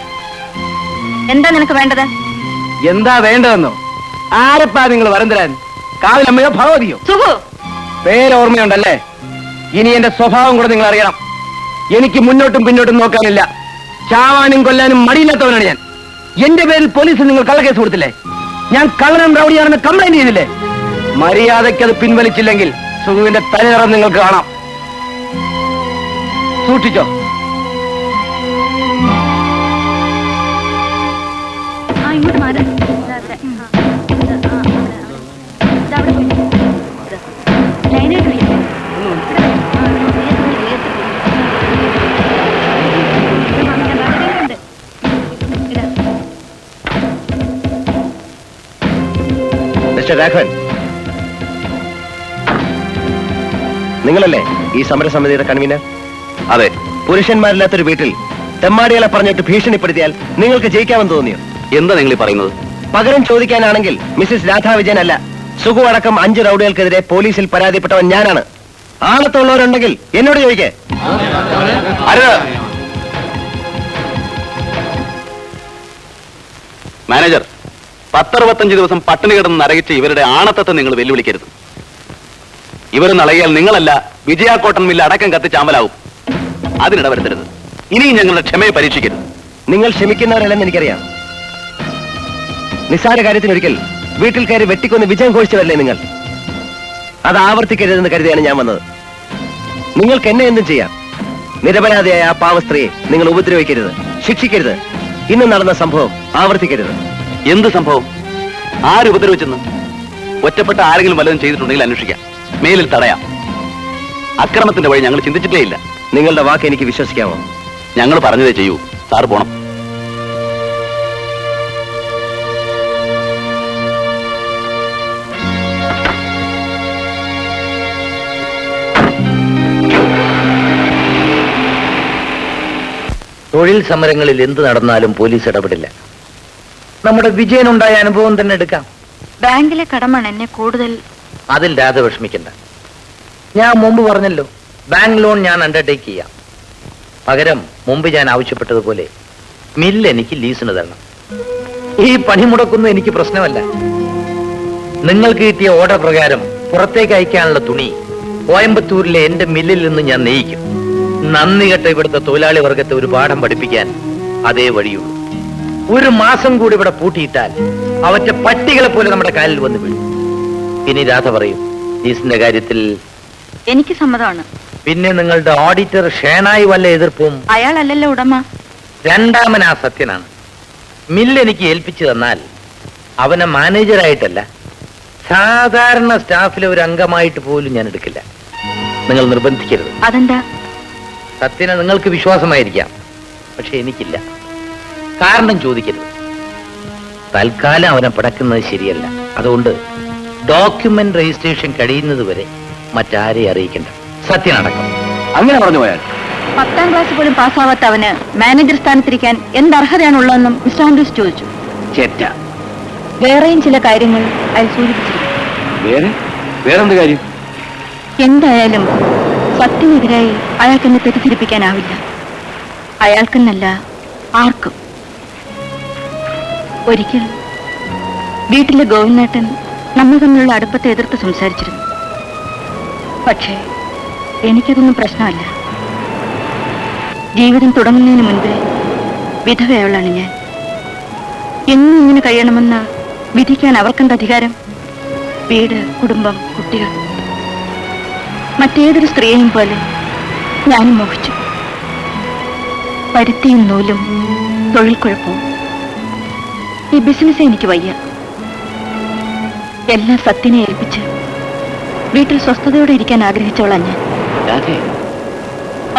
S10: എന്താ നിനക്ക് വേണ്ടത്?
S2: എന്താ വേണ്ടതെന്നോ? ആരപ്പാ നിങ്ങൾ വരം തരാൻ? കാവിലമ്മയോ ഭഗവതിയോ?
S10: സുഖു,
S2: പേരോർമ്മയുണ്ടല്ലേ? ഇനി എന്റെ സ്വഭാവം കൂടെ നിങ്ങൾ അറിയണം. എനിക്ക് മുന്നോട്ടും പിന്നോട്ടും നോക്കാനില്ല. ചാവാനും കൊല്ലാനും മടിയില്ലാത്തവനാണ് ഞാൻ. എന്റെ പേരിൽ പോലീസിൽ നിങ്ങൾ കള്ളക്കേസ് കൊടുത്തില്ലേ? ഞാൻ കള്ളനും റൗഡിയാണെന്ന് കംപ്ലൈന്റ് ചെയ്തില്ലേ? മര്യാദയ്ക്ക് അത് പിൻവലിച്ചില്ലെങ്കിൽ സുഖുവിന്റെ തലനിറം നിങ്ങൾക്ക് കാണാം. സൂക്ഷിച്ചോ.
S10: ഇങ്ങോട്ട് മാറി.
S7: മിസ്റ്റർ രാഘവൻ, നിങ്ങളല്ലേ ഈ സമരസമിതിയുടെ കൺവീനർ?
S3: അതെ.
S7: പുരുഷന്മാരില്ലാത്തൊരു വീട്ടിൽ തെമ്മാടികളെ പറഞ്ഞിട്ട് ഭീഷണിപ്പെടുത്തിയാൽ നിങ്ങൾക്ക് ജയിക്കാമെന്ന് തോന്നിയോ?
S3: എന്താ നിങ്ങൾ പറയുന്നത്?
S7: പകരം ചോദിക്കാനാണെങ്കിൽ മിസ്സിസ് രാധാ വിജയൻ അല്ല, സുഖു അടക്കം 5 റൗഡികൾക്കെതിരെ പോലീസിൽ പരാതിപ്പെട്ടവൻ ഞാനാണ്. ആളത്തുള്ളവരുണ്ടെങ്കിൽ എന്നോട് ചോദിക്കേ.
S3: മാനേജർ, 10-65 ദിവസം പട്ടിണി കിടന്ന് നരകിച്ച് ഇവരുടെ ആണത്തത്തെ നിങ്ങൾ വെല്ലുവിളിക്കരുത്. ഇവർ നളകിയാൽ നിങ്ങളല്ല, വിജയ കോട്ടൺ മില്ല് അടക്കം കത്തിച്ചാമ്പലാവും. അതിനിട വരുത്തരുത്. ഇനിയും ഞങ്ങളുടെ ക്ഷമയെ പരീക്ഷിക്കരുത്.
S7: നിങ്ങൾ ക്ഷമിക്കുന്നവരല്ലെന്ന് എനിക്കറിയാം. നിസ്സാര കാര്യത്തിനൊരിക്കൽ വീട്ടിൽ കയറി വെട്ടിക്കൊന്ന് വിജയം ഘോഷിച്ചവരല്ലേ നിങ്ങൾ? അത് ആവർത്തിക്കരുതെന്ന് കരുതിയാണ് ഞാൻ വന്നത്. നിങ്ങൾക്ക് എന്നെ എന്തും ചെയ്യാം. നിരപരാധിയായ ആ പാവ സ്ത്രീയെ നിങ്ങൾ ഉപദ്രവിക്കരുത്, ശിക്ഷിക്കരുത്. ഇന്ന് നടന്ന സംഭവം ആവർത്തിക്കരുത്.
S3: എന്ത് സംഭവം? ആര് ഉപദ്രവിച്ചെന്ന്? ഒറ്റപ്പെട്ട ആരെങ്കിലും വല്ലതും ചെയ്തിട്ടുണ്ടെങ്കിൽ അന്വേഷിക്കാം, മേലിൽ തടയാം. അക്രമത്തിന്റെ വഴി ഞങ്ങൾ ചിന്തിച്ചിട്ടേ ഇല്ല.
S7: നിങ്ങളുടെ വാക്ക് എനിക്ക് വിശ്വസിക്കാമോ?
S3: ഞങ്ങൾ പറഞ്ഞതേ ചെയ്യൂ. സാറ് പോണം.
S4: തൊഴിൽ സമരങ്ങളിൽ എന്ത് നടന്നാലും പോലീസ് ഇടപെടില്ല. നമ്മുടെ വിജയനുണ്ടായ അനുഭവം തന്നെ എടുക്കാം.
S10: ബാങ്കിലെ കടമാണ് എന്നെ കൂടുതൽ.
S4: അതിൽ രാധ വിഷമിക്കണ്ട. ഞാൻ മുമ്പ് പറഞ്ഞല്ലോ, ബാങ്ക് ലോൺ ഞാൻ അണ്ടർടേക്ക് ചെയ്യാം. പകരം മുമ്പ് ഞാൻ ആവശ്യപ്പെട്ടതുപോലെ മില്ല് എനിക്ക് ലീസിന് തരണം. ഈ പണി മുടക്കുന്നത് എനിക്ക് പ്രശ്നമല്ല. നിങ്ങൾക്ക് കിട്ടിയ ഓർഡർ പ്രകാരം പുറത്തേക്ക് അയക്കാനുള്ള തുണി കോയമ്പത്തൂരിലെ എന്റെ മില്ലിൽ നിന്ന് ഞാൻ നെയ്യിക്കും. നന്ദി കെട്ട ഇവിടുത്തെ തൊഴിലാളി വർഗത്തെ ഒരു പാഠം പഠിപ്പിക്കാൻ അതേ വഴിയുള്ളൂ. ഒരു മാസം കൂടി ഇവിടെ പൂട്ടിയിട്ടാൽ അവറ്റ പട്ടികളെ പോലെ നമ്മുടെ കാലിൽ വന്ന് വീഴും. ഇനി രാധ പറയും, ലീസിന്റെ കാര്യത്തിൽ
S10: എനിക്ക് സമ്മതമാണ്.
S4: പിന്നെ നിങ്ങളുടെ ഓഡിറ്റർ ഷേണായി വല്ല എതിർപ്പും?
S10: അയാളല്ലല്ലോ ഉടമ.
S4: രണ്ടാമൻ ആ സത്യനാണ്. മില്ല് എനിക്ക് ഏൽപ്പിച്ചു തന്നാൽ അവനെ മാനേജറായിട്ടല്ല, സാധാരണ സ്റ്റാഫിലെ ഒരു അംഗമായിട്ട് പോലും ഞാൻ എടുക്കില്ല. നിങ്ങൾ നിർബന്ധിക്കരുത്.
S10: അതെന്താ?
S4: സത്യനെ നിങ്ങൾക്ക് വിശ്വാസമായിരിക്കാം, പക്ഷെ എനിക്കില്ല. കാരണം ചോദിക്കരുത്. തൽക്കാലം അവനെ പടക്കുന്നത് ശരിയല്ല. അതുകൊണ്ട് ഡോക്യുമെന്റ് രജിസ്ട്രേഷൻ കഴിയുന്നത് വരെ മറ്റാരെ അറിയിക്കണ്ട, സത്യനടക്കം.
S3: അങ്ങനെ പറഞ്ഞു പോയാൽ
S10: 10ാം ക്ലാസ് പോലും പാസ്സാവാത്ത അവന് മാനേജർ സ്ഥാനത്തിരിക്കാൻ എന്ത് അർഹതയാണുള്ളതെന്നും മിസ്റ്റർ ആൻഡ്രൂസ് ചോദിച്ചു.
S3: ചേറ്റ.
S10: വേറെയും ചില കാര്യങ്ങൾ അയാൾ സൂചിപ്പിച്ചിരുന്നു.
S3: വേറെന്ത് കാര്യം?
S10: എന്തായാലും സത്യനെതിരായി അയാൾക്കെന്നെ തെറ്റിദ്ധരിപ്പിക്കാനാവില്ല. അയാൾക്കെന്നല്ല, ആർക്കും. ഒരിക്കൽ വീട്ടിലെ ഗോവിന്ദേട്ടൻ നമ്മൾ തമ്മിലുള്ള അടുപ്പത്തെ എതിർത്ത് സംസാരിച്ചിരുന്നു. പക്ഷേ എനിക്കതൊന്നും പ്രശ്നമല്ല. ജീവിതം തുടങ്ങുന്നതിന് മുൻപേ വിധവയവളാണ് ഞാൻ. എന്നും ഇങ്ങനെ കഴിയണമെന്ന് വിധിക്കാൻ അവർക്കെന്ത് അധികാരം? വീട്, കുടുംബം, കുട്ടികൾ. മറ്റേതൊരു സ്ത്രീയെയും പോലെ ഞാനും മോഹിച്ചു. പരുത്തിയും നൂലും, തൊഴിൽ കുഴപ്പവും. ഈ ബിസിനസ് എനിക്ക് വയ്യ. എല്ലാം സത്യനെ ഏൽപ്പിച്ച് വീട്ടിൽ സ്വസ്ഥതയോടെ ഇരിക്കാൻ ആഗ്രഹിച്ചോളാം ഞാൻ.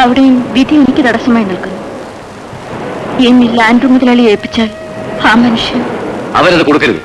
S10: അവിടെയും വിധി എനിക്ക് തടസ്സമായി നിൽക്കുന്നു. ഈ മില്ല് ആൻഡ്രൂ മുതലാളി ഏൽപ്പിച്ചാൽ ആ മനുഷ്യൻ
S3: അവരത് കൊടുക്കരുത്.